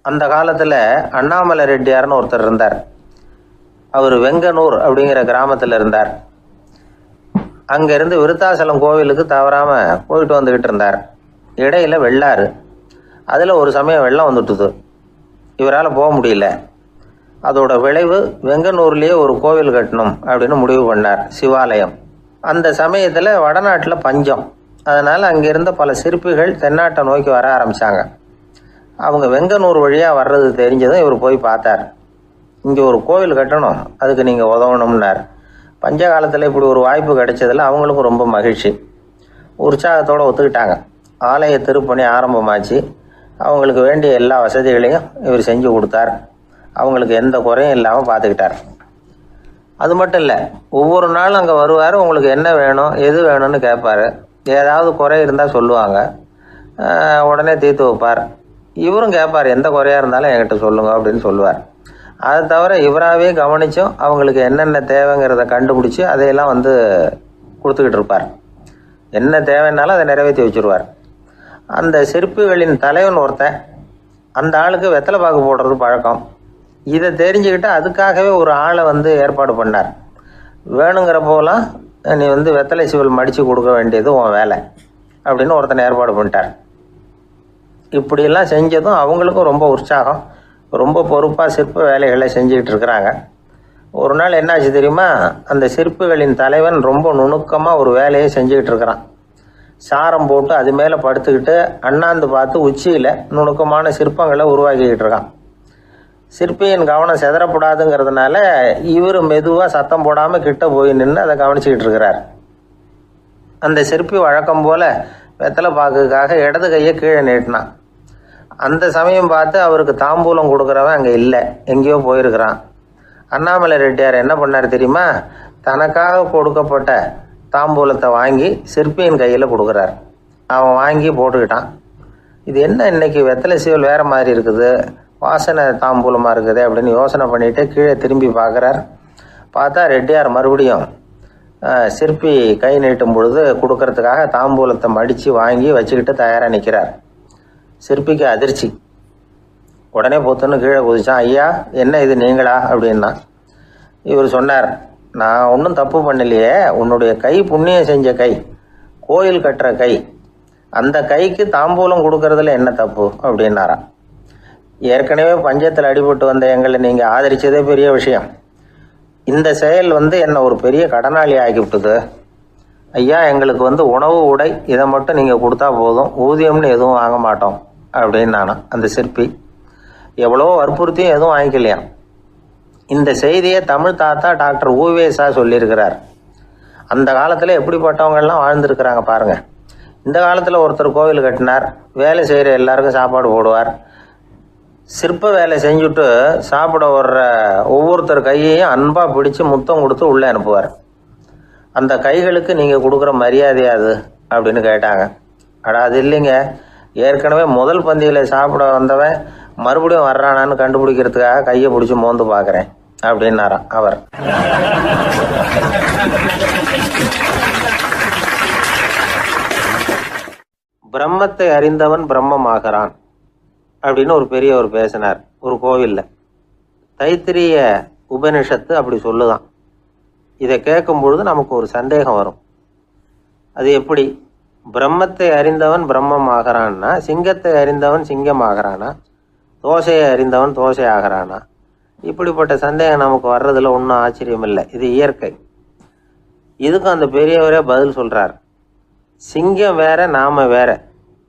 அந்த காலத்தில் அண்ணாமலை ரெட்டியார்னு ஒருத்தர் இருந்தார். அவர் வெங்கனூர் அப்படிங்கிற கிராமத்தில் இருந்தார். அங்கேருந்து விருத்தாசலம் கோவிலுக்கு தவறாமல் போயிட்டு வந்துக்கிட்டு இருந்தார். இடையில வெள்ளாறு, அதில் ஒரு சமயம் வெள்ளம் வந்துட்டுது. இவரால் போக முடியல. அதோட விளைவு வெங்கனூர்லேயே ஒரு கோவில் கட்டணும் அப்படின்னு முடிவு பண்ணார், சிவாலயம். அந்த சமயத்தில் வடநாட்டில் பஞ்சம். அதனால் அங்கிருந்த பல சிற்பிகள் தென்னாட்டை நோக்கி வர ஆரம்பித்தாங்க. அவங்க வெங்கனூர் வழியாக வர்றது தெரிஞ்சதும் இவர் போய் பார்த்தார். இங்கே ஒரு கோவில் கட்டணும், அதுக்கு நீங்கள் உதவணும்னார். பஞ்ச காலத்தில் இப்படி ஒரு வாய்ப்பு கிடைச்சதில் அவங்களுக்கும் ரொம்ப மகிழ்ச்சி. உற்சாகத்தோடு ஒத்துக்கிட்டாங்க. ஆலய திருப்பணி ஆரம்பமாச்சு. அவங்களுக்கு வேண்டிய எல்லா வசதிகளையும் இவர் செஞ்சு கொடுத்தார். அவங்களுக்கு எந்த குறையும் இல்லாமல் பார்த்துக்கிட்டார். அது மட்டும் இல்லை, ஒவ்வொரு நாளும் அங்கே வருவார். உங்களுக்கு என்ன வேணும், எது வேணும்னு கேட்பார். ஏதாவது குறை இருந்தால் சொல்லுவாங்க, உடனே தீர்த்து வைப்பார். இவரும் கேட்பார், எந்த குறையாக இருந்தாலும் என்கிட்ட சொல்லுங்க அப்படின்னு சொல்லுவார். அதை தவிர இவராகவே கவனித்தும் அவங்களுக்கு என்னென்ன தேவைங்கிறத கண்டுபிடிச்சி அதையெல்லாம் கொடுத்துக்கிட்டு இருப்பார். என்ன தேவைன்னாலும் அதை நிறைவேற்றி வச்சுருவார். அந்த சிற்பிகளின் தலைவன் ஒருத்தன், அந்த ஆளுக்கு வெத்தலை பாக்கு போடுறது பழக்கம். இதை தெரிஞ்சுக்கிட்டு அதுக்காகவே ஒரு ஆளை ஏற்பாடு பண்ணார். வேணுங்கிறப்போலாம் நீ வெத்தலை சிவல் மடித்து கொடுக்க வேண்டியது உன் வேலை அப்படின்னு ஒருத்தனை ஏற்பாடு பண்ணிட்டார். இப்படியெல்லாம் செஞ்சதும் அவங்களுக்கும் ரொம்ப உற்சாகம். ரொம்ப பொறுப்பாக சிற்ப வேலைகளை செஞ்சுக்கிட்டு இருக்கிறாங்க. ஒரு நாள் என்னாச்சு தெரியுமா? அந்த சிற்பிகளின் தலைவன் ரொம்ப நுணுக்கமாக ஒரு வேலையை செஞ்சுக்கிட்டு இருக்கிறான். சாரம் போட்டு அது மேலே படுத்துக்கிட்டு அண்ணாந்து பார்த்து உச்சியில் நுணுக்கமான சிற்பங்களை உருவாக்கிக்கிட்டு இருக்கான். சிற்பியின் கவனம் செதறப்படாதுங்கிறதுனால இவர் மெதுவாக சத்தம் போடாமல் கிட்ட போய் நின்று அதை கவனிச்சிக்கிட்டு இருக்கிறார். அந்த சிற்பி வழக்கம் போல் வெத்தலை பாக்குக்காக இடது கையை கீழே நீட்டினான். அந்த சமயம் பார்த்து அவருக்கு தாம்பூலம் கொடுக்குறவன் அங்கே இல்லை, எங்கேயோ போயிருக்கிறான். அண்ணாமலை ரெட்டியார் என்ன பண்ணார் தெரியுமா? தனக்காக கொடுக்கப்பட்ட தாம்பூலத்தை வாங்கி சிற்பியின் கையில் கொடுக்குறார். அவன் வாங்கி போட்டுக்கிட்டான். இது என்ன இன்னைக்கு வெத்தலை சீவல் வேறு மாதிரி இருக்குது, வாசனை தாம்பூலமாக இருக்குது அப்படின்னு யோசனை பண்ணிவிட்டு கீழே திரும்பி பார்க்குறார். பார்த்தா ரெட்டியார் மறுபடியும் சிற்பி கை நீட்டும் பொழுது கொடுக்கறதுக்காக தாம்பூலத்தை மடித்து வாங்கி வச்சுக்கிட்டு தயாராக நிற்கிறார். சிற்பிக்கு அதிர்ச்சி. உடனே பொத்துன்னு கீழே குதிச்சான். ஐயா, என்ன இது நீங்களா அப்படின்னா. இவர் சொன்னார், நான் ஒன்றும் தப்பு பண்ணலையே, உன்னுடைய கை புண்ணியம் செஞ்ச கை, கோயில் கட்டுற கை, அந்த கைக்கு தாம்பூலம் கொடுக்கறதுல என்ன தப்பு அப்படின்னாராம். ஏற்கனவே பஞ்சத்தில் அடிபட்டு வந்த எங்களை நீங்கள் ஆதரித்ததே பெரிய விஷயம். இந்த செயல் என்னை ஒரு பெரிய கடனாளி ஆகிவிட்டுது. ஐயா, எங்களுக்கு உணவு உடை இதை மட்டும் நீங்கள் கொடுத்தா போதும், ஊதியம்னு எதுவும் வாங்க மாட்டோம் அப்படின்னு நானும். அந்த சிற்பி எவ்வளோ வற்புறுத்தியும் எதுவும் வாங்கிக்கலையாம். இந்த செய்தியை தமிழ் தாத்தா டாக்டர் ஊவேசா சொல்லியிருக்கிறார். அந்த காலத்தில் எப்படிப்பட்டவங்கள்லாம் வாழ்ந்துருக்கிறாங்க பாருங்கள். இந்த காலத்தில் ஒருத்தர் கோவில் கட்டினார், வேலை செய்கிற எல்லாருக்கும் சாப்பாடு போடுவார். சிற்ப வேலை செஞ்சுட்டு சாப்பிட வர்ற ஒவ்வொருத்தர் கையையும் அன்பாக பிடிச்சி முத்தம் கொடுத்து உள்ளே அனுப்புவார். அந்த கைகளுக்கு நீங்கள் கொடுக்குற மரியாதை அது அப்படின்னு கேட்டாங்க. அது இல்லைங்க, ஏற்கனவே முதல் பந்தியில் சாப்பிட வந்தவன் மறுபடியும் வர்றானான்னு கண்டுபிடிக்கிறதுக்காக கையை பிடிச்சி மோந்து பார்க்குறேன் அப்படின்னாராம் அவர். பிரம்மத்தை அறிந்தவன் பிரம்மமாகிறான் அப்படின்னு ஒரு பெரியவர் பேசினார் ஒரு கோவிலில். தைத்திரிய உபனிஷத்து அப்படி சொல்லுதான். இதை கேட்கும் பொழுது நமக்கு ஒரு சந்தேகம் வரும். அது எப்படி? பிரம்மத்தை அறிந்தவன் பிரம்மம் ஆகிறான்னா, சிங்கத்தை அறிந்தவன் சிங்கம் ஆகிறானா, தோசையை அறிந்தவன் தோசை ஆகிறானா? இப்படிப்பட்ட சந்தேகம் நமக்கு வர்றதுல ஒன்றும் ஆச்சரியம் இல்லை. இது இயற்கை. இதுக்கும் அந்த பெரியவரே பதில் சொல்றார். சிங்கம் வேற, நாம வேற.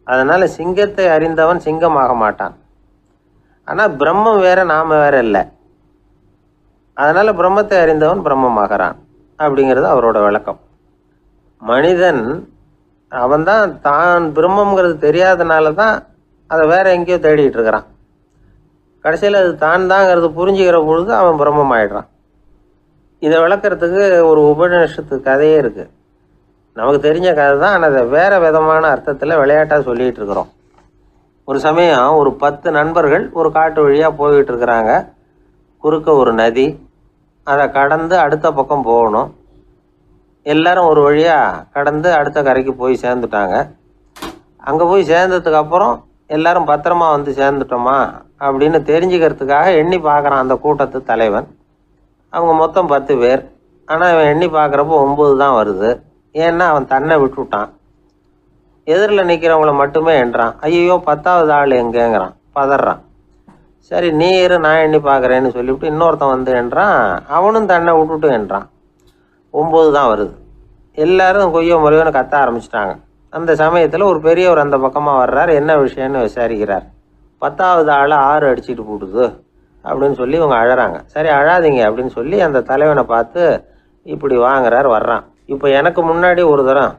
அதனால சிங்கத்தை அறிந்தவன் சிங்கமாக மாட்டான். ஆனால் பிரம்மம் வேற, நாம வேற இல்லை. அதனால பிரம்மத்தை அறிந்தவன் பிரம்மமாகிறான் அப்படிங்கிறது அவரோட விளக்கம். மனிதன் அவன்தான் தான் பிரம்மங்கிறது தெரியாதனால தான் அதை வேற எங்கேயோ தேடிட்டு இருக்கிறான். கடைசியில் அது தான் தாங்கிறது புரிஞ்சுக்கிற பொழுது அவன் பிரம்மம் ஆயிடுறான். இதை விளக்கிறதுக்கு ஒரு உபநிஷத்து கதையே இருக்குது. நமக்கு தெரிஞ்ச கதை தான், ஆனால் அதை வேறு விதமான அர்த்தத்தில் விளையாட்டாக சொல்லிகிட்டு இருக்கிறோம். ஒரு சமயம் ஒரு 10 நண்பர்கள் ஒரு காட்டு வழியாக போய்கிட்டு இருக்கிறாங்க. குறுக்க ஒரு நதி, அதை கடந்து அடுத்த பக்கம் போகணும். எல்லாரும் ஒரு வழியாக கடந்து அடுத்த கரைக்கு போய் சேர்ந்துட்டாங்க. அங்கே போய் சேர்ந்ததுக்கு அப்புறம் எல்லாரும் பத்திரமா சேர்ந்துட்டோமா அப்படின்னு தெரிஞ்சுக்கிறதுக்காக எண்ணி பார்க்குறான் அந்த கூட்டத்து தலைவன். அவங்க மொத்தம் 10 பேர். ஆனால் இவன் எண்ணி பார்க்குறப்போ 9 தான் வருது. ஏன்னா அவன் தன்னை விட்டுவிட்டான். எதிரில் நிற்கிறவங்கள மட்டுமே எண்ணுறான். ஐயோ 10வது ஆள் எங்கேங்கிறான், பதறான். சரி நீ இரு, நான் எண்ணி பார்க்குறேன்னு சொல்லிவிட்டு இன்னொருத்தன் வந்து எண்ணுறான். அவனும் தன்னை விட்டுட்டு எண்ணுறான். 9 தான் வருது. எல்லாரும் கொய்யோ முறையோன்னு கத்த ஆரம்பிச்சிட்டாங்க. அந்த சமயத்தில் ஒரு பெரியவர் அந்த பக்கமாக வர்றார். என்ன விஷயம்னு விசாரிக்கிறார். 10வது ஆள் 6 அடிச்சுட்டு போட்டுது அப்படின்னு சொல்லி இவங்க அழறாங்க. சரி அழாதீங்க அப்படின்னு சொல்லி அந்த தலைவனை பார்த்து இப்படி வாங்குறார். வர்றான். இப்போ எனக்கு முன்னாடி ஒரு தரம்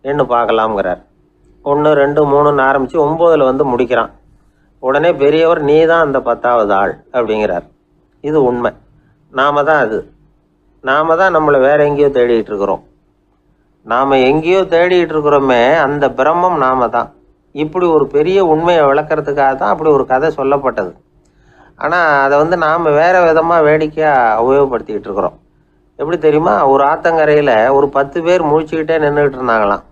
எண்ணு பார்க்கலாம்ங்கிறார். 1 2 3ன்னு ஆரம்பித்து 9ல் வந்து முடிக்கிறான். உடனே பெரியவர் நீ தான் அந்த 10வது ஆள் அப்படிங்கிறார். இது உண்மை. நாம தான் அது. நாம தான் நம்மளை வேற எங்கேயோ தேடிட்டு இருக்கிறோம். நாம் எங்கேயோ தேடிட்டு இருக்கிறோமே, அந்த பிரம்மம் நாம தான். இப்படி ஒரு பெரிய உண்மையை விளக்கிறதுக்காக தான் அப்படி ஒரு கதை சொல்லப்பட்டது. ஆனால் அதை வந்து நாம் வேறு விதமாக வேடிக்கையாக உபயோகப்படுத்திக்கிட்டு இருக்கிறோம். எப்படி தெரியுமா? ஒரு ஆத்தங்கரையில் ஒரு 10 பேர் முழிச்சுக்கிட்டே நின்றுக்கிட்டு இருந்தாங்களாம்.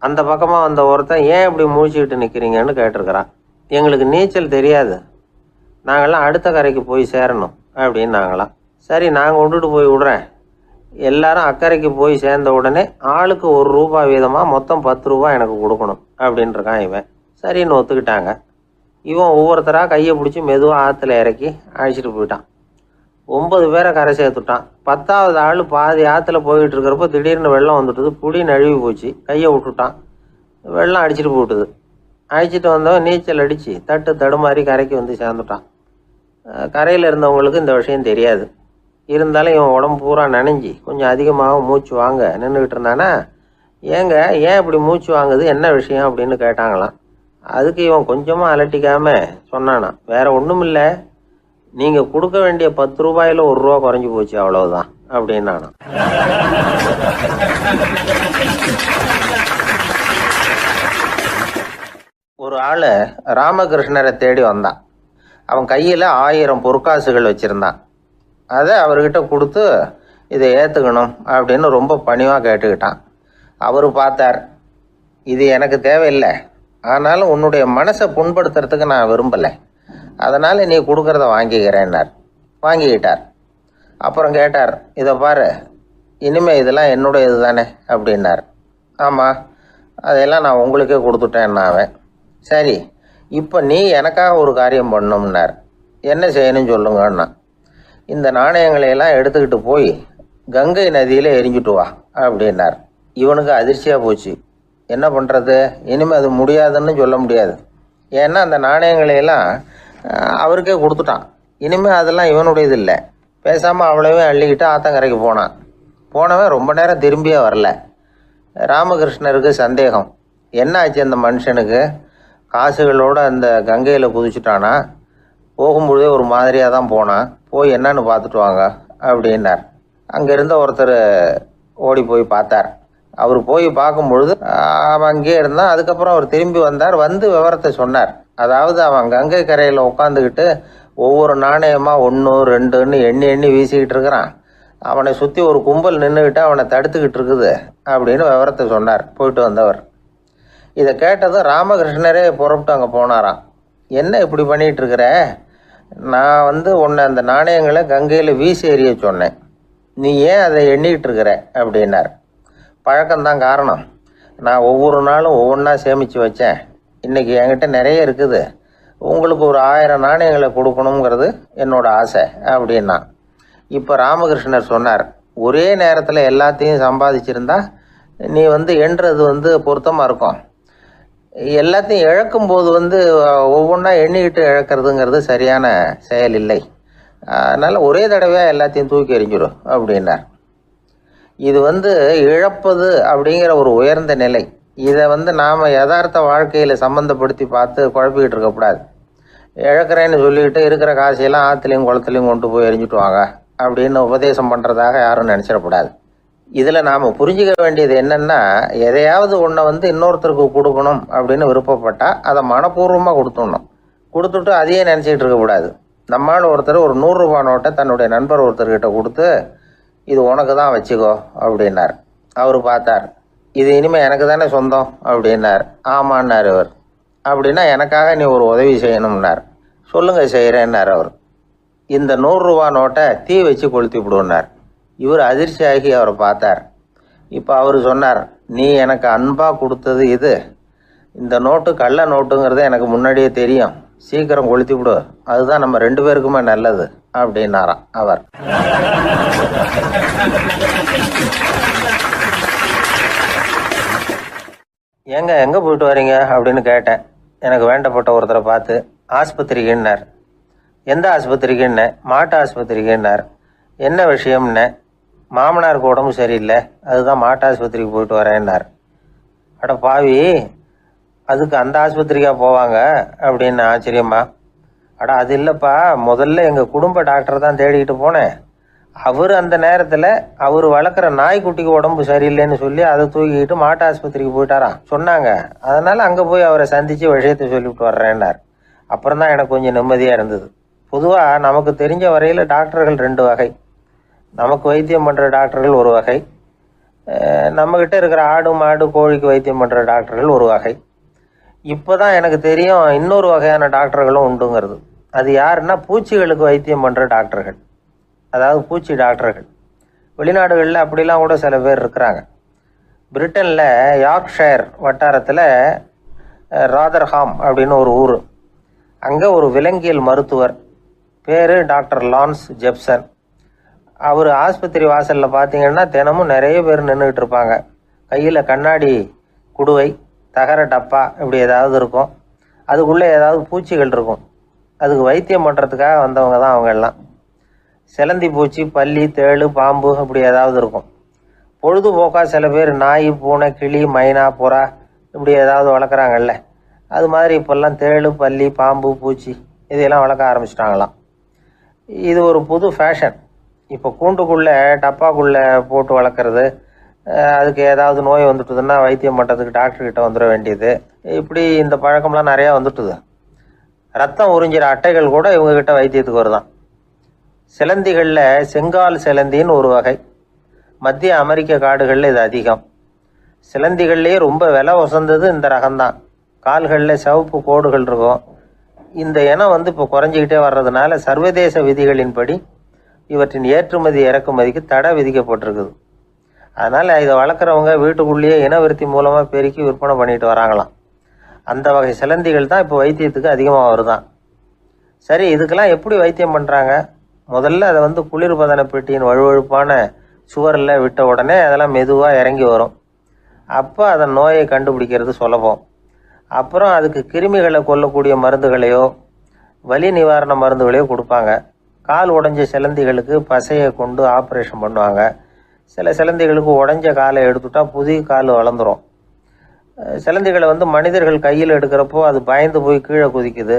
அந்த பக்கமாக வந்த ஒருத்தன் ஏன் இப்படி முழிச்சுக்கிட்டு நிற்கிறீங்கன்னு கேட்டிருக்கிறான். எங்களுக்கு நீச்சல் தெரியாது, நாங்கள்லாம் அடுத்த கரைக்கு போய் சேரணும் அப்படின்னு நாங்களாம். சரி நான் கொண்டுட்டு போய் விடுறேன். எல்லாரும் அக்கறைக்கு போய் சேர்ந்த உடனே ஆளுக்கு ₹1 வீதமாக மொத்தம் ₹10 எனக்கு கொடுக்கணும் அப்படின்ட்டுருக்கான் இவன். சரின்னு ஒத்துக்கிட்டாங்க. இவன் ஒவ்வொருத்தராக கையை பிடிச்சி மெதுவாக ஆற்றுல இறக்கி அழைச்சிட்டு போயிட்டான். 9 பேரை கரை சேர்த்துட்டான். 10வது ஆள் பாதி ஆற்றுல போயிட்டு இருக்கிறப்போ திடீர்னு வெள்ளம் வந்துட்டுது. புடி நழுவி போச்சு. கையை விட்டுட்டான். வெள்ளம் அடிச்சிட்டு போட்டுது. அழைச்சிட்டு வந்தவன் நீச்சல் அடித்து தடுமாறி கரைக்கு வந்து சேர்ந்துட்டான். கரையில் இருந்தவங்களுக்கு இந்த விஷயம் தெரியாது. இருந்தாலும் இவன் உடம்பு பூரா நனைஞ்சி கொஞ்சம் அதிகமாக மூச்சு வாங்க நின்றுக்கிட்டு இருந்தானா, ஏங்க ஏன் இப்படி மூச்சு வாங்குது, என்ன விஷயம் அப்படின்னு கேட்டாங்களாம். அதுக்கு இவன் கொஞ்சமாக அலட்டிக்காமல் சொன்னானா, வேற ஒன்றும் இல்லை, நீங்கள் கொடுக்க வேண்டிய ₹10 ₹1 குறைஞ்சி போச்சு அவ்வளவுதான் அப்படின்னானா. ஒரு ஆள் ராமகிருஷ்ணரை தேடி வந்தான். அவன் கையில் 1000 பொற்காசுகள் வச்சுருந்தான். அதை அவர்கிட்ட கொடுத்து இதை ஏற்றுக்கணும் அப்படின்னு ரொம்ப பணிவாக கேட்டுக்கிட்டான். அவர் பார்த்தார், இது எனக்கு தேவையில்லை, ஆனாலும் உன்னுடைய மனசை புண்படுத்துறதுக்கு நான் விரும்பலை, அதனால் நீ கொடுக்குறத வாங்கிக்கிறேன்னார். வாங்கிக்கிட்டார். அப்புறம் கேட்டார், இதை பாரு, இனிமேல் இதெல்லாம் என்னுடைய இது தானே அப்படின்னார். ஆமாம், அதையெல்லாம் நான் உங்களுக்கே கொடுத்துட்டேன்னா அவன். சரி இப்போ நீ எனக்காக ஒரு காரியம் பண்ணணும்னார். என்ன செய்யணும்னு சொல்லுங்கன்னா, இந்த நாணயங்களையெல்லாம் எடுத்துக்கிட்டு போய் கங்கை நதியில் எரிஞ்சுட்டு வா அப்படின்னார். இவனுக்கு அதிர்ச்சியாக போச்சு. என்ன பண்ணுறது, இனிமேல் அது முடியாதுன்னு சொல்ல முடியாது. ஏன்னா அந்த நாணயங்களையெல்லாம் அவருக்கே கொடுத்துட்டான். இனிமேல் அதெல்லாம் இவனுடையது இல்லை. பேசாமல் அவ்வளவே அள்ளிக்கிட்டு ஆத்தங்கரைக்கு போனான். போனவன் ரொம்ப நேரம் திரும்பியே வரல. ராமகிருஷ்ணருக்கு சந்தேகம், என்ன ஆச்சு அந்த மனுஷனுக்கு, காசுகளோடு அந்த கங்கையில் குதிச்சுட்டானா, போகும்பொழுதே ஒரு மாதிரியாக தான் போனான், போய் என்னன்னு பார்த்துட்டு வாங்க அப்படின்னார். அங்கே இருந்த ஒருத்தர் ஓடி போய் பார்த்தார். அவர் போய் பார்க்கும்பொழுது அவன் அங்கேயே இருந்தான். அதுக்கப்புறம் அவர் திரும்பி வந்தார். வந்து விவரத்தை சொன்னார். அதாவது அவன் கங்கை கரையில் உட்காந்துக்கிட்டு ஒவ்வொரு நாணயமாக 1 2ன்னு எண்ணி எண்ணி வீசிக்கிட்டு இருக்கிறான். அவனை சுற்றி ஒரு கும்பல் நின்றுக்கிட்டு அவனை தடுத்துக்கிட்டு இருக்குது அப்படின்னு விவரத்தை சொன்னார் போயிட்டு வந்தவர். இதை கேட்டதும் ராமகிருஷ்ணரே புறப்பட்டு அங்கே போனாராம். என்ன இப்படி பண்ணிகிட்டு இருக்கிற, நான் உன்னை அந்த நாணயங்களை கங்கையில் வீசி எறிய சொன்னேன், நீ ஏன் அதை எண்ணிக்கிட்டு இருக்கிற அப்படின்னார். பழக்கம்தான் காரணம், நான் ஒவ்வொரு நாளும் ஒவ்வொன்றா சேமித்து வச்சேன், இன்றைக்கி என்கிட்ட நிறைய இருக்குது, உங்களுக்கு ஒரு 1000 நாணயங்களை கொடுக்கணுங்கிறது என்னோட ஆசை அப்படின்னா. இப்போ ராமகிருஷ்ணர் சொன்னார், ஒரே நேரத்தில் எல்லாத்தையும் சம்பாதிச்சிருந்தா நீ எண்ணுறது பொருத்தமாக இருக்கும். எல்லாத்தையும் இழக்கும்போது ஒவ்வொன்றா எண்ணிக்கிட்டு இழக்கிறதுங்கிறது சரியான செயல் இல்லை. அதனால் ஒரே தடவையாக எல்லாத்தையும் தூக்கி எறிஞ்சிடும் அப்படின்னார். இது இழப்பது அப்படிங்கிற ஒரு உயர்ந்த நிலை. இதை நாம் யதார்த்த வாழ்க்கையில் சம்மந்தப்படுத்தி பார்த்து குழப்பிக்கிட்டு இருக்கக்கூடாது. இழக்கிறேன்னு சொல்லிக்கிட்டு இருக்கிற காசையெல்லாம் ஆற்றுலையும் குளத்துலையும் கொண்டு போய் எரிஞ்சுட்டு வாங்க அப்படின்னு உபதேசம் பண்ணுறதாக யாரும் நினச்சிடக்கூடாது. இதில் நாம் புரிஞ்சிக்க வேண்டியது என்னென்னா, எதையாவது ஒன்றை இன்னொருத்தருக்கு கொடுக்கணும் அப்படின்னு விருப்பப்பட்டால் அதை மனப்பூர்வமாக கொடுத்துடணும். கொடுத்துட்டு அதையே நினச்சிக்கிட்டு இருக்கக்கூடாது. நம்மால் ஒருத்தர் ஒரு ₹100 நோட்டை தன்னுடைய நண்பர் ஒருத்தர்கிட்ட கொடுத்து, இது உனக்கு தான் வச்சுக்கோ அப்படின்னார். அவர் பார்த்தார், இது இனிமேல் எனக்கு தானே சொந்தம் அப்படின்னார். ஆமான்னார் இவர். அப்படின்னா எனக்காக நீ ஒரு உதவி செய்யணும்னார். சொல்லுங்கள் செய்கிறேன்னார் அவர். இந்த 100 ரூபா நோட்டை தீ வச்சு கொளுத்தி விடுனார். இவர் அதிர்ச்சியாகி அவரை பார்த்தார். இப்போ அவர் சொன்னார், நீ எனக்கு அன்பாக கொடுத்தது இது, இந்த நோட்டு கள்ள நோட்டுங்கிறது எனக்கு முன்னாடியே தெரியும், சீக்கிரம் கொளுத்தி விடு, அதுதான் நம்ம 2 பேருக்குமே நல்லது அப்படின்னாராம் அவர். ஏங்க எங்கே போயிட்டு வரீங்க அப்படின்னு கேட்டேன். எனக்கு வேண்டப்பட்ட ஒருத்தரை பார்த்து. ஆஸ்பத்திரிக்குன்னார். எந்த ஆஸ்பத்திரிக்குன்னே? மாட்டு ஆஸ்பத்திரிக்குன்னார். என்ன விஷயம்னே? மாமனாருக்கு உடம்பு சரியில்லை, அதுதான் மாட்டு ஆஸ்பத்திரிக்கு போயிட்டு வரேன்னார். அட பாவி, அதுக்கு அந்த ஆஸ்பத்திரிக்கா போவாங்க அப்படின்னு ஆச்சரியமா. அட அது இல்லைப்பா, முதல்ல எங்கள் குடும்ப டாக்டர் தான் தேடிக்கிட்டு போனேன். அவர் அந்த நேரத்தில் அவர் வளர்க்குற நாய்க்குட்டிக்கு உடம்பு சரியில்லைன்னு சொல்லி அதை தூக்கிக்கிட்டு மாட்டு ஆஸ்பத்திரிக்கு போயிட்டாராம் சொன்னாங்க. அதனால் அங்கே போய் அவரை சந்தித்து விஷயத்தை சொல்லிவிட்டு வர்றேன்னார். அப்புறம் தான் எனக்கு கொஞ்சம் நிம்மதியாக இருந்தது. பொதுவாக நமக்கு தெரிஞ்ச வரையில் டாக்டர்கள் 2 வகை. நமக்கு வைத்தியம் பண்ணுற டாக்டர்கள் ஒரு வகை, நம்மக்கிட்ட இருக்கிற ஆடு மாடு கோழிக்கு வைத்தியம் பண்ணுற டாக்டர்கள் ஒரு வகை. இப்போ தான் எனக்கு தெரியும் இன்னொரு வகையான டாக்டர்களும் உண்டுங்கிறது. அது யாருன்னா பூச்சிகளுக்கு வைத்தியம் பண்ணுற டாக்டர்கள், அதாவது பூச்சி டாக்டர்கள். வெளிநாடுகளில் அப்படிலாம் கூட சில பேர் இருக்கிறாங்க. பிரிட்டனில் யார்க்ஷயர் வட்டாரத்தில் ராதர்ஹாம் அப்படின்னு ஒரு ஊர். அங்கே ஒரு விலங்கியல் மருத்துவர் பேர் டாக்டர் லான்ஸ் ஜெப்சன். அவர் ஆஸ்பத்திரி வாசலில் பார்த்தீங்கன்னா தினமும் நிறைய பேர் நின்றுக்கிட்டு இருப்பாங்க. கையில் கண்ணாடி குடுவை, தகர டப்பா இப்படி ஏதாவது இருக்கும். அதுக்குள்ளே ஏதாவது பூச்சிகள் இருக்கும். அதுக்கு வைத்தியம் பண்ணுறதுக்காக வந்தவங்க தான் அவங்க எல்லாம். சிலந்தி பூச்சி, பல்லி, தேளு, பாம்பு இப்படி ஏதாவது இருக்கும். பொழுதுபோக்காக சில பேர் நாய், பூனை, கிளி, மைனா, புறா இப்படி ஏதாவது வளர்க்குறாங்கல்ல, அது மாதிரி இப்போல்லாம் தேளு, பல்லி, பாம்பு, பூச்சி இதையெல்லாம் வளர்க்க ஆரம்பிச்சிட்டாங்களாம். இது ஒரு புது ஃபேஷன். இப்போ கூண்டுக்குள்ளே டப்பாக்குள்ளே போட்டு வளர்க்குறது, அதுக்கு ஏதாவது நோய் வந்துட்டுதுன்னா வைத்தியம் பண்ணுறதுக்கு டாக்டர்கிட்ட வந்துட வேண்டியது, இப்படி இந்த பழக்கம்லாம் நிறையா வந்துட்டுது. ரத்தம் உறிஞ்சிற அட்டைகள் கூட இவங்ககிட்ட வைத்தியத்துக்கு வருதான். சிலந்திகளில் செங்கால் சிலந்தின்னு ஒரு வகை. மத்திய அமெரிக்க காடுகளில் இது அதிகம். சிலந்திகள்லேயே ரொம்ப விலை உசந்தது இந்த ரகம்தான். கால்களில் சிவப்பு கோடுகள் இருக்கும். இந்த இனம் இப்போ குறைஞ்சிக்கிட்டே வர்றதுனால சர்வதேச விதிகளின்படி இவற்றின் ஏற்றுமதி இறக்குமதிக்கு தடை விதிக்கப்பட்டிருக்குது. அதனால் இதை வளர்க்குறவங்க வீட்டுக்குள்ளேயே இனவிருத்தி மூலமாக பெருக்கி விற்பனை பண்ணிட்டு வராங்களாம். அந்த வகை சிலந்திகள் தான் இப்போ வைத்தியத்துக்கு அதிகமாக வருதான். சரி, இதுக்கெல்லாம் எப்படி வைத்தியம் பண்ணுறாங்க? முதல்ல அதை குளிர்பதன பெட்டியின் வழுவழுப்பான சுவரில் விட்ட உடனே அதெல்லாம் மெதுவாக இறங்கி வரும். அப்போ அதன் நோயை கண்டுபிடிக்கிறது சுலபம். அப்புறம் அதுக்கு கிருமிகளை கொல்லக்கூடிய மருந்துகளையோ வலி நிவாரண மருந்துகளையோ கொடுப்பாங்க. கால் உடைஞ்ச சிலந்திகளுக்கு பசையை கொண்டு ஆப்ரேஷன் பண்ணுவாங்க. சில சிலந்திகளுக்கு உடைஞ்ச காலை எடுத்துட்டா புதிய கால் வளர்ந்துடும். சிலந்திகளை மனிதர்கள் கையில் எடுக்கிறப்போ அது பயந்து போய் கீழே குதிக்குது,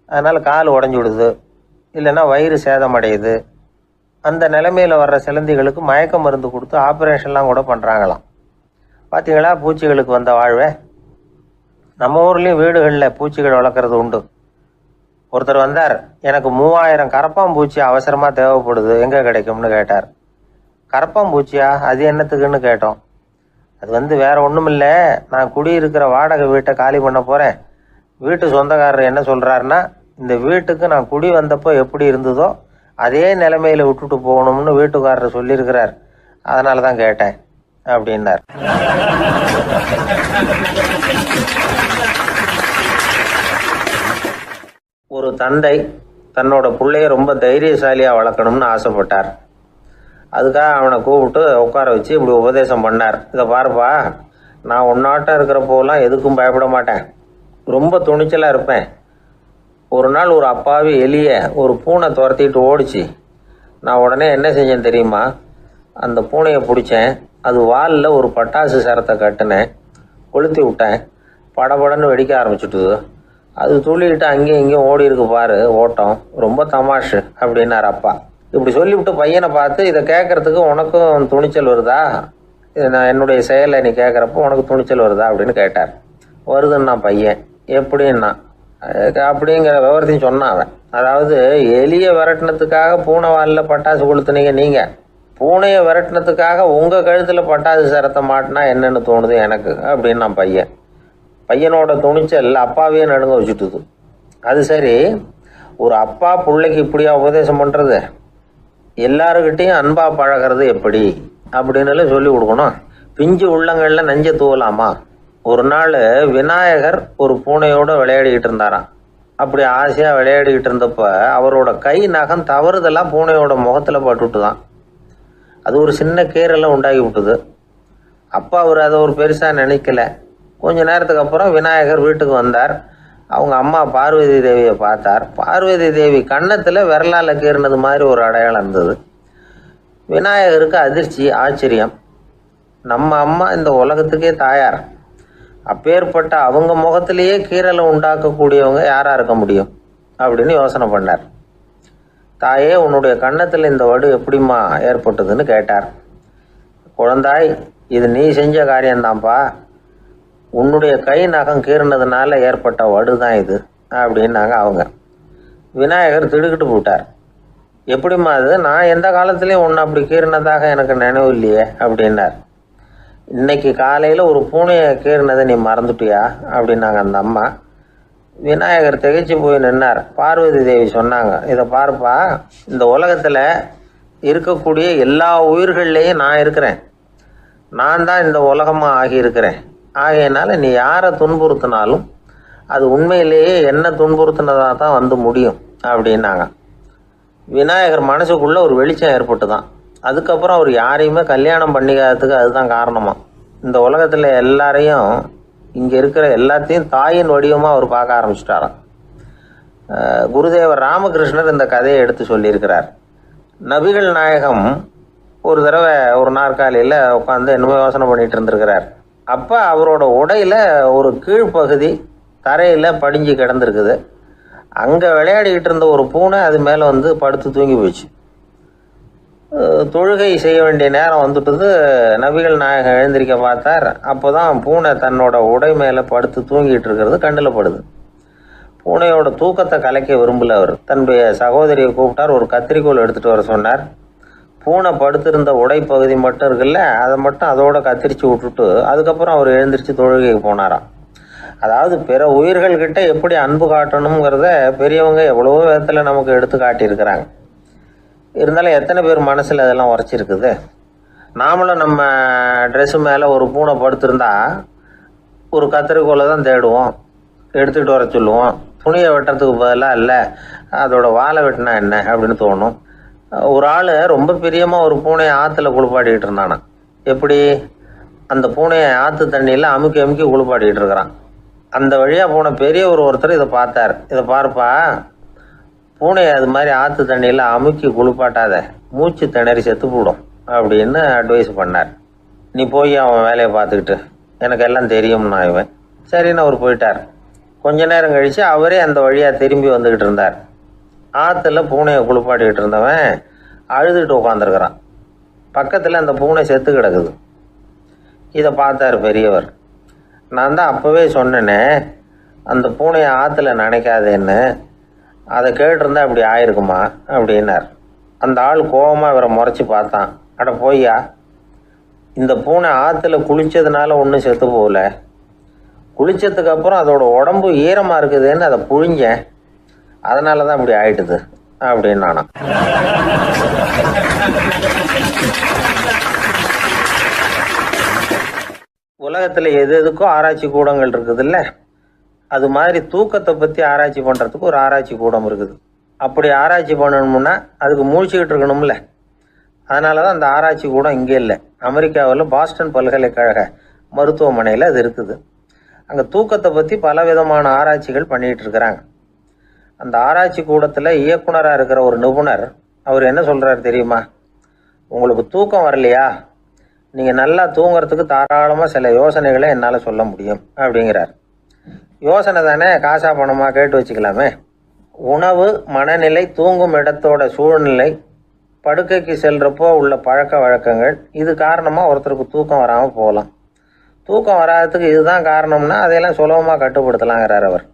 அதனால் கால் உடஞ்சி விடுது, இல்லைன்னா வயிறு சேதமடையுது. அந்த நிலைமையில் வர்ற சிலந்திகளுக்கு மயக்க மருந்து கொடுத்து ஆப்ரேஷன்லாம் கூட பண்ணுறாங்களாம். பார்த்தீங்களா பூச்சிகளுக்கு வந்த வாழ்வே. நம்ம ஊர்லேயும் வீடுகளில் பூச்சிகள் வளர்க்குறது உண்டு. ஒருத்தர் வந்தார், எனக்கு 3000 கரப்பாம்பூச்சி அவசரமாக தேவைப்படுது, எங்கே கிடைக்கும்னு கேட்டார். கரப்பாம்பூச்சியா? அது என்னத்துக்குன்னு கேட்டோம். அது வேற ஒன்றும் இல்லை, நான் குடியிருக்கிற வாடகை வீட்டை காலி பண்ண போகிறேன். வீட்டு சொந்தக்காரர் என்ன சொல்கிறாருன்னா, இந்த வீட்டுக்கு நான் குடி வந்தப்போ எப்படி இருந்ததோ அதே நிலைமையில் விட்டுட்டு போகணும்னு வீட்டுக்காரர் சொல்லியிருக்கிறார், அதனால தான் கேட்டேன் அப்படின்னார். ஒரு தந்தை தன்னோட பிள்ளைய ரொம்ப தைரியசாலியாக வளர்க்கணும்னு ஆசைப்பட்டார். அதுக்காக அவனை கூப்பிட்டு உட்கார வச்சு இப்படி உபதேசம் பண்ணார். இதை பாருப்பா, நான் உன்னாட்டம் இருக்கிறப்போலாம் எதுக்கும் பயப்பட மாட்டேன், ரொம்ப துணிச்சலாக இருப்பேன். ஒரு நாள் ஒரு அப்பாவி எலியை ஒரு பூனை துரத்திட்டு ஓடிச்சு. நான் உடனே என்ன செஞ்சேன் தெரியுமா? அந்த பூனையை பிடிச்சேன், அது வாலில் ஒரு பட்டாசு சரத்தை கட்டினேன், கொளுத்தி விட்டேன், படபடன்னு வெடிக்க ஆரம்பிச்சுட்டுது. அது துள்ளிக்கிட்டு அங்கேயும் இங்கேயும் ஓடி இருக்கு பாரு ஓட்டம், ரொம்ப தமாஷு அப்படின்னார் அப்பா. இப்படி சொல்லிவிட்டு பையனை பார்த்து, இதை கேட்கறதுக்கு உனக்கும் துணிச்சல் வருதா? நான் என்னுடைய செயலை நீ கேட்குறப்போ உனக்கு துணிச்சல் வருதா அப்படின்னு கேட்டார். வருதுன்னா பையன். எப்படின்னா அப்படிங்கிற விவரத்தையும் சொன்னான் அவன். அதாவது எலியை விரட்டினத்துக்காக பூனை வாலில் பட்டாசு கொளுத்துனீங்க நீங்கள், பூனையை விரட்டினத்துக்காக உங்கள் கழுத்தில் பட்டாசு சரத்தை மாட்டினா என்னென்னு தோணுது எனக்கு அப்படின்னு நான் பையனோட துணிச்சல் அப்பாவையே நடுங்க வச்சுட்டுது. அது சரி, ஒரு அப்பா பிள்ளைக்கு இப்படியா உபதேசம் பண்ணுறது? எல்லாருக்கிட்டையும் அன்பாக பழகிறது எப்படி அப்படின்னு சொல்லி கொடுக்கணும். பிஞ்சு உள்ளங்களில் நஞ்சை தூவலாமா? ஒரு நாள் விநாயகர் ஒரு பூனையோடு விளையாடிக்கிட்டு இருந்தாராம். அப்படி ஆசையாக விளையாடிக்கிட்டு இருந்தப்போ அவரோட கை நகம் தவறுதெல்லாம் பூனையோட முகத்தில் பட்டுட்டு தான். அது ஒரு சின்ன கீறலை உண்டாகி விட்டுது. அப்போ அவர் அதை ஒரு பெருசாக நினைக்கல. கொஞ்ச நேரத்துக்கு அப்புறம் விநாயகர் வீட்டுக்கு வந்தார். அவங்க அம்மா பார்வதி தேவியை பார்த்தார். பார்வதி தேவி கன்னத்தில் விரலால் கீறினது மாதிரி ஒரு அடையாளம் இருந்தது. விநாயகருக்கு அதிர்ச்சி, ஆச்சரியம். நம்ம அம்மா இந்த உலகத்துக்கே தாயார். அப்பேற்பட்ட அவங்க முகத்திலேயே கீறலை உண்டாக்கக்கூடியவங்க யாராக இருக்க முடியும் அப்படின்னு யோசனை பண்ணார். தாயே, உன்னுடைய கன்னத்தில் இந்த வடு எப்படிம்மா ஏற்பட்டதுன்னு கேட்டார். குழந்தாய், இது நீ செஞ்ச காரியம்தான்ப்பா. உன்னுடைய கை நகம் கீறினதுனால ஏற்பட்ட வடு தான் இது அப்படின்னாங்க அவங்க. விநாயகர் திடுக்கிட்டு போட்டார். எப்படிம்மா அது? நான் எந்த காலத்துலேயும் ஒன்று அப்படி கீறினதாக எனக்கு நினைவு இல்லையே அப்படின்னார். இன்னைக்கு காலையில் ஒரு பூனையை கீறினதை நீ மறந்துட்டியா அப்படின்னாங்க அந்த அம்மா. விநாயகர் திகைச்சு போய் நின்னார். பார்வதி தேவி சொன்னாங்க, இதை பாருப்பா, இந்த உலகத்தில் இருக்கக்கூடிய எல்லா உயிர்கள்லேயும் நான் இருக்கிறேன். நான் தான் இந்த உலகமாக ஆகியிருக்கிறேன். ஆகையினால நீ யாரை துன்புறுத்தினாலும் அது உண்மையிலேயே என்ன துன்புறுத்தினதாக தான் வந்து முடியும் அப்படின்னாங்க. விநாயகர் மனசுக்குள்ளே ஒரு வெளிச்சம் ஏற்பட்டு தான். அதுக்கப்புறம் அவர் யாரையுமே கல்யாணம் பண்ணிக்காததுக்கு அதுதான் காரணமாக. இந்த உலகத்தில் எல்லாரையும், இங்கே இருக்கிற எல்லாத்தையும் தாயின் வடிவமாக அவர் பார்க்க ஆரம்பிச்சிட்டாராம். குருதேவர் ராமகிருஷ்ணர் இந்த கதையை எடுத்து சொல்லியிருக்கிறார். நபிகள் நாயகம் ஒரு தடவை ஒரு நாற்காலியில் உட்காந்து என்னமோ யோசனை பண்ணிட்டு இருந்திருக்கிறார். அப்போ அவரோட உடையில் ஒரு கீழ்ப்பகுதி தரையில் படிஞ்சு கிடந்திருக்குது. அங்கே விளையாடிக்கிட்டு இருந்த ஒரு பூனை அது மேலே வந்து படுத்து தூங்கி போச்சு. தொழுகை செய்ய வேண்டிய நேரம் வந்துட்டது. நபிகள் நாயகம் எழுந்திருக்க பார்த்தார். அப்போ தான் பூனை தன்னோட உடை மேலே படுத்து தூங்கிட்டு இருக்கிறது கண்ணில் படுது. பூனையோட தூக்கத்தை கலைக்க விரும்பல அவர். தன்னுடைய சகோதரியை கூப்பிட்டார். ஒரு கத்திரிக்கோல் எடுத்துகிட்டு வர சொன்னார். பூனை படுத்திருந்த உடைப்பகுதி மட்டும் இருக்குல்ல, அதை மட்டும் அதோட கத்திரிச்சு விட்டுட்டு அதுக்கப்புறம் அவர் எழுந்திரிச்சு தொழுகைக்கு போனாராம். அதாவது பிற உயிர்கள்கிட்ட எப்படி அன்பு காட்டணுங்கிறத பெரியவங்க எவ்வளவோ விதத்தில் நமக்கு எடுத்து காட்டியிருக்கிறாங்க. இருந்தாலும் எத்தனை பேர் மனசில் அதெல்லாம் உரைச்சிருக்குது? நாமளும் நம்ம ட்ரெஸ்ஸு மேலே ஒரு பூனை படுத்திருந்தா ஒரு கத்திரிக்கோலை தான் தேடுவோம், எடுத்துக்கிட்டு வர சொல்லுவோம். துணியை வெட்டுறதுக்கு பதிலாக இல்லை அதோட வாழை வெட்டினா என்ன அப்படின்னு தோணும். ஒரு ஆள் ரொம்ப பிரியமாக ஒரு பூனையை ஆற்றுல குளிப்பாட்டிக்கிட்டு இருந்தானா. எப்படி? அந்த பூனையை ஆற்று தண்ணியில் அமுக்கி அமுக்கி குளிப்பாட்டிக்கிட்டு இருக்கிறான். அந்த வழியாக போன பெரியவர் ஒருத்தர் இதை பார்த்தார். இதை பார்ப்பா, பூனையை அது மாதிரி ஆற்று தண்ணியில் அமுக்கி குளிப்பாட்டாத, மூச்சு திணறி செத்து போடும் அப்படின்னு அட்வைஸ் பண்ணார். நீ போய் அவன் வேலையை பார்த்துக்கிட்டு, எனக்கு எல்லாம் தெரியும்னா இவன். சரின்னு அவர் போயிட்டார். கொஞ்ச நேரம் கழித்து அவரே அந்த வழியாக திரும்பி வந்துக்கிட்டு இருந்தார். ஆற்றுல பூனையை குளிப்பாட்டிக்கிட்டு இருந்தவன் அழுதுகிட்டு உட்காந்துருக்கிறான். பக்கத்தில் அந்த பூனை செத்து கிடக்குது. இதை பார்த்தார் பெரியவர். நான் தான் அப்போவே சொன்னேனே அந்த பூனையை ஆற்றுல நினைக்காதேன்னு, அதை கேட்டிருந்தா அப்படி ஆயிருக்குமா அப்படின்னார். அந்த ஆள் கோபமாக இவரை முறைச்சி பார்த்தான். அட போய்யா, இந்த பூனை ஆற்றுல குளித்ததுனால ஒன்றும் செத்து போகல, குளித்ததுக்கு அப்புறம் அதோட உடம்பு ஈரமாக இருக்குதுன்னு அதை புழிஞ்சேன், அதனால தான் இப்படி ஆயிட்டுது அப்படின்னு நானா. உலகத்தில் எது எதுக்கோ ஆராய்ச்சி கூடங்கள் இருக்குதுல்ல, அது மாதிரி தூக்கத்தை பற்றி ஆராய்ச்சி பண்ணுறதுக்கு ஒரு ஆராய்ச்சி கூடம் இருக்குது. அப்படி ஆராய்ச்சி பண்ணணும்னா அதுக்கு மூழ்கிக்கிட்டு இருக்கணும்ல. அதனால தான் அந்த ஆராய்ச்சி கூடம் இங்கே இல்லை. அமெரிக்காவில் பாஸ்டன் பல்கலைக்கழக மருத்துவமனையில் அது இருக்குது. அங்கே தூக்கத்தை பற்றி பலவிதமான ஆராய்ச்சிகள் பண்ணிகிட்டு இருக்கிறாங்க. அந்த ஆராய்ச்சி கூடத்தில் இயக்குனராக இருக்கிற ஒரு நிபுணர் அவர் என்ன சொல்கிறார் தெரியுமா? உங்களுக்கு தூக்கம் வரலையா, நீங்கள் நல்லா தூங்குறதுக்கு தாராளமாக சில யோசனைகளை என்னால் சொல்ல முடியும் அப்படிங்கிறார். யோசனை தானே, காசா பணமாக கேட்டு வச்சுக்கலாமே. உணவு, மனநிலை, தூங்கும் இடத்தோட சூழ்நிலை, படுக்கைக்கு செல்கிறப்போ உள்ள பழக்க வழக்கங்கள், இது காரணமாக ஒருத்தருக்கு தூக்கம் வராமல் போகலாம். தூக்கம் வராததுக்கு இதுதான் காரணம்னா அதையெல்லாம் சுலபமாக கட்டுப்படுத்தலாங்கிறார் அவர்.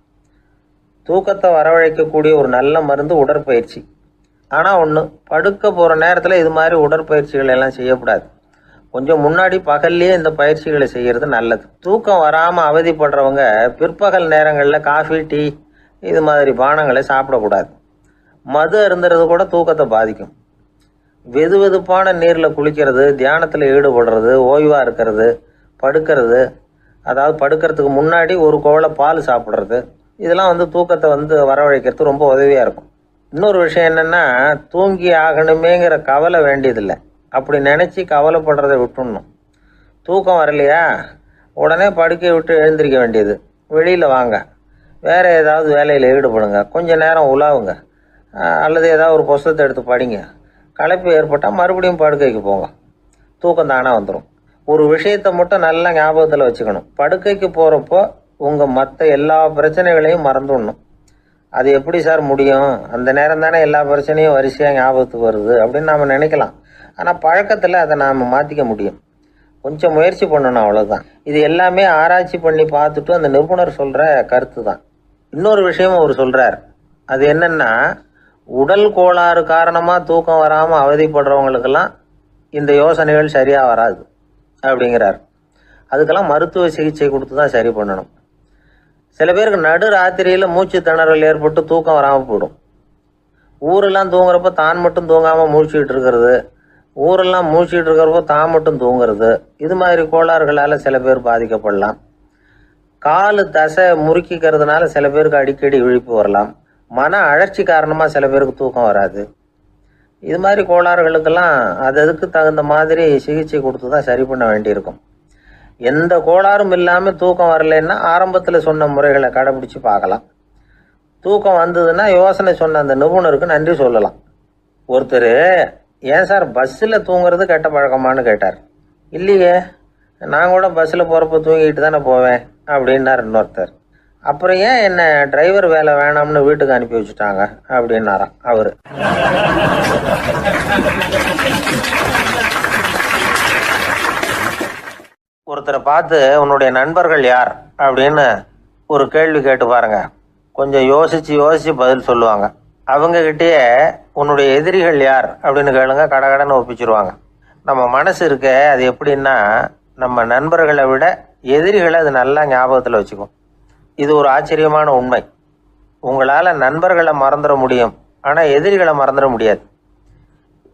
தூக்கத்தை வரவழைக்கக்கூடிய ஒரு நல்ல மருந்து உடற்பயிற்சி. ஆனால் ஒன்று, படுக்க போகிற நேரத்தில் இது மாதிரி உடற்பயிற்சிகள் எல்லாம் செய்யக்கூடாது. கொஞ்சம் முன்னாடி பகல்லையே இந்த பயிற்சிகளை செய்கிறது நல்லது. தூக்கம் வராமல் அவதிப்படுறவங்க பிற்பகல் நேரங்களில் காஃபி, டீ இது மாதிரி பானங்களை சாப்பிடக்கூடாது. மது அருந்துறது கூட தூக்கத்தை பாதிக்கும். வெது வெதுப்பான நீரில் குளிக்கிறது, தியானத்தில் ஈடுபடுறது, ஓய்வாக இருக்கிறது, படுக்கிறது, அதாவது படுக்கிறதுக்கு முன்னாடி ஒரு கோவலை பால் சாப்பிட்றது, இதெல்லாம் தூக்கத்தை வரவழைக்கிறது ரொம்ப உதவியாக இருக்கும். இன்னொரு விஷயம் என்னென்னா, தூங்கி ஆகணுமேங்கிற கவலை வேண்டியதில்லை. அப்படி நினச்சி கவலைப்படுறதை விட்டுடணும். தூக்கம் வரலையா, உடனே படுக்கையை விட்டு எழுந்திரிக்க வேண்டியது. வெளியில் வாங்க, வேறு ஏதாவது வேலையில் ஈடுபடுங்க, கொஞ்சம் நேரம் உலாவுங்க, அல்லது ஏதாவது ஒரு புஸ்தகத்தை எடுத்து படிங்க. களைப்பு ஏற்பட்டால் மறுபடியும் படுக்கைக்கு போங்க, தூக்கம் தானாக வந்துடும். ஒரு விஷயத்தை மட்டும் நல்லா ஞாபகத்தில் வச்சுக்கணும். படுக்கைக்கு போகிறப்போ உங்கள் மற்ற எல்லா பிரச்சனைகளையும் மறந்துடணும். அது எப்படி சார் முடியும், அந்த நேரம் தானே எல்லா பிரச்சனையும் வரிசையாக ஞாபகத்துக்கு வருது அப்படின்னு நாம் நினைக்கலாம். ஆனால் பழக்கத்தில் அதை நாம் மாற்றிக்க முடியும். கொஞ்சம் முயற்சி பண்ணணும், அவ்வளோதான். இது எல்லாமே ஆராய்ச்சி பண்ணி பார்த்துட்டு அந்த நிபுணர் சொல்கிற கருத்து தான். இன்னொரு விஷயமும் அவர் சொல்கிறார். அது என்னென்னா, உடல் கோளாறு காரணமாக தூக்கம் வராமல் அவதிப்படுறவங்களுக்கெல்லாம் இந்த யோசனைகள் சரியாக வராது அப்படிங்கிறார். அதுக்கெல்லாம் மருத்துவ சிகிச்சை கொடுத்து தான் சரி பண்ணணும். சில பேருக்கு நடு ராத்திரியில் மூச்சு திணறல் ஏற்பட்டு தூக்கம் வராமல் போயிடும். ஊரெல்லாம் தூங்குறப்ப தான் மட்டும் தூங்காமல் மூழ்கிட்டு இருக்கிறது, ஊரெல்லாம் மூழ்கிட்டு இருக்கிறப்போ தான் மட்டும் தூங்குறது, இது மாதிரி கோளாறுகளால் சில பேர் பாதிக்கப்படலாம். காலு தசை முறுக்கிக்கிறதுனால சில பேருக்கு அடிக்கடி விழிப்பு வரலாம். மன அழற்சி காரணமாக சில பேருக்கு தூக்கம் வராது. இது மாதிரி கோளாறுகளுக்கெல்லாம் அதுக்கு தகுந்த மாதிரி சிகிச்சை கொடுத்து தான் சரி பண்ண வேண்டியிருக்கும். எந்த கோளாறும் இல்லாமல் தூக்கம் வரலைன்னா ஆரம்பத்தில் சொன்ன முறைகளை கடைபிடிச்சு பார்க்கலாம். தூக்கம் வந்ததுன்னா யோசனை சொன்ன அந்த நிபுணருக்கு நன்றி சொல்லலாம். ஒருத்தர், ஏன் சார் பஸ்ஸில் தூங்குறது கெட்ட பழக்கமானு கேட்டார். இல்லையே, நான் கூட பஸ்ஸில் போகிறப்ப தூங்கிட்டு தானே போவேன் அப்படின்னார் இன்னொருத்தர். அப்புறம் ஏன் என்ன டிரைவர் வேலை வேணாம்னு வீட்டுக்கு அனுப்பி வச்சுட்டாங்க அப்படின்னாராம் அவர். ஒருத்தரை பார்த்து உன்னுடைய நண்பர்கள் யார் அப்படின்னு ஒரு கேள்வி கேட்டு பாருங்க. கொஞ்சம் யோசிச்சு பதில் சொல்லுவாங்க. அவங்க கிட்டேயே உன்னுடைய எதிரிகள் யார் அப்படின்னு கேளுங்க, கடகடன்னு ஒப்பிச்சிருவாங்க. நம்ம மனசு இருக்க, அது எப்படின்னா, நம்ம நண்பர்களை விட எதிரிகளை அது நல்லா ஞாபகத்தில் வச்சுக்கும். இது ஒரு ஆச்சரியமான உண்மை. உங்களால் நண்பர்களை மறந்துட முடியும், ஆனால் எதிரிகளை மறந்துட முடியாது.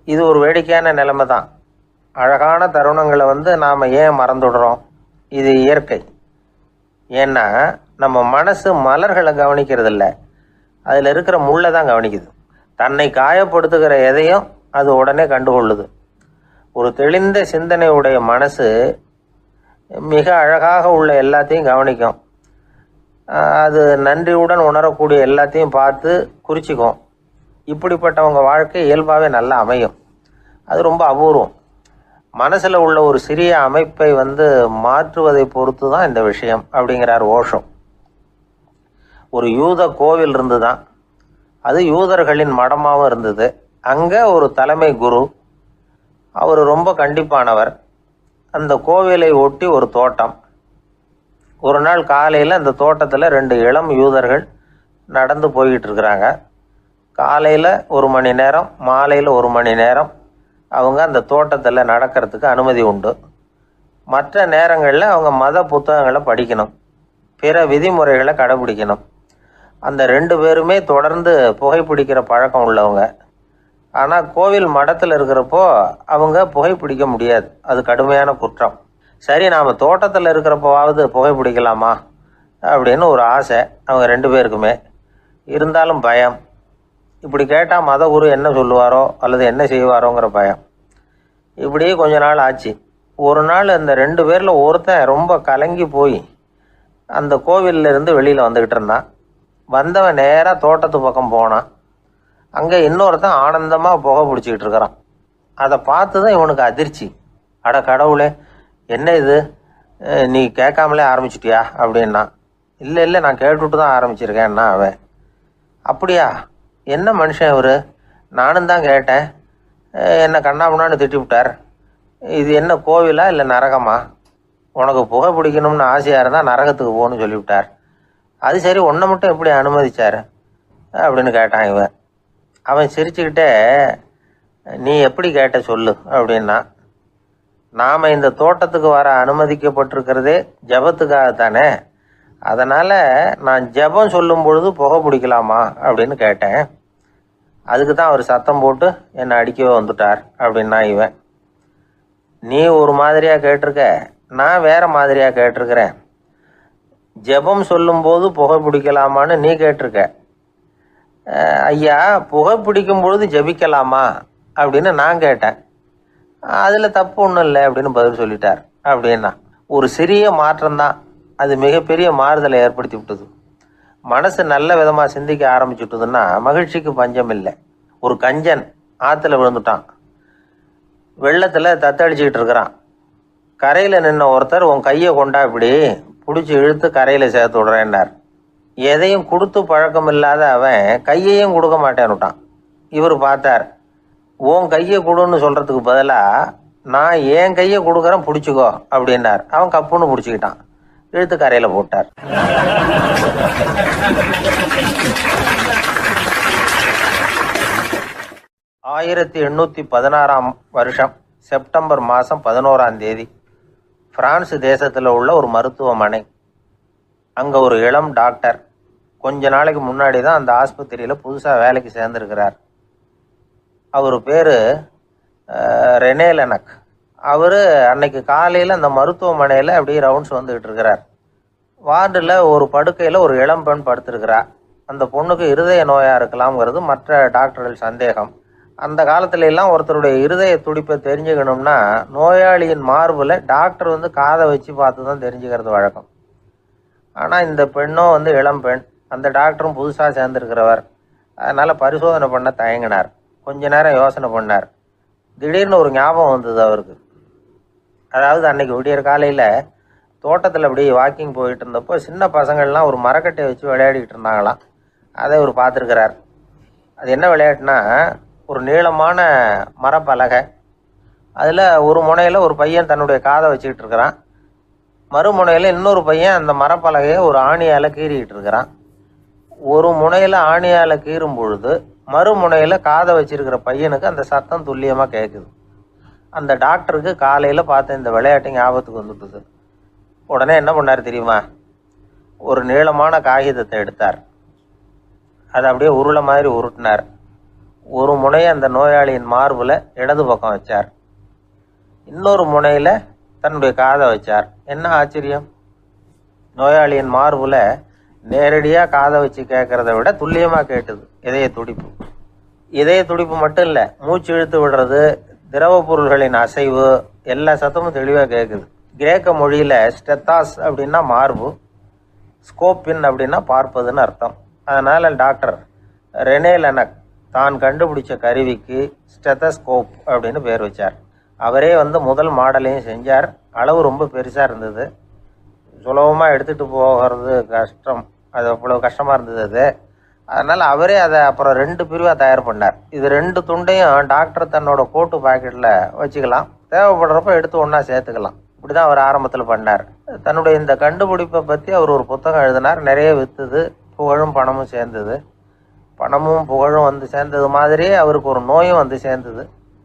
இது ஒரு வேடிக்கையான நிலைமை தான். அழகான தருணங்களை நாம் ஏன் மறந்துடுறோம்? இது இயற்கை. ஏன்னா நம்ம மனசு மலர்களை கவனிக்கிறதில்ல, அதில் இருக்கிற முள்ளை தான் கவனிக்குது. தன்னை காயப்படுத்துகிற எதையும் அது உடனே கண்டுகொள்ளுது. ஒரு தெளிந்த சிந்தனை உடைய மனசு மிக அழகாக உள்ள எல்லாத்தையும் கவனிக்கும். அது நன்றியுடன் உணரக்கூடிய எல்லாத்தையும் பார்த்து குறிச்சிக்கும். இப்படிப்பட்டவங்க வாழ்க்கை இயல்பாகவே நல்லா அமையும். அது ரொம்ப அபூர்வம். மனசில் உள்ள ஒரு சிறிய அமைப்பை மாற்றுவதை பொறுத்து தான் இந்த விஷயம் அப்படிங்கிறார் ஓஷோ. ஒரு யூத கோவில் இருந்து தான், அது யூதர்களின் மடமாகவும் இருந்தது. அங்கே ஒரு தலைமை குரு, அவர் ரொம்ப கண்டிப்பானவர். அந்த கோவிலை ஒட்டி ஒரு தோட்டம். ஒரு நாள் காலையில் அந்த தோட்டத்தில் 2 இளம் யூதர்கள் நடந்து போய்கிட்டு இருக்கிறாங்க. காலையில் 1 மணி நேரம், மாலையில் 1 மணி நேரம் அவங்க அந்த தோட்டத்தில் நடக்கிறதுக்கு அனுமதி உண்டு. மற்ற நேரங்களில் அவங்க மத புத்தகங்களை படிக்கணும், பிற விதிமுறைகளை கடைபிடிக்கணும். அந்த 2 பேருமே தொடர்ந்து புகைப்பிடிக்கிற பழக்கம் உள்ளவங்க. ஆனால் கோவில் மடத்தில் இருக்கிறப்போ அவங்க புகைப்பிடிக்க முடியாது, அது கடுமையான குற்றம். சரி, நாம் தோட்டத்தில் இருக்கிறப்போவாவது புகைப்பிடிக்கலாமா அப்படின்னு ஒரு ஆசை அவங்க 2 பேருக்குமே. இருந்தாலும் பயம். இப்படி கேட்டால் மதகுரு என்ன சொல்லுவாரோ அல்லது என்ன செய்வாரோங்கிற பயம். இப்படியே கொஞ்ச நாள் ஆச்சு. ஒரு நாள் அந்த 2 பேரில் ஒருத்தன் ரொம்ப கலங்கி போய் அந்த கோவிலிருந்து வெளியில் வந்துக்கிட்டு இருந்தான். வந்தவன் நேராக தோட்டத்து பக்கம் போனான். அங்கே இன்னொருத்தன் ஆனந்தமாக புகை பிடிச்சிக்கிட்டு இருக்கிறான். அதை பார்த்து தான் இவனுக்கு அதிர்ச்சி. அட கடவுளே, என்ன இது, நீ கேட்காமலே ஆரம்பிச்சிட்டியா அப்படின்னா. இல்லை நான் கேட்டுவிட்டு தான் ஆரம்பிச்சிருக்கேன்னா அவன். அப்படியா, என்ன மனுஷன் இவர், நானும் தான் கேட்டேன், என்னை கண்ணாபுண்ணான்னு திட்டி விட்டார். இது என்ன கோவிலா இல்லை நரகமா? உனக்கு புகை பிடிக்கணும்னு ஆசையாக இருந்தால் நரகத்துக்கு போகணும்னு சொல்லிவிட்டார். அது சரி, உன்னை மட்டும் எப்படி அனுமதிச்சார் அப்படின்னு கேட்டான் இவன். அவன் சிரிச்சுக்கிட்டே, நீ எப்படி கேட்ட சொல்லு அப்படின்னா. நாம் இந்த தோட்டத்துக்கு வர அனுமதிக்கப்பட்டிருக்கிறதே ஜபத்துக்காகத்தானே, அதனால் நான் ஜபம் சொல்லும் பொழுது புகை பிடிக்கலாமா அப்படின்னு கேட்டேன். அதுக்கு தான் அவர் சத்தம் போட்டு என்னை அடிக்கவே வந்துட்டார் அப்படின்னா இவன். நீ ஒரு மாதிரியாக கேட்டிருக்க, நான் வேற மாதிரியாக கேட்டிருக்கிறேன். ஜெபம் சொல்லும்போது புகை பிடிக்கலாமான்னு நீ கேட்டிருக்க. ஐயா, புகை பிடிக்கும் பொழுது ஜெபிக்கலாமா அப்படின்னு நான் கேட்டேன். அதில் தப்பு ஒன்றும் இல்லை அப்படின்னு பதில் சொல்லிட்டார் அப்படின்னா. ஒரு சிறிய மாற்றம்தான் அது மிகப்பெரிய மாறுதலை ஏற்படுத்தி விட்டது. மனசு நல்ல விதமாக சிந்திக்க ஆரம்பிச்சுட்டுதுன்னா மகிழ்ச்சிக்கு பஞ்சம் இல்லை. ஒரு கஞ்சன் ஆற்றுல விழுந்துட்டான், வெள்ளத்தில் தத்தடிச்சுக்கிட்டு இருக்கிறான். கரையில் நின்ன ஒருத்தர் உன் கையை கொண்டா இப்படி பிடிச்சி இழுத்து கரையில் சேர்த்து விடுறேன்னார். எதையும் கொடுத்து பழக்கம் இல்லாத அவன் கையையும் கொடுக்க மாட்டேன்னுட்டான். இவர் பார்த்தார், உன் கையை கொடுன்னு சொல்கிறதுக்கு பதிலாக நான் என் கையை கொடுக்குறேன் பிடிச்சிக்கோ அப்படின்னார். அவன் கப்புன்னு பிடிச்சிக்கிட்டான், இழுத்து கரையில் போட்டார். 1816 செப்டம்பர் மாதம் 11 பிரான்ஸ் தேசத்தில் உள்ள ஒரு மருத்துவமனை. அங்கே ஒரு இளம் டாக்டர் கொஞ்ச நாளைக்கு முன்னாடி தான் அந்த ஆஸ்பத்திரியில் புதுசாக வேலைக்கு சேர்ந்துருக்கிறார். அவர் பேர் ரெனே லெனக். அவர் அன்னைக்கு காலையில் அந்த மருத்துவமனையில் அப்படியே ரவுண்ட்ஸ் வந்துக்கிட்டு இருக்கிறார். வார்டில் ஒரு படுக்கையில் ஒரு இளம் பெண் படுத்திருக்கிறார். அந்த பொண்ணுக்கு இருதய நோயாக இருக்கலாம்ங்கிறது மற்ற டாக்டர்கள் சந்தேகம். அந்த காலத்துல எல்லாம் ஒருத்தருடைய இருதய துடிப்பை தெரிஞ்சுக்கணும்னா நோயாளியின் மார்பில் டாக்டர் காதை வச்சு பார்த்து தான் தெரிஞ்சுக்கிறது வழக்கம். ஆனால் இந்த பெண்ணும் இளம் பெண், அந்த டாக்டரும் புதுசாக சேர்ந்துருக்கிறவர். அதனால் பரிசோதனை பண்ண தயங்கினார். கொஞ்ச நேரம் யோசனை பண்ணார். திடீர்னு ஒரு ஞாபகம் வந்தது அவருக்கு. அதாவது அன்னைக்கு விடியற் காலையில் தோட்டத்தில் அப்படி வாக்கிங் போயிட்டு இருந்தப்போ சின்ன பசங்கள்லாம் ஒரு மரக்கட்டையை வச்சு விளையாடிக்கிட்டு இருந்தாங்களாம். அதை இவர் பார்த்துருக்கிறார். அது என்ன விளையாட்டுனா, ஒரு நீளமான மரப்பலகை, அதில் ஒரு முனையில் ஒரு பையன் தன்னுடைய காதை வச்சுக்கிட்டு இருக்கிறான், மறுமுனையில் இன்னொரு பையன் அந்த மரப்பலகையை ஒரு ஆணியால் கீறிக்கிட்டு இருக்கிறான். ஒரு முனையில் ஆணியால் கீறும் பொழுது மறுமுனையில் காதை வச்சிருக்கிற பையனுக்கு அந்த சத்தம் துல்லியமாக கேட்குது. அந்த டாக்டருக்கு காலையில் பார்த்த இந்த விளையாட்டு ஞாபகத்துக்கு வந்துட்டுது. உடனே என்ன பண்ணார் தெரியுமா? ஒரு நீளமான காகிதத்தை எடுத்தார், அதை அப்படியே உருளை மாதிரி உருட்டினார். ஒரு முனையை அந்த நோயாளியின் மார்பில் இடது பக்கம் வச்சார், இன்னொரு முனையில் தன்னுடைய காதை வச்சார். என்ன ஆச்சரியம்! நோயாளியின் மார்பில் நேரடியாக காதை வச்சு கேட்குறத விட துல்லியமாக கேட்டுது இதய துடிப்பு. இதய துடிப்பு மட்டும் இல்லை, மூச்சு இழுத்து விடுறது, திரவ பொருள்களின் அசைவு, எல்லா சத்தமும் தெளிவாக கேட்குது. கிரேக்க மொழியில் ஸ்டெத்தாஸ் அப்படின்னா மார்பு, ஸ்கோப்பின் அப்படின்னா பார்ப்பதுன்னு அர்த்தம். அதனால் டாக்டர் ரெனே லெனக் தான் கண்டுபிடிச்ச கருவிக்கு ஸ்டெத்தஸ்கோப் அப்படின்னு பேர் வச்சார். அவரே முதல் மாடலையும் செஞ்சார். அளவு ரொம்ப பெருசாக இருந்தது, சுலபமாக எடுத்துகிட்டு போகிறது கஷ்டம், அது அவ்வளோ கஷ்டமாக இருந்தது அது. அதனால் அவரே அதை அப்புறம் 2 பிரிவாக தயார் பண்ணார். இது 2 துண்டையும் டாக்டர் தன்னோட கோட்டு பாக்கெட்டில் வச்சுக்கலாம், தேவைப்படுறப்ப எடுத்து ஒன்றா சேர்த்துக்கலாம். இப்படி தான் அவர் ஆரம்பத்தில் பண்ணார். தன்னுடைய இந்த கண்டுபிடிப்பை பற்றி அவர் ஒரு புத்தகம் எழுதினார். நிறைய விற்றுது, புகழும் பணமும் சேர்ந்தது. பணமும் புகழும் சேர்ந்தது மாதிரியே அவருக்கு ஒரு நோயும் சேர்ந்தது.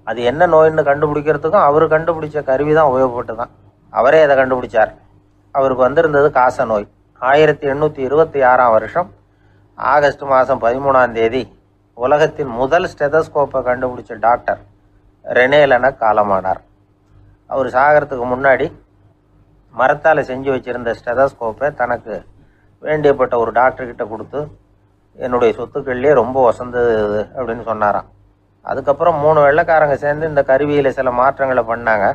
அது என்ன நோயின்னு கண்டுபிடிக்கிறதுக்கும் அவர் கண்டுபிடிச்ச கருவி தான் உபயோகப்பட்டு தான். அவரே அதை கண்டுபிடிச்சார். அவருக்கு வந்திருந்தது காச நோய். 1826 ஆகஸ்ட் மாதம் 13 உலகத்தின் முதல் ஸ்டெதஸ்கோப்பை கண்டுபிடிச்ச டாக்டர் ரெனே லெனக் காலமானார். அவர் சாகிறதுக்கு முன்னாடி மரத்தால் செஞ்சு வச்சுருந்த ஸ்டெதஸ்கோப்பை தனக்கு வேண்டியப்பட்ட ஒரு டாக்டர்கிட்ட கொடுத்து, என்னுடைய சொத்துக்கள்லேயே ரொம்ப வசந்தது அப்படின்னு சொன்னாராம். அதுக்கப்புறம் 3 வெள்ளைக்காரங்க சேர்ந்து இந்த கருவியில் சில மாற்றங்களை பண்ணாங்க.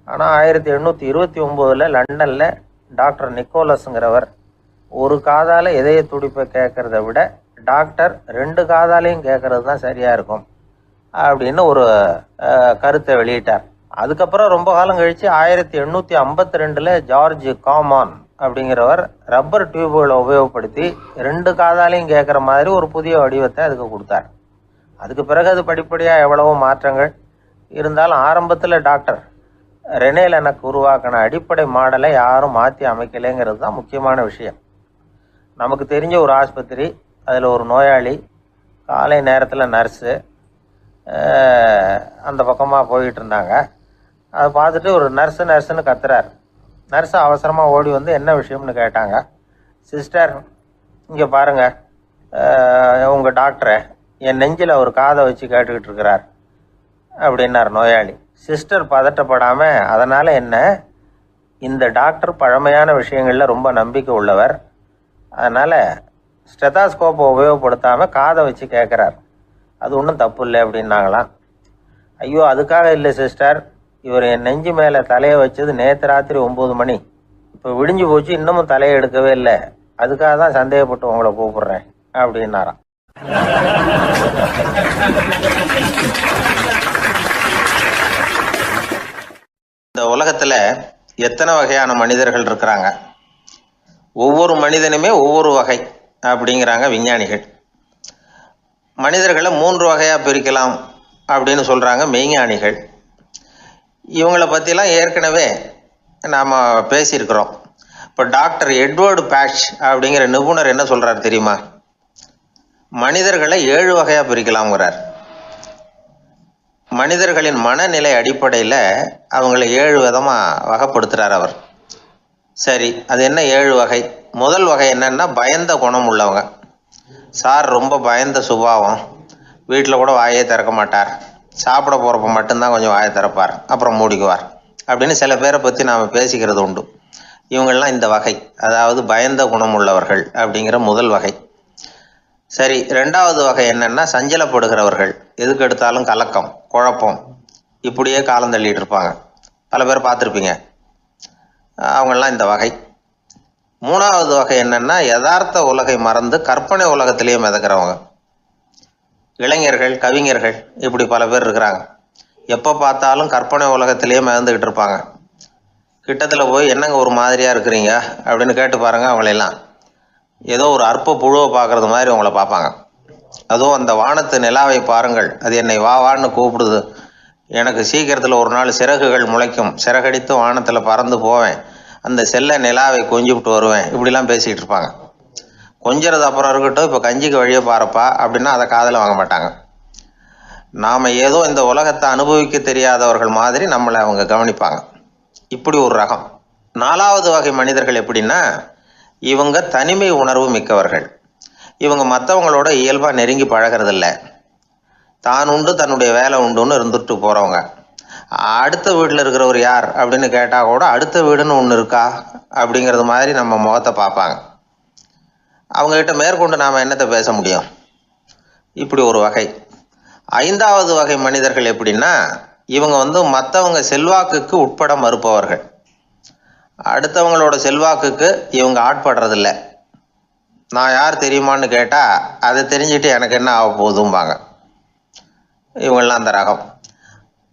ஆனால் 1829 லண்டனில் டாக்டர் நிக்கோலஸுங்கிறவர் ஒரு காதால் இதய துடிப்பை கேட்குறத விட டாக்டர் 2 காதாலையும் கேட்கறது தான் சரியாக இருக்கும் அப்படின்னு ஒரு கருத்தை வெளியிட்டார். அதுக்கப்புறம் ரொம்ப காலம் கழித்து 1852 ஜார்ஜ் காமான் அப்படிங்கிறவர் ரப்பர் டியூபுகளை உபயோகப்படுத்தி 2 காதாலையும் கேட்குற மாதிரி ஒரு புதிய வடிவத்தை அதுக்கு கொடுத்தார். அதுக்கு பிறகு அது படிப்படியாக எவ்வளவோ மாற்றங்கள் இருந்தாலும் ஆரம்பத்தில் டாக்டர் ரெனே லெனக் உருவாக்கின அடிப்படை மாடலை யாரும் மாற்றி அமைக்கலைங்கிறது தான் முக்கியமான விஷயம். நமக்கு தெரிஞ்ச ஒரு ஆஸ்பத்திரி, அதில் ஒரு நோயாளி, காலை நேரத்தில் நர்ஸு அந்த பக்கமாக போயிட்டு இருந்தாங்க. அதை பார்த்துட்டு ஒரு நர்ஸுன்னு கத்துறார். நர்ஸு அவசரமாக ஓடி என்ன விஷயம்னு கேட்டாங்க. சிஸ்டர், இங்கே பாருங்கள், உங்கள் டாக்டரை என் நெஞ்சில் அவர் காதை வச்சு கேட்டுக்கிட்டு இருக்கிறார் அப்படின்னார் நோயாளி. சிஸ்டர் பதட்டப்படாமல், அதனால் என்ன, இந்த டாக்டர் பழமையான விஷயங்களில் ரொம்ப நம்பிக்கை உள்ளவர், அதனால் ஸ்டெதாஸ்கோப்பை உபயோகப்படுத்தாமல் காதை வச்சு கேட்குறார், அது ஒன்றும் தப்பு இல்லை அப்படின்னாங்களாம். ஐயோ, அதுக்காக இல்லை சிஸ்டர், இவர் என் நெஞ்சு மேலே தலையை வச்சது நேற்று ராத்திரி 9 மணி, இப்போ விடிஞ்சு போச்சு, இன்னமும் தலையை எடுக்கவே இல்லை, அதுக்காக தான் சந்தேகப்பட்டு உங்களை கூப்பிடுறேன் அப்படின்னாராம். இந்த உலகத்தில் எத்தனை வகையான மனிதர்கள் இருக்கிறாங்க, ஒவ்வொரு மனிதனுமே ஒவ்வொரு வகை அப்படிங்கிறாங்க விஞ்ஞானிகள். மனிதர்களை 3 வகையாக பிரிக்கலாம் அப்படின்னு சொல்கிறாங்க மெய்ஞானிகள். இவங்களை பற்றிலாம் ஏற்கனவே நாம் பேசியிருக்கிறோம். இப்போ டாக்டர் எட்வர்டு பேட்ச் அப்படிங்கிற நிபுணர் என்ன சொல்கிறார் தெரியுமா? மனிதர்களை 7 வகையாக பிரிக்கலாம்ங்கிறார். மனிதர்களின் மனநிலை அடிப்படையில் அவங்கள 7 விதமாக வகைப்படுத்துகிறார் அவர். சரி, அது என்ன 7 வகை? முதல் வகை என்னன்னா, பயந்த குணம் உள்ளவங்க. சார் ரொம்ப பயந்த சுபாவம், வீட்டில் கூட வாயே திறக்க மாட்டார், சாப்பிட போகிறப்ப மட்டும்தான் கொஞ்சம் வாயை திறப்பார், அப்புறம் மூடிக்குவார் அப்படின்னு சில பேரை பற்றி நாம் பேசிக்கிறது உண்டு. இவங்கெல்லாம் இந்த வகை, அதாவது பயந்த குணம் உள்ளவர்கள் அப்படிங்கிற முதல் வகை. சரி, 2வது வகை என்னன்னா, சஞ்சலப்படுகிறவர்கள், எதுக்கு எடுத்தாலும் கலக்கம், குழப்பம், இப்படியே காலம் தள்ளிட்டு இருப்பாங்க. பல பேர் பார்த்துருப்பீங்க, அவங்கெல்லாம் இந்த வகை. 3வது வகை என்னன்னா, யதார்த்த உலகை மறந்து கற்பனை உலகத்திலேயே மிதக்கிறவங்க. இளைஞர்கள், கவிஞர்கள், இப்படி பல பேர் இருக்கிறாங்க. எப்போ பார்த்தாலும் கற்பனை உலகத்திலேயே மிதந்துக்கிட்டு இருப்பாங்க. கிட்டத்தில் போய் என்னங்க ஒரு மாதிரியாக இருக்கிறீங்க அப்படின்னு கேட்டு பாருங்கள், அவங்களெல்லாம் ஏதோ ஒரு அற்ப புழுவை பார்க்குறது மாதிரி அவங்கள பார்ப்பாங்க. அதுவும் அந்த வானத்து நிலாவை பாருங்கள், அது என்னை வா வான்னு கூப்பிடுது, எனக்கு சீக்கிரத்தில் ஒரு நாள் சிறகுகள் முளைக்கும், சிறகடித்து வானத்தில் பறந்து போவேன், அந்த செல்ல நிலாவை கொஞ்சிவிட்டு வருவேன், இப்படிலாம் பேசிக்கிட்டு இருப்பாங்க. கொஞ்சிறது அப்புறம் இருக்கட்டும், இப்போ கஞ்சிக்கு வழியே பாருப்பா அப்படின்னா அதை காதில் வாங்க மாட்டாங்க. நாம் ஏதோ இந்த உலகத்தை அனுபவிக்க தெரியாதவர்கள் மாதிரி நம்மளை அவங்க கவனிப்பாங்க. இப்படி ஒரு ரகம். 4வது வகை மனிதர்கள் எப்படின்னா, இவங்க தனிமை உணர்வு மிக்கவர்கள். இவங்க மற்றவங்களோட இயல்பாக நெருங்கி பழகிறதில்ல, தான் உண்டு தன்னுடைய வேலை உண்டுன்னு இருந்துட்டு போகிறவங்க. அடுத்த வீட்டில் இருக்கிறவர் யார் அப்படின்னு கேட்டால் கூட அடுத்த வீடுன்னு ஒன்று இருக்கா அப்படிங்கிறது மாதிரி நம்ம முகத்தை பார்ப்பாங்க. அவங்ககிட்ட மேற்கொண்டு நாம் என்னத்தை பேச முடியும்? இப்படி ஒரு வகை. 5வது வகை மனிதர்கள் எப்படின்னா, இவங்க மற்றவங்க செல்வாக்குக்கு உட்பட மறுப்பவர்கள். அடுத்தவங்களோட செல்வாக்குக்கு இவங்க ஆட்படுறதில்ல. நான் யார் தெரியுமான்னு கேட்டால் அதை தெரிஞ்சுட்டு எனக்கு என்ன ஆக போகுதும்பாங்க. இவங்கெல்லாம் அந்த ரகம்.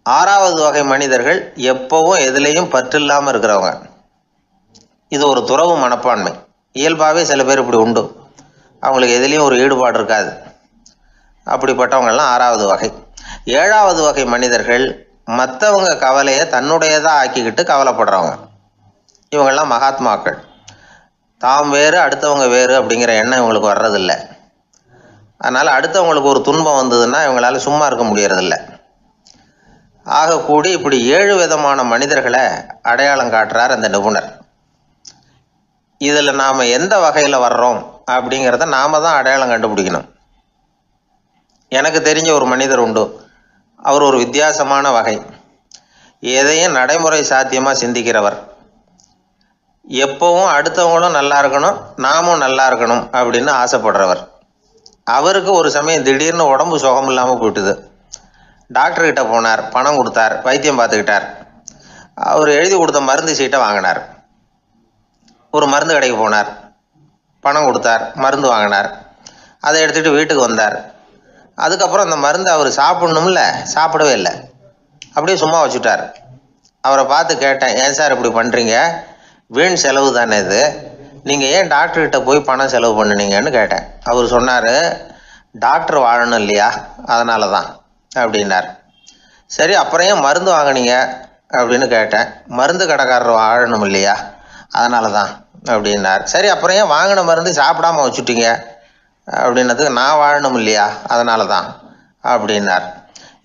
6வது வகை மனிதர்கள் எப்பவும் எதுலேயும் பற்று இல்லாமல் இருக்கிறவங்க. இது ஒரு துறவு மனப்பான்மை. இயல்பாகவே சில பேர் இப்படி உண்டு, அவங்களுக்கு எதுலேயும் ஒரு ஈடுபாடு இருக்காது. அப்படிப்பட்டவங்கெல்லாம் 6வது வகை. 7வது வகை மனிதர்கள் மற்றவங்க கவலையை தன்னுடையதாக ஆக்கிக்கிட்டு கவலைப்படுறவங்க. இவங்கெல்லாம் மகாத்மாக்கள். தாம் வேறு அடுத்தவங்க வேறு அப்படிங்கிற எண்ணம் இவங்களுக்கு வர்றதில்லை. அதனால் அடுத்தவங்களுக்கு ஒரு துன்பம் வந்ததுன்னா இவங்களால சும்மா இருக்க முடியறதில்லை. ஆகக்கூடி இப்படி 7 விதமான மனிதர்களை அடையாளம் காட்டுறார் அந்த நிபுணர். இதில் நாம் எந்த வகையில் வர்றோம் அப்படிங்கிறத நாம் தான் அடையாளம் கண்டுபிடிக்கணும். எனக்கு தெரிஞ்ச ஒரு மனிதர் உண்டு. அவர் ஒரு வித்தியாசமான வகை. எதையும் நடைமுறை சாத்தியமாக சிந்திக்கிறவர். எப்பவும் அடுத்தவங்களும் நல்லா இருக்கணும், நாமும் நல்லா இருக்கணும் அப்படின்னு ஆசைப்படுறவர். அவருக்கு ஒரு சமயம் திடீர்னு உடம்பு சுகம் இல்லாமல் போயிட்டுது. டாக்டர்கிட்ட போனார், பணம் கொடுத்தார், வைத்தியம் பார்த்துக்கிட்டார். அவர் எழுதி கொடுத்த மருந்து சீட்டை வாங்கினார். ஒரு மருந்து கடைக்கு போனார், பணம் கொடுத்தார், மருந்து வாங்கினார். அதை எடுத்துகிட்டு வீட்டுக்கு வந்தார். அதுக்கப்புறம் அந்த மருந்து அவர் சாப்பிட்ணும்ல, சாப்பிடவே இல்லை, அப்படியே சும்மா வச்சுட்டார். அவரை பார்த்து கேட்டேன், ஏன் சார் இப்படி பண்ணுறீங்க, வீண் செலவு தானே இது, நீங்கள் ஏன் டாக்டர்கிட்ட போய் பணம் செலவு பண்ணினீங்கன்னு கேட்டேன். அவர் சொன்னார், டாக்டர் வாழணும் இல்லையா, அதனால தான் அப்படின்னார். சரி, அப்புறம் ஏன் மருந்து வாங்கினீங்க அப்படின்னு கேட்டேன். மருந்து கடைக்காரர் வாழணும் இல்லையா, அதனால தான் அப்படின்னார். சரி, அப்புறம் ஏன் வாங்கின மருந்து சாப்பிடாம வச்சுட்டீங்க அப்படின்னதுக்கு, நான் வாழணும் இல்லையா அதனால தான் அப்படின்னார்.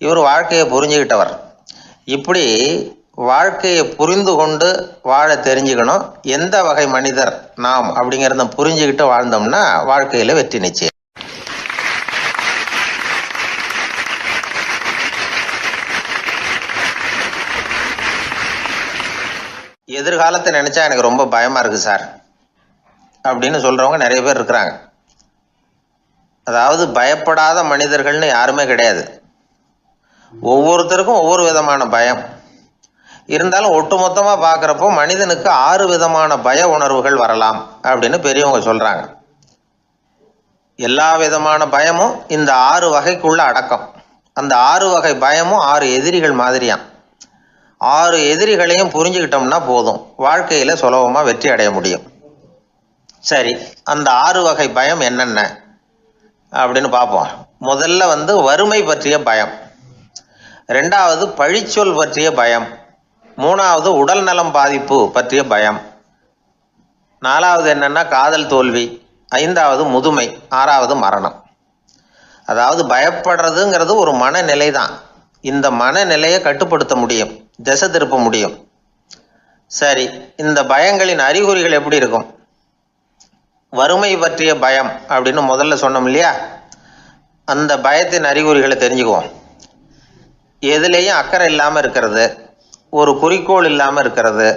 இவர் வாழ்க்கையை புரிஞ்சுக்கிட்டவர். இப்படி வாழ்க்கையை புரிந்து கொண்டு வாழ தெரிஞ்சுக்கணும். எந்த வகை மனிதர் நாம் அப்படிங்கிறத புரிஞ்சுக்கிட்டு வாழ்ந்தோம்னா வாழ்க்கையில் வெற்றி நிச்சயம். எதிர்காலத்தை நினச்சா எனக்கு ரொம்ப பயமாக இருக்குது சார் அப்படின்னு சொல்கிறவங்க நிறைய பேர் இருக்கிறாங்க. அதாவது பயப்படாத மனிதர்கள்னு யாருமே கிடையாது. ஒவ்வொருத்தருக்கும் ஒவ்வொரு விதமான பயம் இருந்தாலும் ஒட்டுமொத்தமாக பார்க்குறப்போ மனிதனுக்கு 6 விதமான பய உணர்வுகள் வரலாம் அப்படின்னு பெரியவங்க சொல்கிறாங்க. எல்லா விதமான பயமும் இந்த 6 வகைக்குள்ள அடக்கம். அந்த 6 வகை பயமும் 6 எதிரிகள் மாதிரியாம். 6 எதிரிகளையும் புரிஞ்சுக்கிட்டோம்னா போதும், வாழ்க்கையில் சுலபமாக வெற்றி அடைய முடியும். சரி, அந்த 6 வகை பயம் என்னென்ன அப்படின்னு பார்ப்போம். முதல்ல வறுமை பற்றிய பயம், 2வது பழிச்சொல் பற்றிய பயம், 3வது உடல் நலம் பாதிப்பு பற்றிய பயம், 4வது என்னன்னா காதல் தோல்வி, 5வது முதுமை, 6வது மரணம். அதாவது பயப்படுறதுங்கிறது ஒரு மனநிலை தான். இந்த மனநிலையை கட்டுப்படுத்த முடியும், திசை திருப்ப முடியும். சரி, இந்த பயங்களின் அறிகுறிகள் எப்படி இருக்கும்? வறுமை பற்றிய பயம் அப்படின்னு முதல்ல சொன்னோம் இல்லையா, அந்த பயத்தின் அறிகுறிகளை தெரிஞ்சுக்குவோம். எதுலேயும் அக்கறை இல்லாமல் இருக்கிறது, ஒரு குறிக்கோள் இல்லாமல் இருக்கிறது,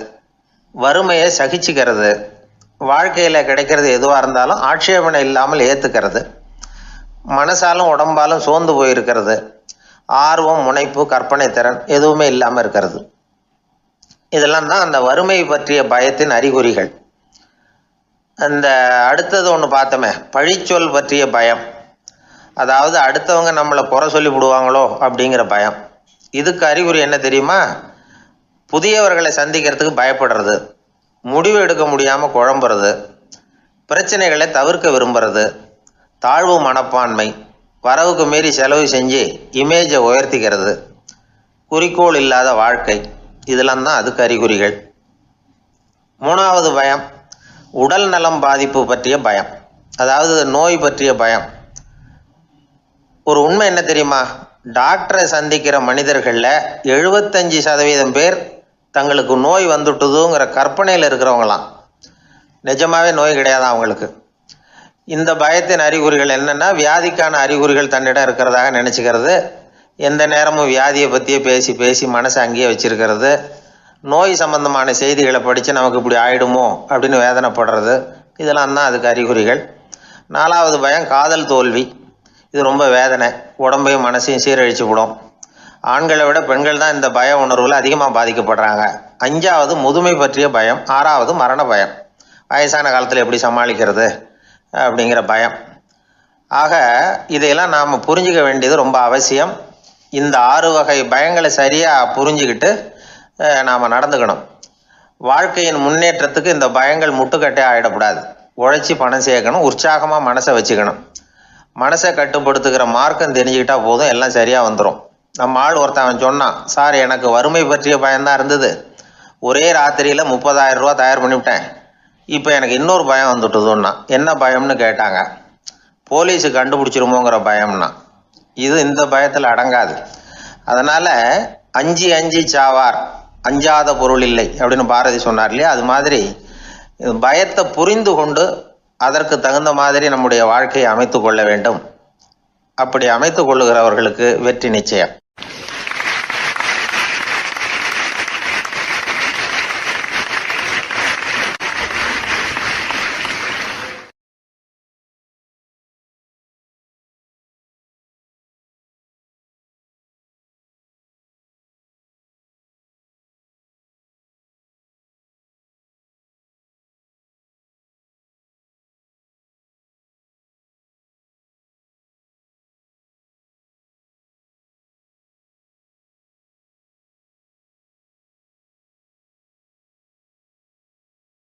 வறுமையை சகிச்சுக்கிறது, வாழ்க்கையில் கிடைக்கிறது எதுவாக இருந்தாலும் ஆட்சேபனை இல்லாமல் ஏற்றுக்கிறது, மனசாலும் உடம்பாலும் சோர்ந்து போயிருக்கிறது, ஆர்வம், முனைப்பு, கற்பனை திறன் எதுவுமே இல்லாமல் இருக்கிறது. இதெல்லாம் தான் அந்த வறுமை பற்றிய பயத்தின் அறிகுறிகள். அந்த அடுத்தது ஒன்று பார்த்தோமே, பழிச்சொல் பற்றிய பயம். அதாவது அடுத்தவங்க நம்மளை குறை சொல்லி விடுவாங்களோ அப்படிங்கிற பயம். இதுக்கு அறிகுறி என்ன தெரியுமா? புதியவர்களை சந்திக்கிறதுக்கு பயப்படுறது, முடிவு எடுக்க முடியாமல் குழம்புறது, பிரச்சனைகளை தவிர்க்க விரும்புறது, தாழ்வு மனப்பான்மை, வரவுக்கு மீறி செலவு செஞ்சு இமேஜை உயர்த்திக்கிறது, குறிக்கோள் இல்லாத வாழ்க்கை, இதெல்லாம் தான் அதுக்கு அறிகுறிகள். 3வது பயம் உடல் நலம் பாதிப்பு பற்றிய பயம், அதாவது நோய் பற்றிய பயம். ஒரு உண்மை என்ன தெரியுமா? டாக்டரை சந்திக்கிற மனிதர்களில் 75% பேர் தங்களுக்கு நோய் வந்துட்டுதுங்கிற கற்பனையில் இருக்கிறவங்களாம். நிஜமாவே நோய் கிடையாது அவங்களுக்கு. இந்த பயத்தின் அறிகுறிகள் என்னென்னா, வியாதிக்கான அறிகுறிகள் தன்னிடம் இருக்கிறதாக நினச்சிக்கிறது, எந்த நேரமும் வியாதியை பற்றியே பேசி பேசி மனசை அங்கேயே வச்சிருக்கிறது, நோய் சம்பந்தமான செய்திகளை படித்து நமக்கு இப்படி ஆயிடுமோ அப்படின்னு வேதனைப்படுறது, இதெல்லாம் தான் அதுக்கு அறிகுறிகள். 4வது பயம் காதல் தோல்வி. இது ரொம்ப வேதனை, உடம்பையும் மனசையும் சீரழிச்சு விடும். ஆண்களை விட பெண்கள் தான் இந்த பய உணர்வில் அதிகமாக பாதிக்கப்படுறாங்க. 5வது முதுமை பற்றிய பயம். 6வது மரண பயம், வயசான காலத்தில் எப்படி சமாளிக்கிறது அப்படிங்கிற பயம். ஆக இதையெல்லாம் நாம் புரிஞ்சிக்க வேண்டியது ரொம்ப அவசியம். இந்த 6 வகை பயங்களை சரியாக புரிஞ்சுக்கிட்டு நாம் நடந்துக்கணும். வாழ்க்கையின் முன்னேற்றத்துக்கு இந்த பயங்கள் முட்டுக்கட்டே ஆகிடக்கூடாது. உழைச்சி பணம் சேர்க்கணும், உற்சாகமாக மனசை வச்சுக்கணும். மனசை கட்டுப்படுத்துகிற மார்க்கம் தெரிஞ்சுக்கிட்டா போதும், எல்லாம் சரியாக வந்துடும். நம்ம ஆள் ஒருத்தன் சொன்னான், சார் எனக்கு வறுமை பற்றிய பயம்தான் இருந்தது, ஒரே ராத்திரியில் 30,000 ரூபா தயார் பண்ணிவிட்டேன், இப்போ எனக்கு இன்னொரு பயம் வந்துட்டுதுன்னா. என்ன பயம்னு கேட்டாங்க. போலீஸு கண்டுபிடிச்சிருமோங்கிற பயம்னா. இது இந்த பயத்தில் அடங்காது. அதனால் அஞ்சி அஞ்சி சாவார், அஞ்சாத பொருள் இல்லை அப்படின்னு பாரதி சொன்னார் இல்லையா, அது மாதிரி பயத்தை புரிந்து கொண்டு அதற்கு தகுந்த மாதிரி நம்முடைய வாழ்க்கையை அமைத்து கொள்ள வேண்டும். அப்படி அமைத்து கொள்ளுகிறவர்களுக்கு வெற்றி நிச்சயம்.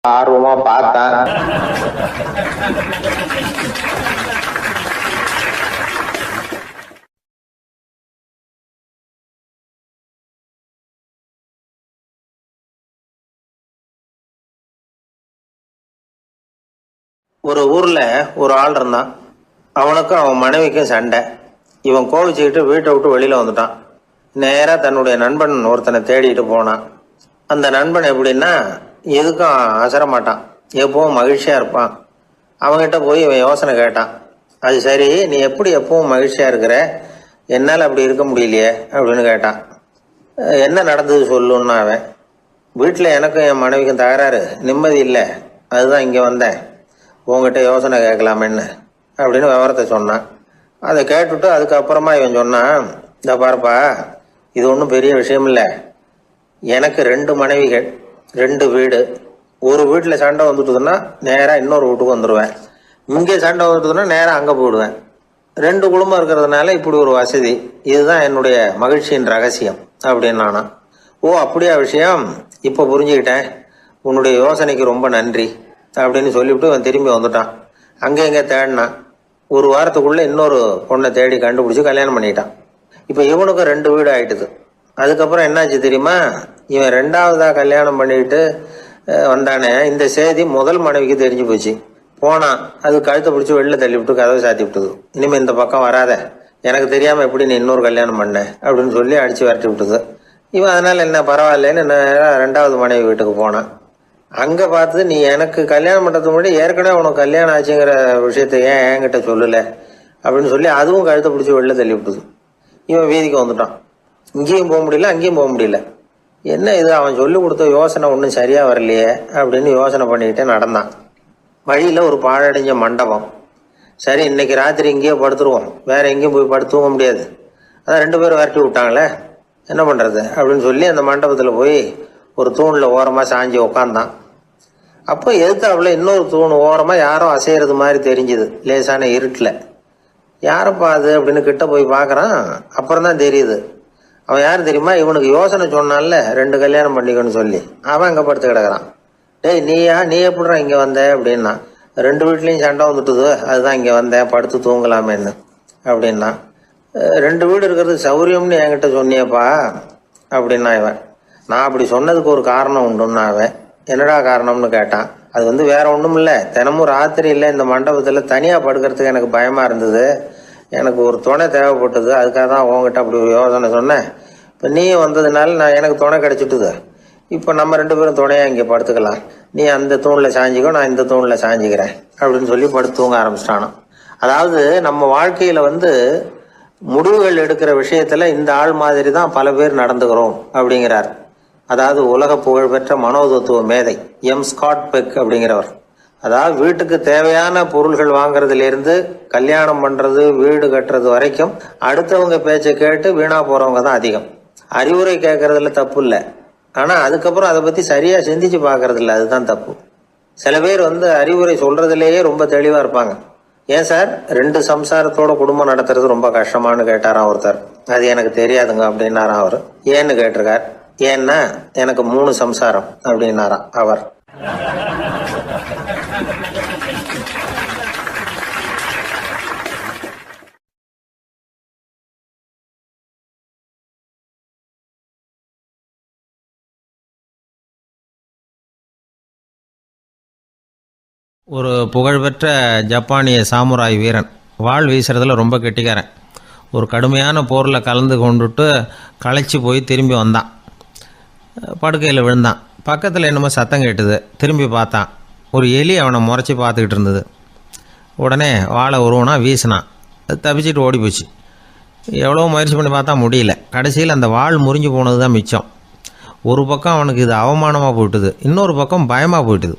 ஆர்வமா பார்த்தேன். ஒரு ஊர்ல ஒரு ஆள் இருந்தான். அவனுக்கும் அவன் மனைவிக்கும் சண்டை. இவன் கோவிச்சுக்கிட்டு வீட்டை விட்டு வெளியில வந்துட்டான். நேரா தன்னுடைய நண்பன் ஒருத்தனை தேடிட்டு போனான். அந்த நண்பன் எப்படின்னா, எதுக்கும் அசர மாட்டான், எப்பவும் மகிழ்ச்சியா இருப்பான். அவன்கிட்ட போய் இவன் யோசனை கேட்டான். அது சரி, நீ எப்படி எப்பவும் மகிழ்ச்சியா இருக்கிற, என்னால் அப்படி இருக்க முடியலையே அப்படின்னு கேட்டான். என்ன நடந்தது சொல்லுன்னா அவன். வீட்டில் எனக்கும் என் மனைவிக்கும் தகராறு, நிம்மதி இல்லை. அதுதான் இங்கே வந்தேன், உங்ககிட்ட யோசனை கேட்கலாமேன்னு அப்படின்னு விவரத்தை சொன்னான். அதை கேட்டுவிட்டு அதுக்கப்புறமா இவன் சொன்னான், இந்த பாருப்பா, இது ஒன்றும் பெரிய விஷயம் இல்லை. எனக்கு 2 மனைவிகள், 2 வீடு. ஒரு வீட்டில் சண்டை வந்துட்டுதுன்னா நேராக இன்னொரு வீட்டுக்கு வந்துடுவேன். இங்கே சண்டை வந்துட்டுதுன்னா நேராக அங்கே போயிடுவேன். 2 குடும்பம் இருக்கிறதுனால இப்படி ஒரு வசதி. இதுதான் என்னுடைய மகிழ்ச்சியின் ரகசியம் அப்படின்னு நானா. ஓ அப்படியா விஷயம், இப்போ புரிஞ்சுக்கிட்டேன், உன்னுடைய யோசனைக்கு ரொம்ப நன்றி அப்படின்னு சொல்லிவிட்டு அவன் திரும்பி வந்துட்டான். அங்கே எங்கே தேடினான். ஒரு வாரத்துக்குள்ளே இன்னொரு பொண்ணை தேடி கண்டுபிடிச்சி கல்யாணம் பண்ணிட்டான். இப்போ இவனுக்கும் 2 வீடு ஆகிட்டுது. அதுக்கப்புறம் என்னாச்சு தெரியுமா, இவன் 2வதாக கல்யாணம் பண்ணிக்கிட்டு வந்தானே, இந்த செய்தி முதல் மனைவிக்கு தெரிஞ்சு போச்சு. போனான், அது கழுத்தை பிடிச்சி வெளில தள்ளி விட்டு கதவை சாத்தி விட்டுது. இனிமேல் இந்த பக்கம் வராத, எனக்கு தெரியாமல் எப்படி நீ இன்னொரு கல்யாணம் பண்ண அப்படின்னு சொல்லி அடித்து விரட்டி விட்டுது. இவன் அதனால் என்ன பரவாயில்லன்னு 2வது மனைவி வீட்டுக்கு போனான். அங்கே பார்த்து, நீ எனக்கு கல்யாணம் பண்ணுறதுக்கு முன்னாடி ஏற்கனவே உனக்கு கல்யாணம் ஆச்சுங்கிற விஷயத்த ஏன் என்கிட்ட சொல்லலை அப்படின்னு சொல்லி அதுவும் கழுத்தை பிடிச்சி வெளில தள்ளி விட்டுது. இவன் வீதிக்கு வந்துட்டான். இங்கேயும் போக முடியல, அங்கேயும் போக முடியல. என்ன இது, அவன் சொல்லி கொடுத்த யோசனை ஒன்றும் சரியாக வரலையே அப்படின்னு யோசனை பண்ணிக்கிட்டே நடந்தான். வழியில் ஒரு பாழடைஞ்ச மண்டபம். சரி, இன்னைக்கு ராத்திரி இங்கேயே படுத்துருவோம், வேற எங்கேயும் போய் படுத்து தூங்க முடியாது. அதான் 2 பேரும் விரட்டி விட்டாங்களே, என்ன பண்ணுறது அப்படின்னு சொல்லி அந்த மண்டபத்தில் போய் ஒரு தூணில் ஓரமாக சாஞ்சி உக்காந்தான். அப்போ எதுத்தாப்புல இன்னொரு தூண் ஓரமாக யாரோ அசைகிறது மாதிரி தெரிஞ்சுது, லேசான இருட்டில். யாரப்பா அது அப்படின்னு கிட்ட போய் பார்க்குறான். அப்புறம் தான் தெரியுது, அவன் யார் தெரியுமா, இவனுக்கு யோசனை சொன்னான்ல 2 கல்யாணம் பண்ணிக்கணும்னு சொல்லி, அவன் அங்கே படுத்து கிடக்குறான். டேய் நீ எப்படிறான் இங்கே வந்த அப்படின்னா, 2 வீட்லேயும் சண்டை வந்துட்டுது, அதுதான் இங்கே வந்தேன், படுத்து தூங்கலாமேன்னு அப்படின்னா. 2 வீடு இருக்கிறது சௌரியம்னு என்கிட்ட சொன்னியப்பா அப்படின்னா இவன். நான் அப்படி சொன்னதுக்கு ஒரு காரணம் உண்டுன்னா அவன். என்னடா காரணம்னு கேட்டான். அது வேற ஒன்றும் இல்லை, தினமும் ராத்திரி இல்லை இந்த மண்டபத்தில் தனியாக படுக்கிறதுக்கு எனக்கு பயமாக இருந்தது, எனக்கு ஒரு துணை தேவைப்பட்டது, அதுக்காக தான் உங்ககிட்ட அப்படி ஒரு யோசனை சொன்னேன். இப்போ நீ வந்ததுனால எனக்கு துணை கிடச்சிட்டுது. இப்போ நம்ம 2 பேரும் துணையாக இங்கே படுத்துக்கலாம், நீ அந்த தூணில் சாஞ்சிக்கோ, நான் இந்த தூணில் சாஞ்சிக்கிறேன் அப்படின்னு சொல்லி படுத்து தூங்க ஆரம்பிச்சிட்டானோ. அதாவது நம்ம வாழ்க்கையில் முடிவுகள் எடுக்கிற விஷயத்தில் இந்த ஆள் மாதிரி தான் பல பேர் நடந்துக்கிறோம் அப்படிங்கிறார். அதாவது உலக புகழ்பெற்ற மனோதத்துவ மேதை ஸ்காட் பெக் அப்படிங்கிறவர். அதாவது வீட்டுக்கு தேவையான பொருள்கள் வாங்குறதுலேருந்து கல்யாணம் பண்ணுறது, வீடு கட்டுறது வரைக்கும் அடுத்தவங்க பேச்சை கேட்டு வீணா போகிறவங்க தான் அதிகம். அறிவுரை கேட்கறதுல தப்பு இல்லை, ஆனால் அதுக்கப்புறம் அதை பற்றி சரியாக சிந்திச்சு பார்க்கறது இல்லை, அதுதான் தப்பு. சில பேர் அறிவுரை சொல்கிறதுலேயே ரொம்ப தெளிவாக இருப்பாங்க. ஏன் சார் 2 சம்சாரத்தோட குடும்பம் நடத்துறது ரொம்ப கஷ்டமானு கேட்டாராம் ஒருத்தர். அது எனக்கு தெரியாதுங்க அப்படின்னாராம் அவர். ஏன்னு கேட்டிருக்கார். ஏன்னா எனக்கு 3 சம்சாரம் அப்படின்னாராம் அவர். ஒரு புகழ்பெற்ற ஜப்பானிய சாமுராய் வீரன், வாள் வீசுறதுல ரொம்ப கெட்டிக்காரன். ஒரு கடுமையான போரில் கலந்து கொண்டுட்டு களைச்சி போய் திரும்பி வந்தான். படுக்கையில் விழுந்தான். பக்கத்தில் என்னமோ சத்தம் கேட்டுது. திரும்பி பார்த்தான். ஒரு எலி அவனை முறைச்சி பார்த்துக்கிட்டு இருந்தது. உடனே வாழை உருவனா வீசினான். அது தப்பிச்சிட்டு ஓடி போச்சு. எவ்வளோ முயற்சி பண்ணி பார்த்தா முடியல. கடைசியில் அந்த வாள் முறிஞ்சு போனது தான் மிச்சம். ஒரு பக்கம் அவனுக்கு இது அவமானமாக போயிட்டுது, இன்னொரு பக்கம் பயமாக போயிட்டுது.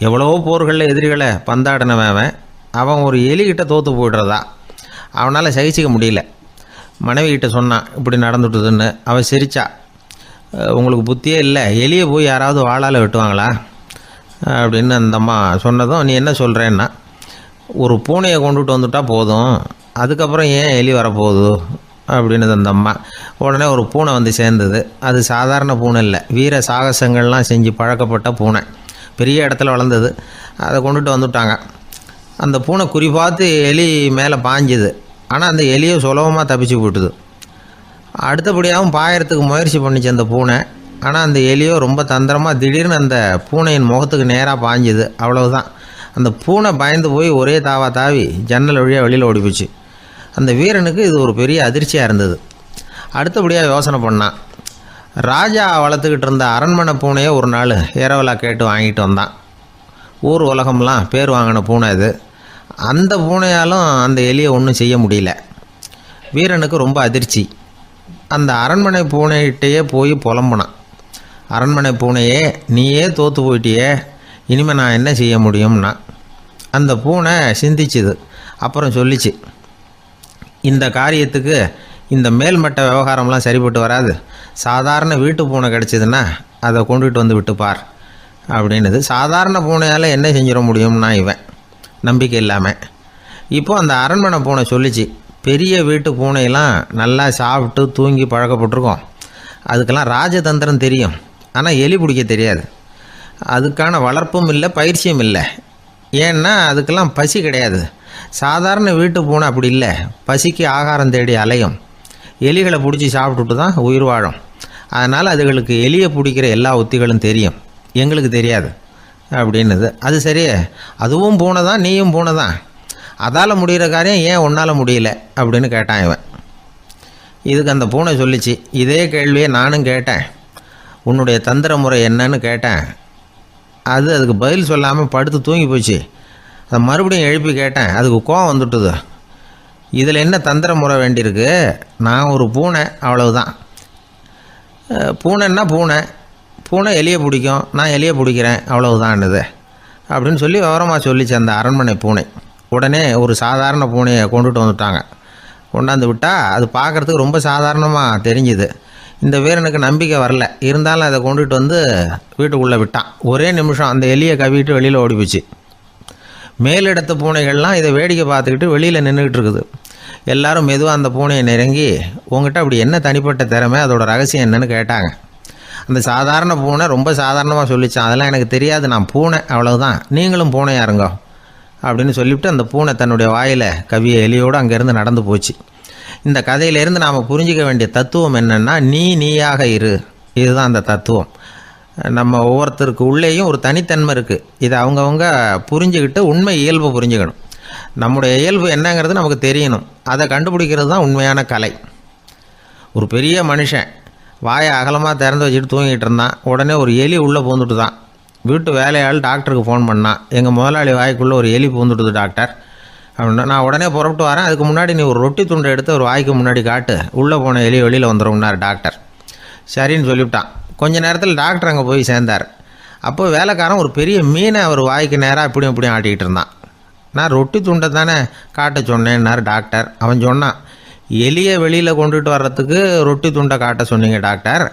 எவ்வளவோ போர்களில் எதிரிகளை பந்தாடினவன் அவன் ஒரு எலிகிட்ட தோற்று போய்டுறதா அவனால் சகிச்சிக்க முடியல. மனைவிகிட்ட சொன்னான் இப்படி நடந்துட்டுதுன்னு. அவன் சிரிச்சா. உங்களுக்கு புத்தியே இல்லை, எலியை போய் யாராவது வாளால் வெட்டுவாங்களா அப்படின்னு அந்த அம்மா சொன்னதும், நீ என்ன சொல்கிறேன்னா, ஒரு பூனையை கொண்டுட்டு வந்துட்டா போதும், அதுக்கப்புறம் ஏன் எலி வரப்போகுது அப்படின்னு அந்த அம்மா. உடனே ஒரு பூனை வந்து சேர்ந்தது. அது சாதாரண பூனை இல்லை, வீர சாகசங்கள்லாம் செஞ்சு பழக்கப்பட்ட பூனை. பெரிய இடத்துல வளர்ந்தது. அதை கொண்டுட்டு வந்துட்டாங்க. அந்த பூனை குறி பார்த்து எலி மேலே பாஞ்சுது. ஆனால் அந்த எலியை சுலபமாக தப்பிச்சு போட்டுது. அடுத்தபடியாகவும் பாயறதுக்கு முயற்சி பண்ணிச்சு அந்த பூனை. ஆனால் அந்த எலியோ ரொம்ப தந்திரமாக திடீர்னு அந்த பூனையின் முகத்துக்கு நேராக பாஞ்சுது. அவ்வளவுதான். அந்த பூனை பயந்து போய் ஒரே தாவி ஜன்னல் வழியாக வெளியில் ஓடி போச்சு. அந்த வீரனுக்கு இது ஒரு பெரிய அதிர்ச்சியாக இருந்தது. அடுத்தபடியாக யோசனை பண்ணான். ராஜா வளர்த்துக்கிட்டு இருந்த அரண்மனை பூனையை ஒரு நாள் இரவலா கேட்டு வாங்கிட்டு வந்தான். ஊர் உலகம்லாம் பேர் வாங்கின பூனை இது. அந்த பூனையாலும் அந்த எலியை ஒன்றும் செய்ய முடியல. வீரனுக்கு ரொம்ப அதிர்ச்சி. அந்த அரண்மனை பூனைகிட்டையே போய் புலம்புனான். அரண்மனை பூனையே, நீயே தோற்று போயிட்டியே, இனிமேல் நான் என்ன செய்ய முடியும்னா. அந்த பூனை சிந்திச்சுது. அப்புறம் சொல்லிச்சு, இந்த காரியத்துக்கு இந்த மேல்மட்ட விவகாரம்லாம் சரிப்பட்டு வராது. சாதாரண வீட்டு பூனை கிடச்சிதுன்னா அதை கொண்டுகிட்டு வந்து விட்டுப்பார் அப்படின்னுது. சாதாரண பூனையால் என்ன செஞ்சிட முடியும்னா இவன் நம்பிக்கை இல்லாமல். இப்போ அந்த அரண்மனை பூனை சொல்லிச்சு, பெரிய வீட்டு பூனையெல்லாம் நல்லா சாப்பிட்டு தூங்கி பழக்கப்பட்டிருக்கோம். அதுக்கெல்லாம் ராஜதந்திரம் தெரியும், ஆனால் எலி பிடிக்க தெரியாது. அதுக்கான வளர்ப்பும் இல்லை, பயிற்சியும் இல்லை. ஏன்னா அதுக்கெல்லாம் பசி கிடையாது. சாதாரண வீட்டு பூனை அப்படி இல்லை, பசிக்கு ஆகாரம் தேடி அலையும். எலிகளை பிடிச்சி சாப்பிட்டுட்டு தான் உயிர் வாழும். அதனால் அதுகளுக்கு எலியை பிடிக்கிற எல்லா உத்திகளும் தெரியும், எங்களுக்கு தெரியாது அப்படின்னுது. அது சரியே, அதுவும் பூனை தான், நீயும் பூனை தான். அதால் முடிகிற காரியம் ஏன் உன்னால் முடியல அப்படின்னு கேட்டான் இவன். இதுக்கு அந்த பூனை சொல்லிச்சு, இதே கேள்வியை நானும் கேட்டேன். உன்னுடைய தந்திர முறை என்னன்னு கேட்டேன். அதுக்கு பதில் சொல்லாமல் படுத்து தூங்கி போச்சு. அதை மறுபடியும் எழுப்பி கேட்டேன். அதுக்கு கோவம் வந்துட்டுது. இதில் என்ன தந்திர முறை வேண்டியிருக்கு? நான் ஒரு பூனை, அவ்வளவுதான். பூனைன்னா பூனை, பூனை எலியை பிடிக்கும், நான் எலியை பிடிக்கிறேன், அவ்வளவுதான்னுது அப்படின்னு சொல்லி விவரமாக சொல்லிச்சு அந்த அரண்மனை பூனை. உடனே ஒரு சாதாரண பூனையை கொண்டுட்டு வந்துட்டாங்க. கொண்டாந்து விட்டால் அது பார்க்குறதுக்கு ரொம்ப சாதாரணமாக தெரிஞ்சுது. இந்த வீரனுக்கு நம்பிக்கை வரல. இருந்தாலும் அதை கொண்டுட்டு வந்து வீட்டுக்குள்ளே விட்டான். ஒரே நிமிஷம் அந்த எலியை கவிட்டு வெளியில் ஓடிப்போச்சு. மேலிடத்து பூனைகள்லாம் இதை வேடிக்கை பார்த்துக்கிட்டு வெளியில் நின்றுக்கிட்டு இருக்குது. எல்லாரும் மெதுவாக அந்த பூனையை நெருங்கி, உங்ககிட்ட அப்படி என்ன தனிப்பட்ட திறமை, அதோட ரகசியம் என்னன்னு கேட்டாங்க. அந்த சாதாரண பூனை ரொம்ப சாதாரணமாக சொல்லிச்சான், அதெல்லாம் எனக்கு தெரியாது, நான் பூனை, அவ்வளவுதான், நீங்களும் பூனையாக இருங்கோ அப்படின்னு சொல்லிவிட்டு அந்த பூனை தன்னுடைய வாயில் கவிய எலியோடு அங்கேருந்து நடந்து போச்சு. இந்த கதையிலேருந்து நாம் புரிஞ்சிக்க வேண்டிய தத்துவம் என்னென்னா, நீயாக இரு. இதுதான் அந்த தத்துவம். நம்ம ஒவ்வொருத்தருக்கு உள்ளேயும் ஒரு தனித்தன்மை இருக்குது. இதை அவங்கவுங்க புரிஞ்சுக்கிட்டு உண்மை இயல்பை புரிஞ்சுக்கணும். நம்முடைய இயல்பு என்னங்கிறது நமக்கு தெரியணும். அதை கண்டுபிடிக்கிறது தான் உண்மையான கலை. ஒரு பெரிய மனுஷன் வாயை அகலமாக திறந்து வச்சுட்டு தூங்கிட்டு இருந்தான். உடனே ஒரு எலி உள்ளே பூந்துட்டு தான். வீட்டு வேலையாள் டாக்டருக்கு ஃபோன் பண்ணான், எங்கள் முதலாளி வாய்க்குள்ளே ஒரு எலி பூந்துட்டுது டாக்டர் அப்படின்னா. நான் உடனே புறப்பட்டு வரேன், அதுக்கு முன்னாடி நீ ஒரு ரொட்டி துண்டை எடுத்து ஒரு வாய்க்கு முன்னாடி காட்டு, உள்ளே போன எலி வெளியில் வந்துடும்னார் டாக்டர். சரின்னு சொல்லிவிட்டான். கொஞ்ச நேரத்தில் டாக்டர் அங்கே போய் சேர்ந்தார். அப்போ வேலைக்காரன் ஒரு பெரிய மீனை அவர் வாய்க்கு நேராக இப்படியும் இப்படியும் ஆட்டிக்கிட்டு இருந்தான். நான் ரொட்டி துண்டை தானே காட்ட சொன்னேன்னார் டாக்டர். அவன் சொன்னான், எலியை வெளியில் கொண்டுட்டு வர்றதுக்கு ரொட்டி துண்டை காட்ட சொன்னீங்க டாக்டர்,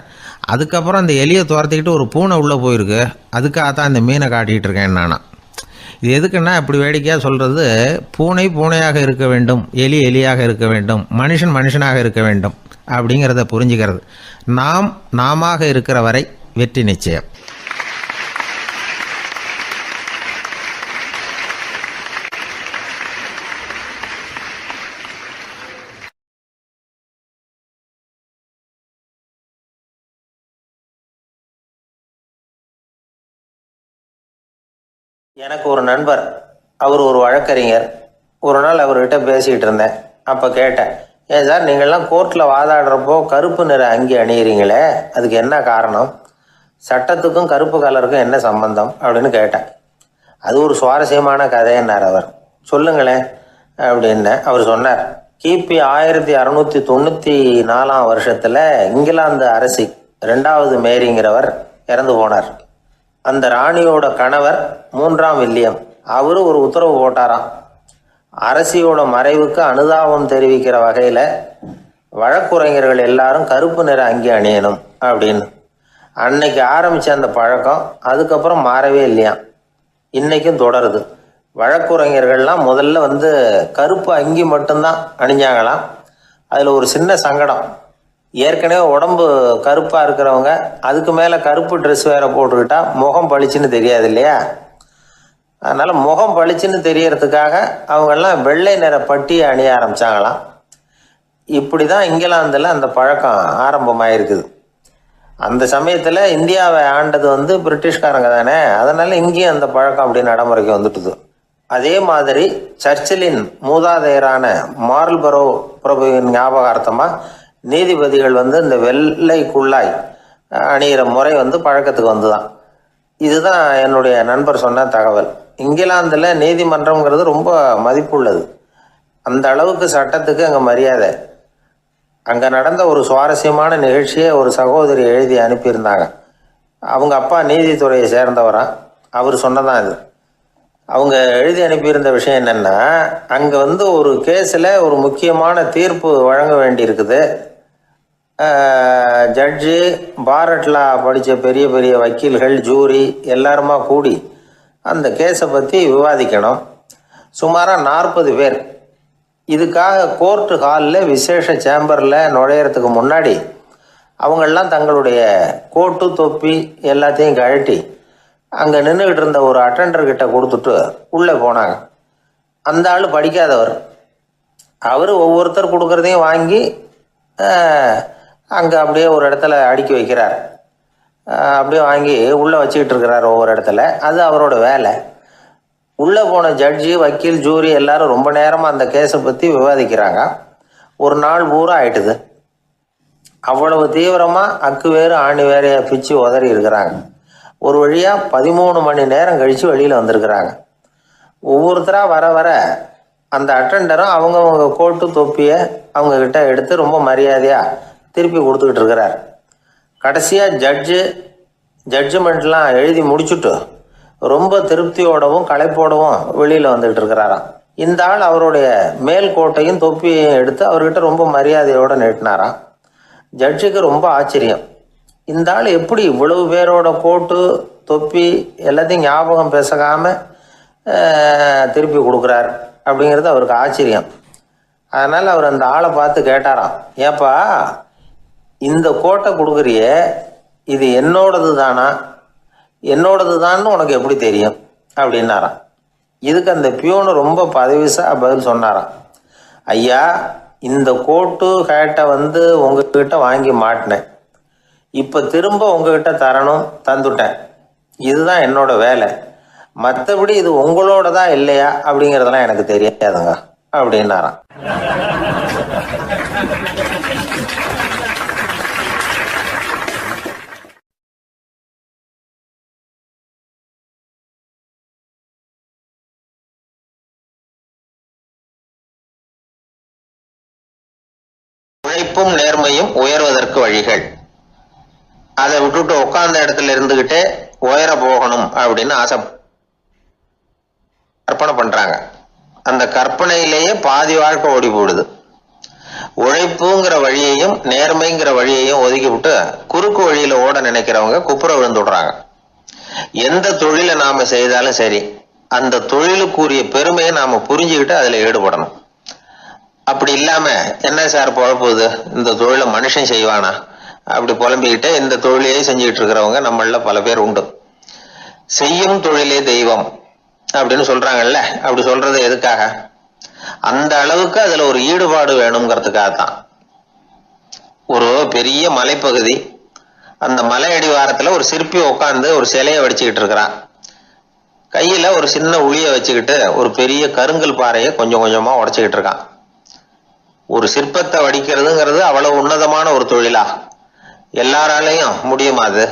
அதுக்கப்புறம் அந்த எலியை துரத்திக்கிட்டு ஒரு பூனை உள்ளே போயிருக்கு, அதுக்காக தான் இந்த மீனை காட்டிக்கிட்டு இருக்கேன் நானா. இது எதுக்குன்னா, இப்படி வேடிக்கையாக சொல்கிறது, பூனை பூனையாக இருக்க வேண்டும், எலி எலியாக இருக்க வேண்டும், மனுஷன் மனுஷனாக இருக்க வேண்டும் அப்படிங்கிறத புரிஞ்சுக்கிறது. நாம இருக்கிற வரை வெற்றி நிச்சயம். எனக்கு ஒரு நண்பர், அவர் ஒரு வழக்கறிஞர். ஒரு நாள் அவர்கிட்ட பேசிக்கிட்டு இருந்தேன். அப்போ கேட்டேன், ஏன் சார் நீங்கள்லாம் கோர்ட்டில் வாதாடுறப்போ கருப்பு நிற அங்கி அணியிறீங்களே, அதுக்கு என்ன காரணம்? சட்டத்துக்கும் கருப்பு கலருக்கும் என்ன சம்பந்தம் அப்படின்னு கேட்டேன். அது ஒரு சுவாரஸ்யமான கதைன்னார் அவர். சொல்லுங்களேன் அப்படின்னு அவர் சொன்னார். கிபி 1694 வருஷத்தில் இங்கிலாந்து அரசி 2வது மேரிங்கிறவர் இறந்து போனார். அந்த ராணியோட கணவர் 3ஆம் வில்லியம், அவரு ஒரு உத்தரவு போட்டாராம், அரசியோட மறைவுக்கு அனுதாபம் தெரிவிக்கிற வகையில் வழக்குரைஞர்கள் எல்லாரும் கருப்பு நிற அங்கி அணியணும் அப்படின்னு. அன்னைக்கு ஆரம்பித்த அந்த பழக்கம் அதுக்கப்புறம் மாறவே இல்லையாம், இன்னைக்கும் தொடருது. வழக்குரைஞர்கள்லாம் முதல்ல கருப்பு அங்கி மட்டும்தான் அணிஞ்சாங்களாம். அதில் ஒரு சின்ன சங்கடம், ஏற்கனவே உடம்பு கருப்பாக இருக்கிறவங்க அதுக்கு மேலே கருப்பு ட்ரெஸ் வேறு போட்டுக்கிட்டா முகம் பளிச்சுன்னு தெரியாது இல்லையா? அதனால் முகம் பளிச்சுன்னு தெரியறதுக்காக அவங்கெல்லாம் வெள்ளை நிற பட்டியை அணிய ஆரம்பித்தாங்களாம். இப்படி தான் இங்கிலாந்தில் அந்த பழக்கம் ஆரம்பமாயிருக்குது. அந்த சமயத்தில் இந்தியாவை ஆண்டது பிரிட்டிஷ்காரங்க தானே, அதனால் இங்கேயும் அந்த பழக்கம் அப்படி நடைமுறைக்கு வந்துட்டுது. அதே மாதிரி சர்ச்சிலின் மூதாதையரான மார்ல்பரோ பிரபுவின் ஞாபகார்த்தமாக நீதிபதிகள் இந்த வெள்ளை குள்ளாய் அணிகிற முறை பழக்கத்துக்கு வந்துதான். இதுதான் என்னுடைய நண்பர் சொன்ன தகவல். இங்கிலாந்தில் நீதிமன்றம்ங்கிறது ரொம்ப மதிப்புள்ளது. அந்த அளவுக்கு சட்டத்துக்கு அங்கே மரியாதை. அங்கே நடந்த ஒரு சுவாரஸ்யமான நிகழ்ச்சியை ஒரு சகோதரி எழுதி அனுப்பியிருந்தாங்க. அவங்க அப்பா நீதித்துறையை சேர்ந்தவரா. அவர் சொன்னதான் இது. அவங்க எழுதி அனுப்பியிருந்த விஷயம் என்னென்னா, அங்கே ஒரு கேஸில் ஒரு முக்கியமான தீர்ப்பு வழங்க வேண்டியிருக்குது. ஜட்ஜு, பாரட்லா படித்த பெரிய பெரிய வக்கீல்கள், ஜூரி எல்லாருமா கூடி அந்த கேஸை பற்றி விவாதிக்கணும். சுமாராக 40 பேர். இதுக்காக கோர்ட்டு ஹாலில் விசேஷ சேம்பரில் நுழையிறதுக்கு முன்னாடி அவங்கெல்லாம் தங்களுடைய கோட்டு தொப்பி எல்லாத்தையும் கழட்டி அங்கே நின்றுக்கிட்டு இருந்த ஒரு அட்டெண்டர்கிட்ட கொடுத்துட்டு உள்ளே போனாங்க. அந்த ஆள் படிக்காதவர். அவர் ஒவ்வொருத்தர் கொடுக்குறதையும் வாங்கி அங்கே அப்படியே ஒரு இடத்துல அடுக்கி வைக்கிறார். அப்படியே வாங்கி உள்ளே வச்சுக்கிட்டு இருக்கிறார் ஒவ்வொரு இடத்துல. அது அவரோட வேலை. உள்ளே போன ஜட்ஜி, வக்கீல், ஜூரி எல்லாரும் ரொம்ப நேரமாக அந்த கேஸை பற்றி விவாதிக்கிறாங்க. ஒரு நாள் பூரா ஆயிட்டுது. அவ்வளவு தீவிரமாக அக்கு வேறு ஆணி வேறையை பிச்சு உதறி இருக்கிறாங்க. ஒரு வழியாக 13 மணி நேரம் கழித்து வெளியில் வந்திருக்கிறாங்க. ஒவ்வொருத்தராக வர வர அந்த அட்டெண்டரும் அவங்கவுங்க கோட்டு தொப்பியை அவங்கக்கிட்ட எடுத்து ரொம்ப மரியாதையாக திருப்பி கொடுத்துக்கிட்டு இருக்கிறார். கடைசியாக ஜட்ஜ்மெண்ட்லாம் எழுதி முடிச்சுட்டு ரொம்ப திருப்தியோடவும் களைப்போடவும் வெளியில் வந்துக்கிட்டு இருக்கிறாராம். இந்த ஆள் அவருடைய மேல் கோட்டையும் தொப்பியையும் எடுத்து அவர்கிட்ட ரொம்ப மரியாதையோடு நீட்டினாராம். ஜட்ஜுக்கு ரொம்ப ஆச்சரியம். இந்த ஆள் எப்படி இவ்வளவு பேரோட கோட்டு தொப்பி எல்லாத்தையும் ஞாபகம் பேசகாமல் திருப்பி கொடுக்குறார் அப்படிங்கிறது அவருக்கு ஆச்சரியம். அதனால் அவர் அந்த ஆளை பார்த்து கேட்டாராம், ஏப்பா இந்த கோட்டை கொடுக்குறியே, இது என்னோடது தானா, என்னோடது தான்னு உனக்கு எப்படி தெரியும் அப்படின்னாராம். இதுக்கு அந்த பியூனு ரொம்ப பதவிசாக பதில் சொன்னாராம், ஐயா இந்த கோட்டு ஹேட்டை உங்ககிட்ட வாங்கி மாட்டினேன், இப்போ திரும்ப உங்ககிட்ட தரணும், தந்துட்டேன், இதுதான் என்னோட வேலை. மற்றபடி இது உங்களோட தான் இல்லையா அப்படிங்கிறதெல்லாம் எனக்கு தெரியாதுங்க அப்படின்னாராம். உழைப்பும் நேர்மையும் உயர்வதற்கு வழிகள். அதை விட்டுட்டு உட்கார்ந்த இடத்துல இருந்துகிட்டே உயர போகணும் அப்படின்னு ஆசை கற்பனை பண்றாங்க. அந்த கற்பனையிலேயே பாதி வாழ்க்கை ஓடி போடுது. உழைப்புங்கிற வழியையும் நேர்மைங்கிற வழியையும் ஒதுக்கி விட்டு குறுக்கு வழியில ஓட நினைக்கிறவங்க குப்புற விழுந்துடுறாங்க. எந்த தொழிலை நாம செய்தாலும் சரி, அந்த தொழிலுக்குரிய பெருமையை நாம புரிஞ்சுக்கிட்டு அதுல ஈடுபடணும். அப்படி இல்லாம என்ன சார் பொழப்புது, இந்த தொழிலை மனுஷன் செய்வானா அப்படி புலம்பிக்கிட்டே இந்த தொழிலையே செஞ்சுக்கிட்டு இருக்கிறவங்க நம்மள பல பேர் உண்டு. செய்யும் தொழிலே தெய்வம் அப்படின்னு சொல்றாங்கல்ல, அப்படி சொல்றது எதுக்காக? அந்த அளவுக்கு அதுல ஒரு ஈடுபாடு வேணுங்கிறதுக்காகத்தான். ஒரு பெரிய மலைப்பகுதி, அந்த மலை அடிவாரத்துல ஒரு சிற்பி உட்காந்து ஒரு சிலையை வடிச்சுக்கிட்டு இருக்கிறான். கையில ஒரு சின்ன உளிய வச்சுக்கிட்டு ஒரு பெரிய கருங்கல் பாறையை கொஞ்சம் கொஞ்சமா உடைச்சுக்கிட்டு இருக்கான். ஒரு சிற்பத்தை வடிக்கிறதுங்கிறது அவ்வளவு உன்னதமான ஒரு தொழிலா? எல்லாராலையும் முடியுமா அது?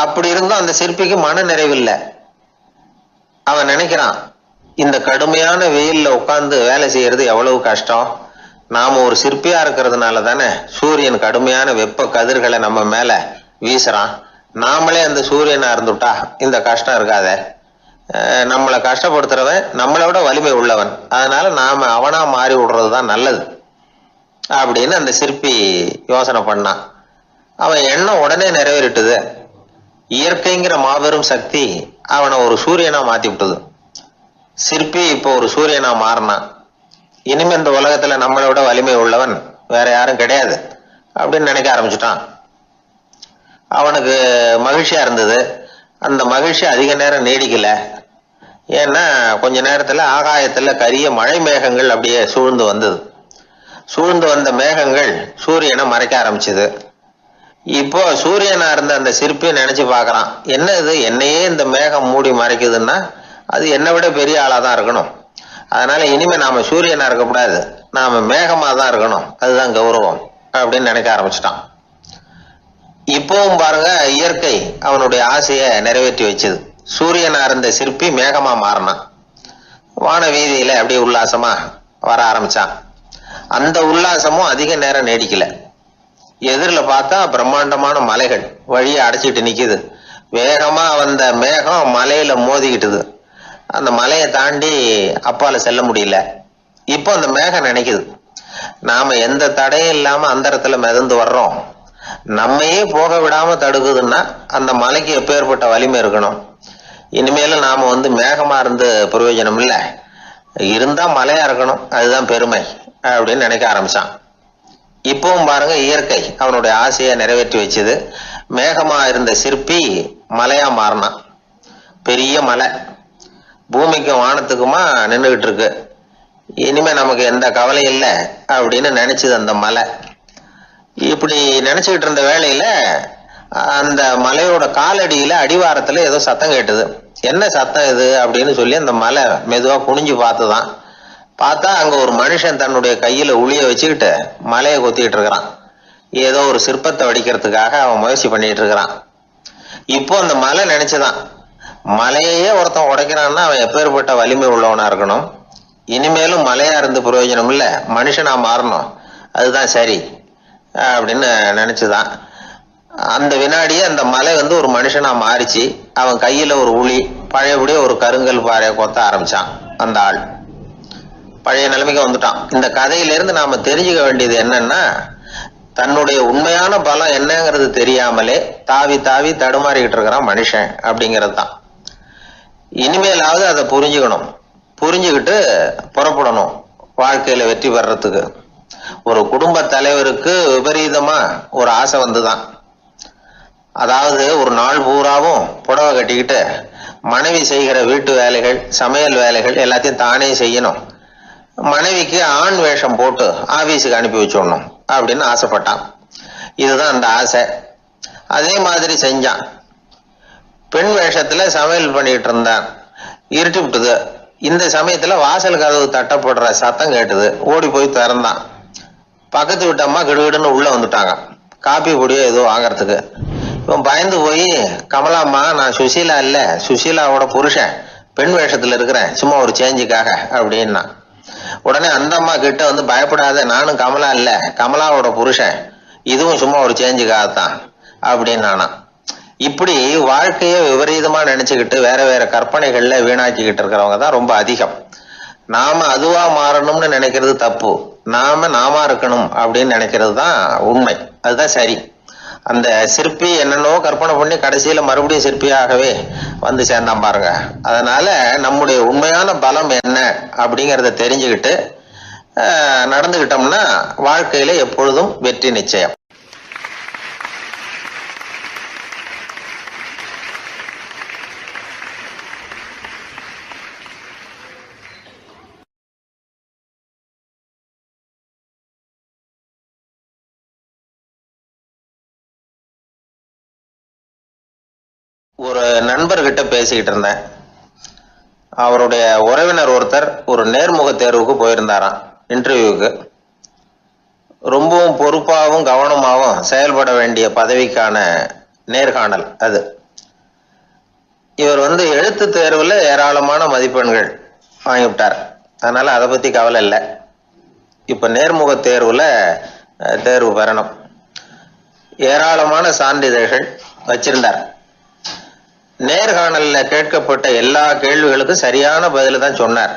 அப்படி இருந்தும் அந்த சிற்பிக்கு மன நிறைவில்லை. அவன் நினைக்கிறான், இந்த கடுமையான வெயில்ல உட்கார்ந்து வேலை செய்யறது எவ்வளவு கஷ்டம். நாம ஒரு சிற்பியா இருக்கிறதுனால தானே சூரியன் கடுமையான வெப்ப கதிர்களை நம்ம மேல வீசுறான். நாமளே அந்த சூரியனா இருந்துட்டா இந்த கஷ்டம் இருக்காதே. நம்மளை கஷ்டப்படுத்துறவன் நம்மளை விட வலிமை உள்ளவன், அதனால நாம அவனா மாறி விடுறதுதான் நல்லது அப்படின்னு அந்த சிற்பி யோசனை பண்ணான். அவன் எண்ணம் உடனே நிறைவேறிட்டுது. இயற்கைங்கிற மாபெரும் சக்தி அவனை ஒரு சூரியனா மாத்தி விட்டது. சிற்பி இப்போ ஒரு சூரியனா மாறினான். இனிமே இந்த உலகத்துல நம்மளை விட வலிமை உள்ளவன் வேற யாரும் கிடையாது அப்படின்னு நினைக்க ஆரம்பிச்சுட்டான். அவனுக்கு மகிழ்ச்சியா இருந்தது. அந்த மகிழ்ச்சி அதிக நேரம் நீடிக்கல. ஏன்னா கொஞ்ச நேரத்துல ஆகாயத்துல கரிய மழை மேகங்கள் அப்படியே சூழ்ந்து வந்தது. சூழ்ந்து வந்த மேகங்கள் சூரியனை மறைக்க ஆரம்பிச்சது. இப்போ சூரியனா இருந்த அந்த சிற்பி நினைச்சு பாக்குறான், என்ன இது, என்னையே இந்த மேகம் மூடி மறைக்குதுன்னா அது என்னை விட பெரிய ஆளாதான் இருக்கணும். அதனால இனிமே நாம சூரியனா இருக்கக்கூடாது, நாம மேகமா தான் இருக்கணும், அதுதான் கௌரவம் அப்படின்னு நினைக்க ஆரம்பிச்சிட்டான். இப்பவும் பாருங்க, இயற்கை அவனுடைய ஆசையை நிறைவேற்றி வச்சது. சூரியனா இருந்த சிற்பி மேகமா மாறினான். வான வீதியில அப்படியே உல்லாசமா வர ஆரம்பிச்சான். அந்த உல்லாசமும் அதிக நேரம் நீடிக்கல. எதிரில் பார்த்தா பிரம்மாண்டமான மலைகள் வழியை அடைச்சிட்டு நிக்குது. வேகமா வந்த மேகம் மலையில மோதிக்கிட்டுது. அந்த மலையை தாண்டி அப்பால செல்ல முடியல. இப்போ அந்த மேகம் நினைக்குது, நாம எந்த தடையும் இல்லாம அந்த இடத்துல மிதந்து வர்றோம், நம்மையே போக விடாம தடுக்குதுன்னா அந்த மலைக்கு எப்பேற்பட்ட வலிமை இருக்கணும். இனிமேலும் நாம மேகமா இருந்து பிரயோஜனம் இல்லை, இருந்தா மலையா இருக்கணும், அதுதான் பெருமை அப்படின்னு நினைக்க ஆரம்பிச்சான். இப்பவும் பாருங்க, இயற்கை அவனுடைய ஆசையை நிறைவேற்றி வச்சது. மேகமா இருந்த சிற்பி மலையா மாறினான். பெரிய மலை பூமிக்கும் வானத்துக்குமா நின்றுகிட்டு இருக்கு. இனிமே நமக்கு எந்த கவலை இல்லை அப்படின்னு நினைச்சது அந்த மலை. இப்படி நினைச்சுக்கிட்டு இருந்த வேளையில அந்த மலையோட காலடியில அடிவாரத்துல ஏதோ சத்தம் கேட்டுது. என்ன சத்தம் இது அப்படின்னு சொல்லி அந்த மலை மெதுவா குனிஞ்சு பார்த்துதான். பார்த்தா அங்க ஒரு மனுஷன் தன்னுடைய கையில உளிய வச்சுக்கிட்டு மலையை கொத்திக்கிட்டு இருக்கிறான். ஏதோ ஒரு சிற்பத்தை வடிக்கிறதுக்காக அவன் முயற்சி பண்ணிட்டு இருக்கிறான். இப்போ அந்த மலை நினைச்சுதான், மலையே ஒருத்தன் உடைக்கிறான்னா அவன் எப்பேற்பட்ட வலிமை உள்ளவனா இருக்கணும். இனிமேலும் மலையா இருந்து பிரயோஜனம் இல்லை, மனுஷனா மாறணும், அதுதான் சரி அப்படின்னு நினைச்சுதான். அந்த வினாடியே அந்த மலை ஒரு மனுஷனா மாறிச்சு. அவன் கையில ஒரு உளி, பழையபடியே ஒரு கருங்கல் பாறையை கொத்த ஆரம்பிச்சான். அந்த ஆள் பழைய நிலைமைக்கு வந்துட்டான். இந்த கதையிலிருந்து நாம தெரிஞ்சுக்க வேண்டியது என்னன்னா, தன்னுடைய உண்மையான பலம் என்னங்கிறது தெரியாமலே தாவி தாவி தடுமாறிக்கிட்டு இருக்கிறான் மனுஷன் அப்படிங்கிறது தான். இனிமேலாவது அதை புரிஞ்சுக்கணும், புரிஞ்சுக்கிட்டு புறப்படணும் வாழ்க்கையில வெற்றி பெறறதுக்கு. ஒரு குடும்ப தலைவருக்கு விபரீதமா ஒரு ஆசை வந்துதான். அதாவது ஒரு நாள் பூராவும் புடவை கட்டிக்கிட்டு மனைவி செய்கிற வீட்டு வேலைகள், சமையல் வேலைகள் எல்லாத்தையும் தானே செய்யணும், மனைவிக்கு ஆண் வேஷம் போட்டு ஆபீஸுக்கு அனுப்பி வச்சுடணும் அப்படின்னு ஆசைப்பட்டான். இதுதான் அந்த ஆசை. அதே மாதிரி செஞ்சான். பெண் வேஷத்துல சமையல் பண்ணிட்டு இருந்தான். இருட்டி விட்டுது. இந்த சமயத்துல வாசல் கதவு தட்டப்படுற சத்தம் கேட்டுது. ஓடி போய் திறந்தான். பக்கத்து வீட்டம்மா கிடுகிடுன்னு உள்ள வந்துட்டாங்க, காப்பி பொடியோ ஏதோ வாங்கறதுக்கு. இவன் பயந்து போய், கமலாம்மா, நான் சுசீலா இல்ல, சுசீலாவோட புருஷன், பெண் வேஷத்துல இருக்கிறேன், சும்மா ஒரு சேஞ்சுக்காக அப்படின்னா. உடனே அந்த அம்மா கிட்ட பயப்படாத, நானும் கமலா இல்ல, கமலாவோட புருஷன், இதுவும் சும்மா ஒரு சேஞ்சுக்காகத்தான் அப்படின்னு நானா. இப்படி வாழ்க்கைய விபரீதமா நினைச்சுக்கிட்டு வேற வேற கற்பனைகள்ல வீணாக்கிக்கிட்டு இருக்கிறவங்க தான் ரொம்ப அதிகம். நாம அதுவா மாறணும்னு நினைக்கிறது தப்பு, நாம இருக்கணும் அப்படின்னு நினைக்கிறது தான் உண்மை, அதுதான் சரி. அந்த சிற்பி என்னென்னோ கற்பனை பண்ணி கடைசியில மறுபடியும் சிற்பியாகவே சேர்ந்தான் பாருங்க. அதனால நம்முடைய உண்மையான பலம் என்ன அப்படிங்கிறத தெரிஞ்சுக்கிட்டு நடந்துகிட்டோம்னா வாழ்க்கையில எப்பொழுதும் வெற்றி நிச்சயம். ஒரு நண்பர்கிட்ட பேசிக்கிட்டு இருந்தேன். அவருடைய உறவினர் ஒருத்தர் ஒரு நேர்முக தேர்வுக்கு போயிருந்தாராம், இன்டர்வியூக்கு. ரொம்பவும் பொறுப்பாகவும் கவனமாகவும் செயல்பட வேண்டிய பதவிக்கான நேர்காணல் அது. இவர் எழுத்து தேர்வுல ஏராளமான மதிப்பெண்கள் வாங்கிவிட்டார். அதனால அதை பத்தி கவலை இல்லை. இப்ப நேர்முக தேர்வுல தேர்வு பெறணும். ஏராளமான சான்றிதழ்கள் வச்சிருந்தார். நேர்காணல்ல கேட்கப்பட்ட எல்லா கேள்விகளுக்கும் சரியான பதில தான் சொன்னார்.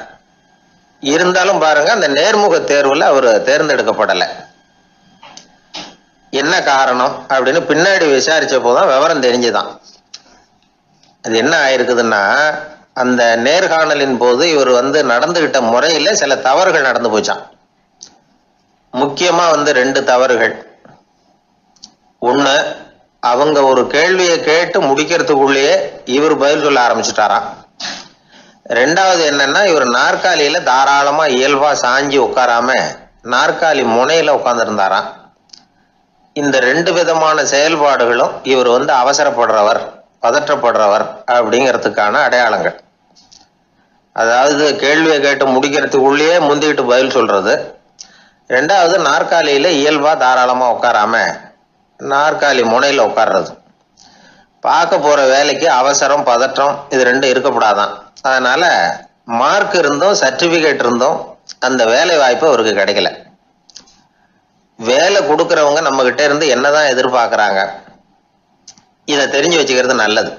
இருந்தாலும் பாருங்க, அந்த நேர்முக தேர்வுல அவர் தேர்ந்தெடுக்கப்படல. என்ன காரணம் அப்படின்னு பின்னாடி விசாரிச்ச போதுதான் விவரம் தெரிஞ்சுதான். அது என்ன ஆயிருக்குதுன்னா, அந்த நேர்காணலின் போது இவர் நடந்துகிட்ட முறையில சில தவறுகள் நடந்து போச்சான். முக்கியமா 2 தவறுகள். ஒண்ணு, அவங்க ஒரு கேள்வியை கேட்டு முடிக்கிறதுக்குள்ளேயே இவர் பதில் சொல்ல ஆரம்பிச்சுட்டாராம். 2வது என்னன்னா, இவர் நாற்காலியில தாராளமா இயல்பா சாஞ்சி உட்காராம நாற்காலி முனையில உட்கார்ந்துருந்தாராம். இந்த 2 விதமான செயல்பாடுகளும் இவர் அவசரப்படுறவர், பதற்றப்படுறவர் அப்படிங்கிறதுக்கான அடையாளங்கள். அதாவது கேள்வியை கேட்டு முடிக்கிறதுக்குள்ளேயே முந்திக்கிட்டு பதில் சொல்றது. 2வது, நாற்காலியில இயல்பா தாராளமா உட்காராம நாற்காலி முனையில உட்கார்றது. பார்க்க போற வேலைக்கு அவசரம், பதற்றம் இது 2 இருக்கக்கூடாதான். அதனால மார்க் இருந்தும் சர்டிபிகேட் இருந்தும் அந்த வேலை வாய்ப்பு அவருக்கு கிடைக்கல. வேலை கொடுக்கறவங்க நம்ம கிட்ட இருந்து என்னதான் எதிர்பார்க்கறாங்க, இதை தெரிஞ்சு வச்சுக்கிறது நல்லது.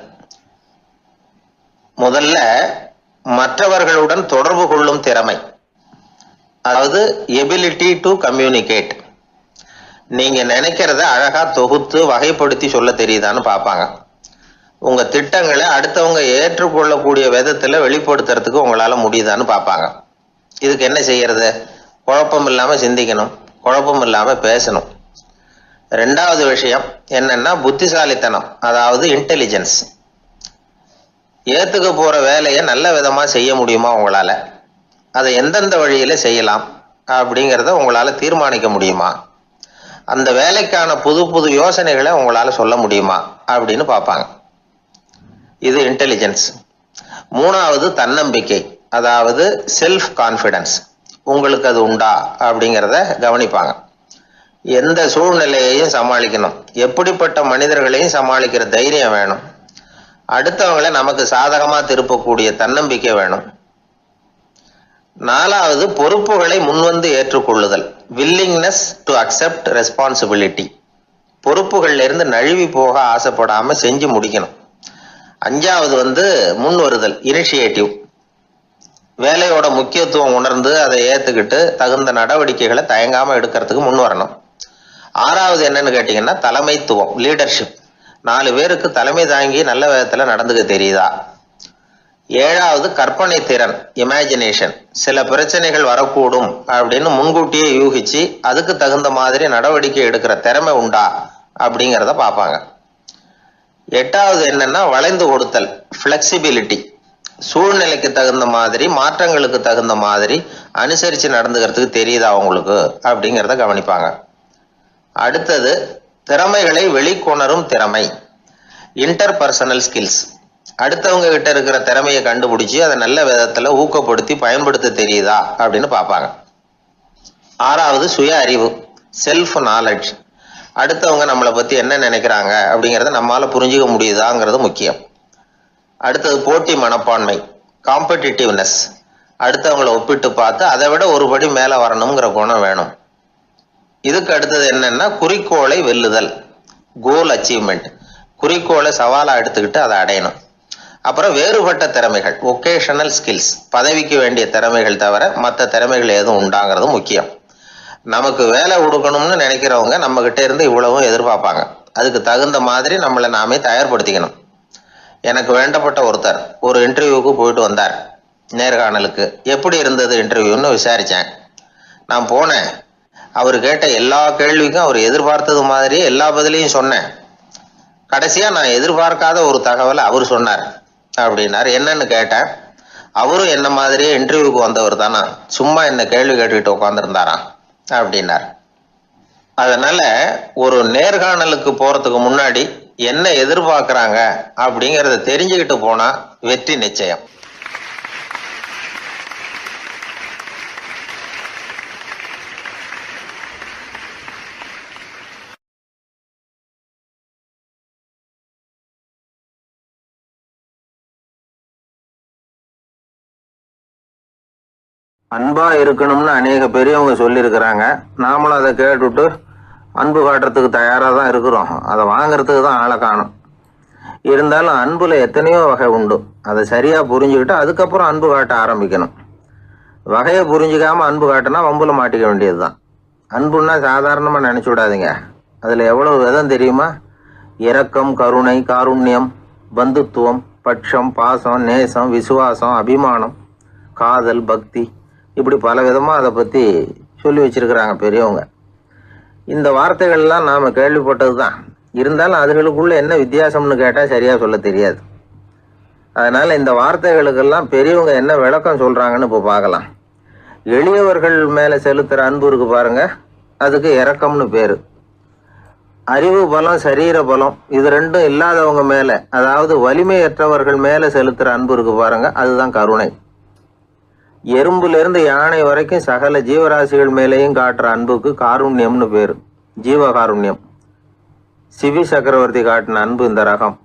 முதல்ல மற்றவர்களுடன் தொடர்பு கொள்ளும் திறமை, அதாவது எபிலிட்டி டு கம்யூனிகேட். நீங்க நினைக்கிறத அழகா தொகுத்து வகைப்படுத்தி சொல்ல தெரியுதான்னு பார்ப்பாங்க. உங்க திட்டங்களை அடுத்தவங்க ஏற்றுக்கொள்ளக்கூடிய விதத்துல வெளிப்படுத்துறதுக்கு உங்களால முடியுதான்னு பார்ப்பாங்க. இதுக்கு என்ன செய்யறது? குழப்பம் இல்லாம சிந்திக்கணும், குழப்பம் இல்லாம பேசணும். ரெண்டாவது விஷயம் என்னன்னா புத்திசாலித்தனம், அதாவது இன்டெலிஜென்ஸ். ஏத்துக்க போற வேலையை நல்ல விதமா செய்ய முடியுமா உங்களால, அதை எந்தெந்த வழியில செய்யலாம் அப்படிங்கிறத உங்களால தீர்மானிக்க முடியுமா, அந்த வேலைக்கான புது புது யோசனைகளை உங்களால சொல்ல முடியுமா அப்படின்னு பார்ப்பாங்க. இது இன்டெலிஜென்ஸ். மூணாவது தன்னம்பிக்கை, அதாவது செல்ஃப் கான்ஃபிடன்ஸ். உங்களுக்கு அது உண்டா அப்படிங்கிறத கவனிப்பாங்க. எந்த சூழ்நிலையையும் சமாளிக்கணும், எப்படிப்பட்ட மனிதர்களையும் சமாளிக்கிற தைரியம் வேணும், அடுத்தவங்களை நமக்கு சாதகமா திருப்பக்கூடிய தன்னம்பிக்கை வேணும். நாலாவது பொறுப்புகளை முன்வந்து ஏற்றுக்கொள்ளுதல், வில்லிங்னஸ் டு அக்செப்ட் ரெஸ்பான்சிபிலிட்டி. பொறுப்புகள்ல இருந்து நழுவி போக ஆசைப்படாம செஞ்சு முடிக்கணும். அஞ்சாவது முன் வருதல், இனிஷியேட்டிவ். வேலையோட முக்கியத்துவம் உணர்ந்து அதை ஏத்துக்கிட்டு தகுந்த நடவடிக்கைகளை தயங்காம எடுக்கிறதுக்கு முன் வரணும். ஆறாவது என்னன்னு கேட்டீங்கன்னா தலைமைத்துவம், லீடர்ஷிப். 4 பேருக்கு தலைமை தாங்கி நல்ல விதத்துல நடந்துக்க தெரியுதா. ஏழாவது கற்பனை திறன், இமேஜினேஷன். சில பிரச்சனைகள் வரக்கூடும் அப்படின்னு முன்கூட்டியே யூகிச்சு அதுக்கு தகுந்த மாதிரி நடவடிக்கை எடுக்கிற திறமை உண்டா அப்படிங்கிறத பார்ப்பாங்க. எட்டாவது என்னன்னா வளைந்து கொடுத்தல், பிளெக்சிபிலிட்டி. சூழ்நிலைக்கு தகுந்த மாதிரி, மாற்றங்களுக்கு தகுந்த மாதிரி அனுசரிச்சு நடந்துக்கிறதுக்கு தெரியுதா உங்களுக்கு அப்படிங்கிறத கவனிப்பாங்க. அடுத்தது திறமைகளை வெளிக்கொணரும் திறமை, இன்டர்பர்சனல் ஸ்கில்ஸ். அடுத்தவங்க கிட்ட இருக்கிற திறமையை கண்டுபிடிச்சு அதை நல்ல விதத்துல ஊக்கப்படுத்தி பயன்படுத்த தெரியுதா அப்படின்னு பார்ப்பாங்க. ஆறாவது சுய அறிவு, செல்ஃப் நாலேஜ். அடுத்தவங்க நம்மளை பத்தி என்ன நினைக்கிறாங்க அப்படிங்கிறத நம்மளால புரிஞ்சுக்க முடியுதாங்கிறது முக்கியம். அடுத்தது போட்டி மனப்பான்மை, காம்படிட்டிவ்னஸ். அடுத்தவங்களை ஒப்பிட்டு பார்த்து அதை விட ஒரு படி மேல வரணுங்கிற குணம் வேணும். இதுக்கு அடுத்தது என்னன்னா குறிக்கோளை வெல்லுதல், கோல் அச்சீவ்மெண்ட். குறிக்கோளை சவாலா எடுத்துக்கிட்டு அதை அடையணும். அப்புறம் வேறுபட்ட திறமைகள், ஒகேஷனல் ஸ்கில்ஸ். பதவிக்கு வேண்டிய திறமைகள் தவிர மற்ற திறமைகள் எதுவும் உண்டாங்கிறது முக்கியம். நமக்கு வேலை கொடுக்கணும்னு நினைக்கிறவங்க நம்ம கிட்ட இருந்து இவ்வளவும் எதிர்பார்ப்பாங்க. அதுக்கு தகுந்த மாதிரி நம்மளை நாமே தயார்படுத்திக்கணும். எனக்கு வேண்டப்பட்ட ஒருத்தர் ஒரு இன்டர்வியூக்கு போயிட்டு வந்தார், நேர்காணலுக்கு. எப்படி இருந்தது இன்டர்வியூன்னு விசாரிச்சேன். நான் போனேன், அவர் கேட்ட எல்லா கேள்விக்கும் அவர் எதிர்பார்த்தது மாதிரியே எல்லா பதிலையும் சொன்னேன். கடைசியா நான் எதிர்பார்க்காத ஒரு தகவலை அவர் சொன்னார் அப்படின்னாரு. என்னன்னு கேட்டேன். அவரும் என்ன மாதிரியே இன்டர்வியூக்கு வந்தவர் தானா, சும்மா என்ன கேள்வி கேட்டுக்கிட்டு உட்காந்துருந்தாராம் அப்படின்னார். அதனால ஒரு நேர்காணலுக்கு போறதுக்கு முன்னாடி என்ன எதிர்பார்க்கறாங்க அப்படிங்கறத தெரிஞ்சுக்கிட்டு போனா வெற்றி நிச்சயம். அன்பா இருக்கணும்னு அநேக பெரியவங்க சொல்லியிருக்கிறாங்க. நாமளும் அதை கேட்டுட்டு அன்பு காட்டுறதுக்கு தயாராக தான் இருக்கிறோம். அதை வாங்கறதுக்கு தான் ஆளை காணும். இருந்தாலும் அன்புல எத்தனையோ வகை உண்டு. அதை சரியா புரிஞ்சுக்கிட்டு அதுக்கப்புறம் அன்பு காட்ட ஆரம்பிக்கணும். வகையை புரிஞ்சுக்காம அன்பு காட்டினா வம்புல மாட்டிக்க வேண்டியது தான். அன்புன்னா சாதாரணமாக நினைச்சு விடாதீங்க. அதுல எவ்வளவு விதம் தெரியுமா? இரக்கம், கருணை, காருண்யம், பந்துத்துவம், பட்சம், பாசம், நேசம், விசுவாசம், அபிமானம், காதல், பக்தி, இப்படி பல விதமா அதை பத்தி சொல்லி வச்சிருக்கிறாங்க பெரியவங்க. இந்த வார்த்தைகள்லாம் நாம கேள்விப்பட்டது தான். இருந்தாலும் அதுகளுக்குள்ள என்ன வித்தியாசம்னு கேட்டா சரியா சொல்ல தெரியாது. அதனால இந்த வார்த்தைகளுக்கெல்லாம் பெரியவங்க என்ன விளக்கம் சொல்றாங்கன்னு இப்போ பார்க்கலாம். எளியவர்கள் மேல செலுத்துற அன்பு இருக்கு பாருங்க, அதுக்கு இரக்கம்னு பேரு. அறிவு பலம், சரீர பலம், இது ரெண்டும் இல்லாதவங்க மேல, அதாவது வலிமையற்றவர்கள் மேல செலுத்துற அன்பு இருக்கு பாருங்க, அதுதான் கருணை. எறும்புல இருந்து யானை வரைக்கும் சகல ஜீவராசிகள் மேலேயும் காட்டுற அன்புக்கு காருண்யம்னு பேரு, ஜீவகாருண்யம். சிவி சக்கரவர்த்தி காட்டின அன்பு இந்த ரகம்.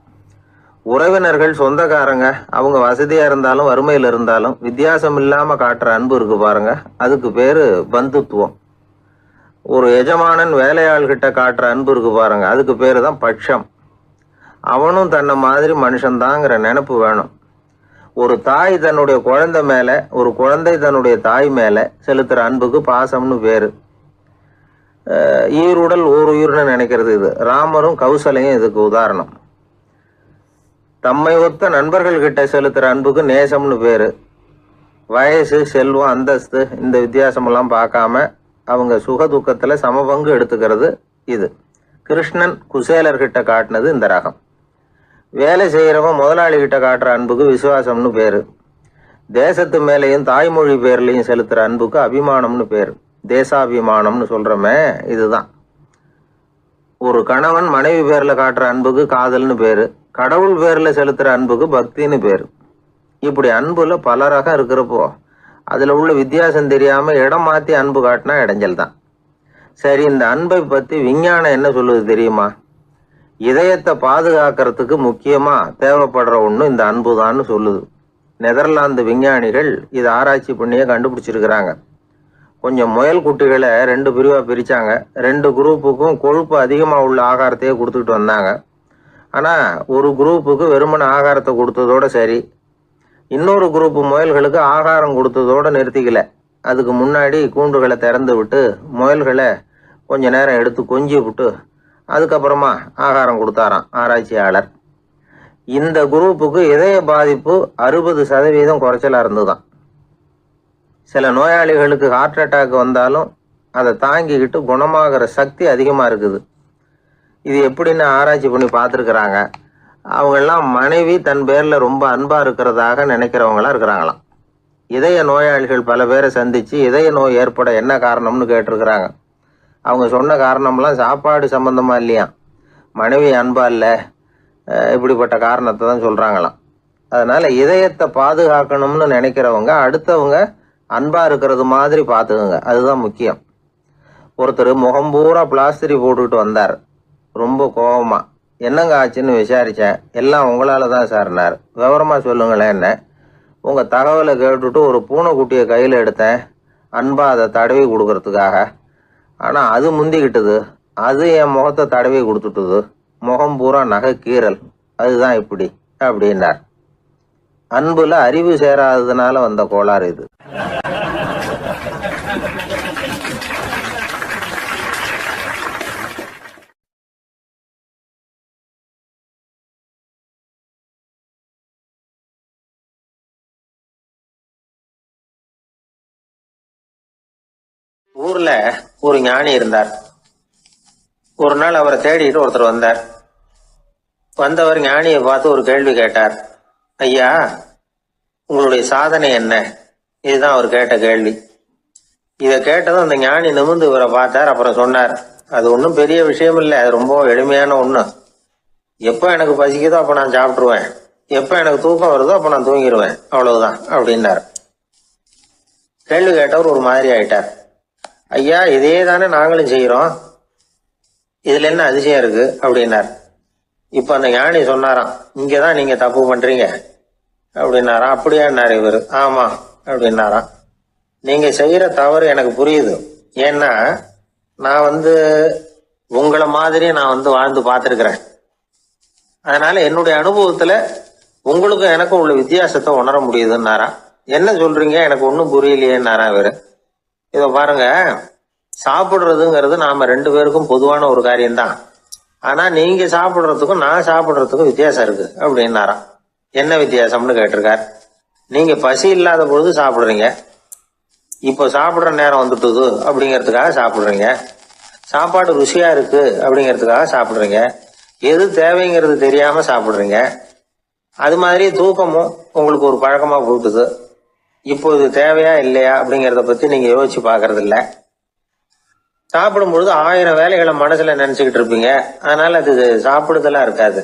உறவினர்கள், சொந்தக்காரங்க, அவங்க வசதியா இருந்தாலும் வறுமையில இருந்தாலும் வித்தியாசம் இல்லாம காட்டுற அன்பு இருக்கு பாருங்க, அதுக்கு பேரு பந்துத்துவம். ஒரு எஜமானன் வேலையாள்கிட்ட காட்டுற அன்பு இருக்கு பாருங்க, அதுக்கு பேரு தான் பட்சம். அவனும் தன்னை மாதிரி மனுஷன்தாங்கிற நினைப்பு வேணும். ஒரு தாய் தன்னுடைய குழந்தை மேல, ஒரு குழந்தை தன்னுடைய தாய் மேல செலுத்துற அன்புக்கு பாசம்னு பேரு. ஈருடல் ஓர் உயிர்னு நினைக்கிறது இது. ராமரும் கௌசலையும் இதுக்கு உதாரணம். தம்மை ஒத்த நண்பர்கள் கிட்ட செலுத்துற அன்புக்கு நேசம்னு பேரு. வயசு, செல்வம், அந்தஸ்து இந்த வித்தியாசமெல்லாம் பார்க்காம அவங்க சுக துக்கத்துல சமபங்கு எடுத்துக்கிறது இது. கிருஷ்ணன் குசேலர்கிட்ட காட்டினது இந்த ரகம். வேலை செய்யறவன் முதலாளி கிட்ட காட்டுற அன்புக்கு விசுவாசம்னு பேரு. தேசத்து மேலையும் தாய்மொழி பேர்லையும் செலுத்துற அன்புக்கு அபிமானம்னு பேரு. தேசாபிமானம்னு சொல்றமே இதுதான். ஒரு கணவன் மனைவி பேர்ல காட்டுற அன்புக்கு காதல்னு பேரு. கடவுள் பேர்ல செலுத்துற அன்புக்கு பக்தின்னு பேரு. இப்படி அன்புல பல ரகம் இருக்கிறப்போ அதுல உள்ள வித்தியாசம் தெரியாம இடம் மாத்தி அன்பு காட்டினா இடைஞ்சல் தான். சரி, இந்த அன்பை பத்தி விஞ்ஞானம் என்ன சொல்லுது தெரியுமா? இதயத்தை பாதுகாக்கிறதுக்கு முக்கியமா தேவைப்படுற ஒண்ணு இந்த அன்புதான்னு சொல்லுது. நெதர்லாந்து விஞ்ஞானிகள் இதை ஆராய்ச்சி பண்ணியே கண்டுபிடிச்சிருக்கிறாங்க. கொஞ்சம் முயல் குட்டிகளை 2 பிரிவா பிரிச்சாங்க. 2 குரூப்புக்கும் கொழுப்பு அதிகமா உள்ள ஆகாரத்தையே கொடுத்துக்கிட்டு வந்தாங்க. ஆனா ஒரு குரூப்புக்கு வெறுமன ஆகாரத்தை கொடுத்ததோட சரி, இன்னொரு குரூப் முயல்களுக்கு ஆகாரம் கொடுத்ததோட நிறுத்திக்கல. அதுக்கு முன்னாடி கூண்டுகளை திறந்து விட்டு முயல்களை கொஞ்ச நேரம் எடுத்து கொஞ்சி விட்டு அதுக்கப்புறமா ஆகாரம் கொடுத்தாராம் ஆராய்ச்சியாளர். இந்த குரூப்புக்கு இதய பாதிப்பு 60% குறைச்சலா இருந்துதான். சில நோயாளிகளுக்கு ஹார்ட் அட்டாக் வந்தாலும் அதை தாங்கிக்கிட்டு குணமாகிற சக்தி அதிகமா இருக்குது. இது எப்படின்னு ஆராய்ச்சி பண்ணி பார்த்துருக்குறாங்க. அவங்கெல்லாம் மனைவி தன் பேர்ல ரொம்ப அன்பா இருக்கிறதாக நினைக்கிறவங்களா இருக்கிறாங்களாம். இதய நோயாளிகள் பல பேரை சந்திச்சு இதய நோய் ஏற்பட என்ன காரணம்னு கேட்டிருக்கிறாங்க. அவங்க சொன்ன காரணம்லாம் சாப்பாடு சம்பந்தமா இல்லையா, மனைவி அன்பா இல்லை, இப்படிப்பட்ட காரணத்தை தான் சொல்றாங்களாம். அதனால இதயத்தை பாதுகாக்கணும்னு நினைக்கிறவங்க அடுத்தவங்க அன்பா இருக்கிறது மாதிரி பார்த்துக்குங்க, அதுதான் முக்கியம். ஒருத்தர் முகம் பூரா பிளாஸ்டரி போட்டுக்கிட்டு வந்தார். ரொம்ப கோபமா, என்னங்க ஆச்சுன்னு விசாரிச்சேன். எல்லாம் உங்களால தான் சார்னார். விவரமா சொல்லுங்களேன். என்ன? உங்க தகவலை கேட்டுட்டு ஒரு பூனைக்குட்டியை கையில எடுத்தேன், அன்பா அதை தடவி கொடுக்கறதுக்காக. ஆனா அது முந்திக்கிட்டது, அது என் முகத்தை தடவி கொடுத்துட்டுது. முகம் பூரா நகை கீறல், அதுதான் இப்படி அப்படின்னார். அன்புல அறிவு சேராததுனால வந்த கோளாறு இது. ஊர்ல ஒரு ஞானி இருந்தார். ஒரு நாள் அவரை தேடிட்டு ஒருத்தர் வந்தார். வந்தவர் ஞானியை பார்த்து ஒரு கேள்வி கேட்டார். ஐயா, உங்களுடைய சாதனை என்ன? இதுதான் அவர் கேட்ட கேள்வி. இதை கேட்டதும் அந்த ஞானி நிமிர்ந்து இவரை பார்த்தார். அப்புறம் சொன்னார், அது ஒன்றும் பெரிய விஷயம் இல்லை, அது ரொம்ப எளிமையான ஒண்ணு. எப்போ எனக்கு பசிக்குதோ அப்ப நான் சாப்பிட்டுருவேன், எப்போ எனக்கு தூக்கம் வருதோ அப்ப நான் தூங்கிடுவேன், அவ்வளவுதான் அப்படின்னார். கேள்வி கேட்டவர் ஒரு மாதிரி ஆயிட்டார். ஐயா, இதே தானே நாங்களும் செய்யறோம், இதுல என்ன அதிசயம் இருக்கு அப்படின்னார். இப்ப அந்த ஞானி சொன்னாராம், இங்கதான் நீங்க தப்பு பண்றீங்க அப்படின்னாராம். அப்படியான்னாரு இவரு. ஆமா அப்படின்னாராம். நீங்க செய்யற தவறு எனக்கு புரியுது. ஏன்னா நான் உங்களை மாதிரி நான் வாழ்ந்து பார்த்திருக்கிறேன். அதனால என்னுடைய அனுபவத்துல உங்களுக்கும் எனக்கும் உள்ள வித்தியாசத்தை உணர முடியுதுன்னாரா. என்ன சொல்றீங்க, எனக்கு ஒன்னும் புரியலையேன்னாரா இவரு. இத பாருங்க, சாப்பிடுறதுங்கிறது நாம 2 பேருக்கும் பொதுவான ஒரு காரியம்தான். ஆனா நீங்க சாப்பிடுறதுக்கும் நான் சாப்பிடுறதுக்கும் வித்தியாசம் இருக்கு அப்படின்னாராம். என்ன வித்தியாசம்னு கேட்டிருக்கார். நீங்க பசி இல்லாத பொழுது சாப்பிடுறீங்க, இப்போ சாப்பிடுற நேரம் வந்துட்டுது அப்படிங்கிறதுக்காக சாப்பிடுறீங்க. சாப்பாடு ருசியா இருக்கு அப்படிங்கிறதுக்காக சாப்பிடுறீங்க. எது தேவைங்கிறது தெரியாம சாப்பிடுறீங்க. அது மாதிரி தூக்கமும் உங்களுக்கு ஒரு பழக்கமா போட்டுது. இப்போ இது தேவையா இல்லையா அப்படிங்கிறத பத்தி நீங்க யோசிச்சு பாக்குறது இல்ல. சாப்பிடும் பொழுது 1000 வேலைகளை மனசுல நினைச்சுக்கிட்டு இருப்பீங்க. அதனால அது சாப்பிடுதலா இருக்காது.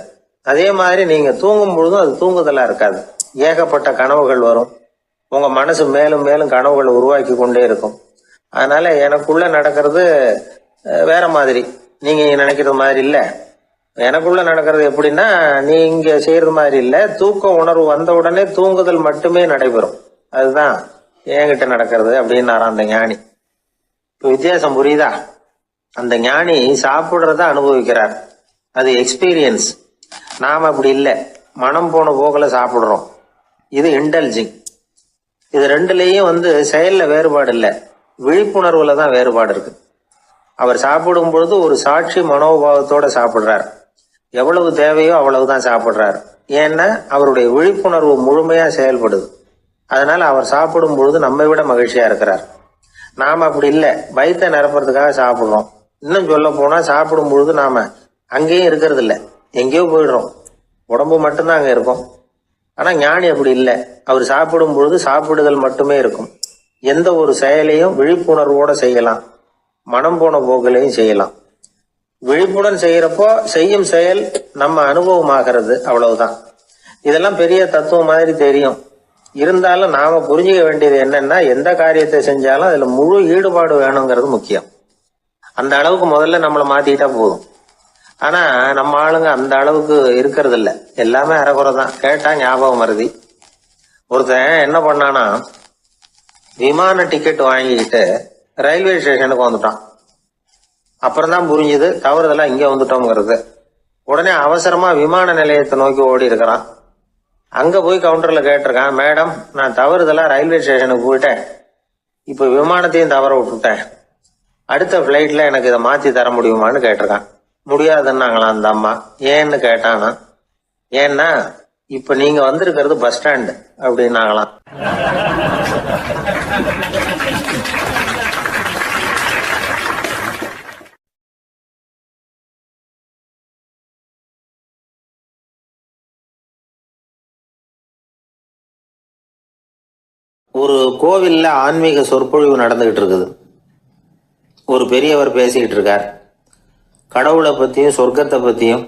அதே மாதிரி நீங்க தூங்கும் பொழுதும் அது தூங்குதலா இருக்காது. ஏகப்பட்ட கனவுகள் வரும். உங்க மனசு மேலும் மேலும் கனவுகளை உருவாக்கி கொண்டே இருக்கும். அதனால எனக்குள்ள நடக்கிறது வேற மாதிரி, நீங்க நினைக்கிறது மாதிரி இல்ல. எனக்குள்ள நடக்கிறது எப்படின்னா, நீங்க செய்யறது மாதிரி இல்ல. தூக்க உணர்வு வந்த உடனே தூங்குதல் மட்டுமே நடைபெறும். அதுதான் என்கிட்ட நடக்கிறது அப்படின்னு அந்த ஞானி. இப்ப வித்தியாசம் புரியுதா? அந்த ஞானி சாப்பிட்றத அனுபவிக்கிறார், அது எக்ஸ்பீரியன்ஸ். நாம் அப்படி இல்லை, மனம் போன போக்கில் சாப்பிட்றோம். இது இன்டல்ஜிங். இது ரெண்டுலேயும் செயலில் வேறுபாடு இல்லை, விழிப்புணர்வுல தான் வேறுபாடு இருக்கு. அவர் சாப்பிடும் பொழுது ஒரு சாட்சி மனோபாவத்தோட சாப்பிட்றார். எவ்வளவு தேவையோ அவ்வளவுதான் சாப்பிட்றார். ஏன்னா அவருடைய விழிப்புணர்வு முழுமையா செயல்படுது. அதனால அவர் சாப்பிடும் பொழுது நம்மை விட மகிழ்ச்சியா இருக்கிறார். நாம அப்படி இல்லை, வயிற்றை நிரப்புறதுக்காக சாப்பிட்றோம். இன்னும் சொல்ல போனா சாப்பிடும் பொழுது நாம அங்கேயும் இருக்கிறது இல்லை, எங்கேயோ போயிடுறோம். உடம்பு மட்டும்தான் அங்க இருக்கும். ஆனா ஞானி அப்படி இல்லை, அவர் சாப்பிடும் பொழுது சாப்பிடுதல் மட்டுமே இருக்கும். எந்த ஒரு செயலையும் விழிப்புணர்வோட செய்யலாம், மனம் போன போக்கிலையும் செய்யலாம். விழிப்புடன் செய்யறப்போ செய்யும் செயல் நம்ம அனுபவமாகிறது, அவ்வளவுதான். இதெல்லாம் பெரிய தத்துவம் மாதிரி தெரியும். இருந்தாலும் நாம புரிஞ்சுக்க வேண்டியது என்னன்னா, எந்த காரியத்தை செஞ்சாலும் அதுல முழு ஈடுபாடு வேணுங்கிறது முக்கியம். அந்த அளவுக்கு முதல்ல நம்மளை மாத்திக்கிட்டா போதும். ஆனா நம்ம ஆளுங்க அந்த அளவுக்கு இருக்கிறது இல்ல, எல்லாமே அரைக்குறை தான். கேட்டா ஞாபகம் மருதி. ஒருத்தன் என்ன பண்ணானா, விமான டிக்கெட் வாங்கிக்கிட்டு ரயில்வே ஸ்டேஷனுக்கு வந்துட்டான். அப்புறம் தான் புரிஞ்சுது தவறுதெல்லாம் இங்க வந்துட்டோம்ங்கிறது. உடனே அவசரமா விமான நிலையத்தை நோக்கி ஓடி இருக்கிறான். அங்க போய் கவுண்டர்ல கேட்டிருக்கான், மேடம் நான் தவறுதலா ரயில்வே ஸ்டேஷனுக்கு போயிட்டேன், இப்ப விமானத்தையும் தவற விட்டுட்டேன், அடுத்த பிளைட்ல எனக்கு இதை மாத்தி தர முடியுமான்னு கேட்டிருக்கான். முடியாதுன்னாங்களாம் அந்த அம்மா. ஏன்னு கேட்டானா, ஏன்னா இப்ப நீங்க வந்திருக்கிறது பஸ் ஸ்டாண்டு அப்படின்னாங்களாம். ஒரு கோவில்ல ஆன்மீக சொற்பொழிவு நடந்துகிட்டு இருக்குது. ஒரு பெரியவர் பேசிக்கிட்டு இருக்கார். கடவுளை பத்தியும் சொர்க்கத்தை பத்தியும்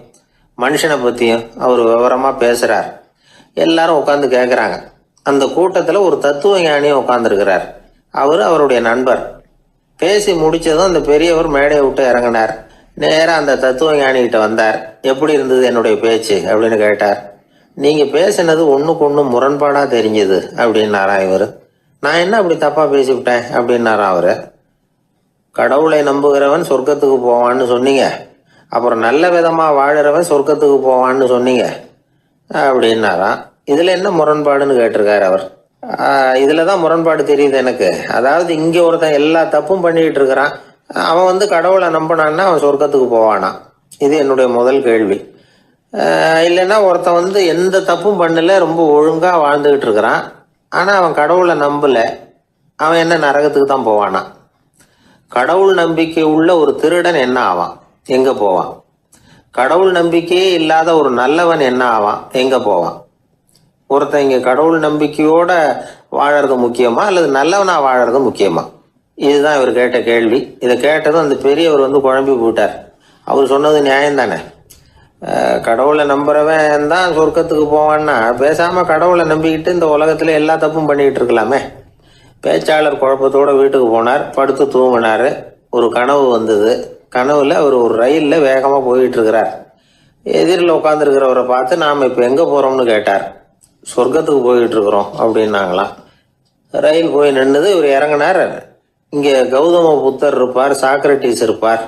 மனுஷனை பத்தியும் அவர் விவரமா பேசுறார். எல்லாரும் உட்காந்து கேட்கறாங்க. அந்த கூட்டத்துல ஒரு தத்துவ ஞானியும் உட்கார்ந்துருக்கிறார். அவருடைய நண்பர். பேசி முடிச்சதும் அந்த பெரியவர் மேடையை விட்டு இறங்கினார். நேரா அந்த தத்துவ ஞானிகிட்ட வந்தார். எப்படி இருந்தது என்னுடைய பேச்சு அப்படின்னு கேட்டார். நீங்க பேசினது ஒண்ணுக்கு ஒண்ணு முரண்பாடா தெரிஞ்சது அப்படின்னாரா இவரு. நான் என்ன அப்படி தப்பா பேசிவிட்டேன் அப்படின்னாரா அவரு. கடவுளை நம்புகிறவன் சொர்க்கத்துக்கு போவான்னு சொன்னீங்க, அப்புறம் நல்ல விதமா வாழறவன் சொர்க்கத்துக்கு போவான்னு சொன்னீங்க அப்படின்னாராம். இதுல என்ன முரண்பாடுன்னு கேட்டிருக்காரு அவர். இதுலதான் முரண்பாடு தெரியுது எனக்கு. அதாவது இங்க ஒருத்தன் எல்லா தப்பும் பண்ணிக்கிட்டு இருக்கிறான், அவன் கடவுளை நம்பினான்னா அவன் சொர்க்கத்துக்கு போவானா? இது என்னுடைய முதல் கேள்வி. இல்லைன்னா ஒருத்தன் எந்த தப்பும் பண்ணல, ரொம்ப ஒழுங்கா வாழ்ந்துகிட்டு இருக்கிறான், ஆனா அவன் கடவுளை நம்பல, அவன் என்ன நரகத்துக்கு தான் போவானா? கடவுள் நம்பிக்கை உள்ள ஒரு திருடன் என்ன ஆவான், எங்க போவான்? கடவுள் நம்பிக்கையே இல்லாத ஒரு நல்லவன் என்ன ஆவான், எங்க போவான்? ஒருத்தன் இங்க கடவுள் நம்பிக்கையோட வாழறது முக்கியமா அல்லது நல்லவனா வாழறது முக்கியமா? இதுதான் இவர் கேட்ட கேள்வி. இதை கேட்டதும் அந்த பெரியவர் குழம்பி போயிட்டார். அவர் சொன்னது நியாயம் தானே. கடவுளை நம்புறவன் தான் சொர்க்கத்துக்கு போவான்னா பேசாம கடவுளை நம்பிக்கிட்டு இந்த உலகத்துல எல்லா தப்பும் பண்ணிக்கிட்டு இருக்கலாமே. பேச்சாளர் குழப்பத்தோட வீட்டுக்கு போனார். படுத்து தூங்கினாரு. ஒரு கனவு வந்தது. கனவுல அவர் ஒரு ரயில்ல வேகமா போயிட்டு இருக்கிறார். எதிரில் உட்காந்துருக்கிறவரை பார்த்து நாம இப்ப எங்க போறோம்னு கேட்டார். சொர்க்கத்துக்கு போயிட்டு இருக்கிறோம் அப்படின்னாங்களாம். ரயில் போய் நின்னுது. இவர் இறங்கினார். இங்க கௌதம புத்தர் இருப்பார், சாக்ரட்டிஸ் இருப்பார்,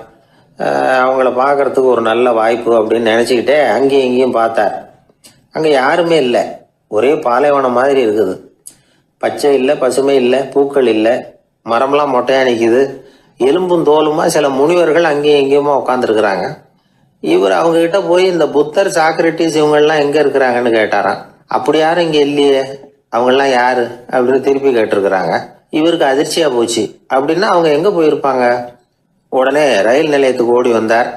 அவங்கள பார்க்கறதுக்கு ஒரு நல்ல வாய்ப்பு அப்படின்னு நினைச்சுக்கிட்டே அங்கேயும் இங்கேயும் பார்த்தார். அங்க யாருமே இல்லை. ஒரே பாலைவனம் மாதிரி இருக்குது. பச்சை இல்லை, பசுமை இல்லை, பூக்கள் இல்லை, மரம்லாம் மொட்டையா நிற்குது. எலும்பும் தோலுமா சில முனிவர்கள் அங்கேயும் இங்கேயுமா உட்காந்துருக்குறாங்க. இவர் அவங்க கிட்ட போய் இந்த புத்தர், சாக்ரட்டிஸ் இவங்கெல்லாம் எங்க இருக்கிறாங்கன்னு கேட்டாராம். அப்படி யாரும் இங்க இல்லையே, அவங்கெல்லாம் யாரு அப்படின்னு திருப்பி கேட்டிருக்கிறாங்க. இவருக்கு அதிர்ச்சியா போச்சு. அப்படின்னா அவங்க எங்க போயிருப்பாங்க? உடனே ரயில் நிலையத்துக்கு ஓடி வந்தார்.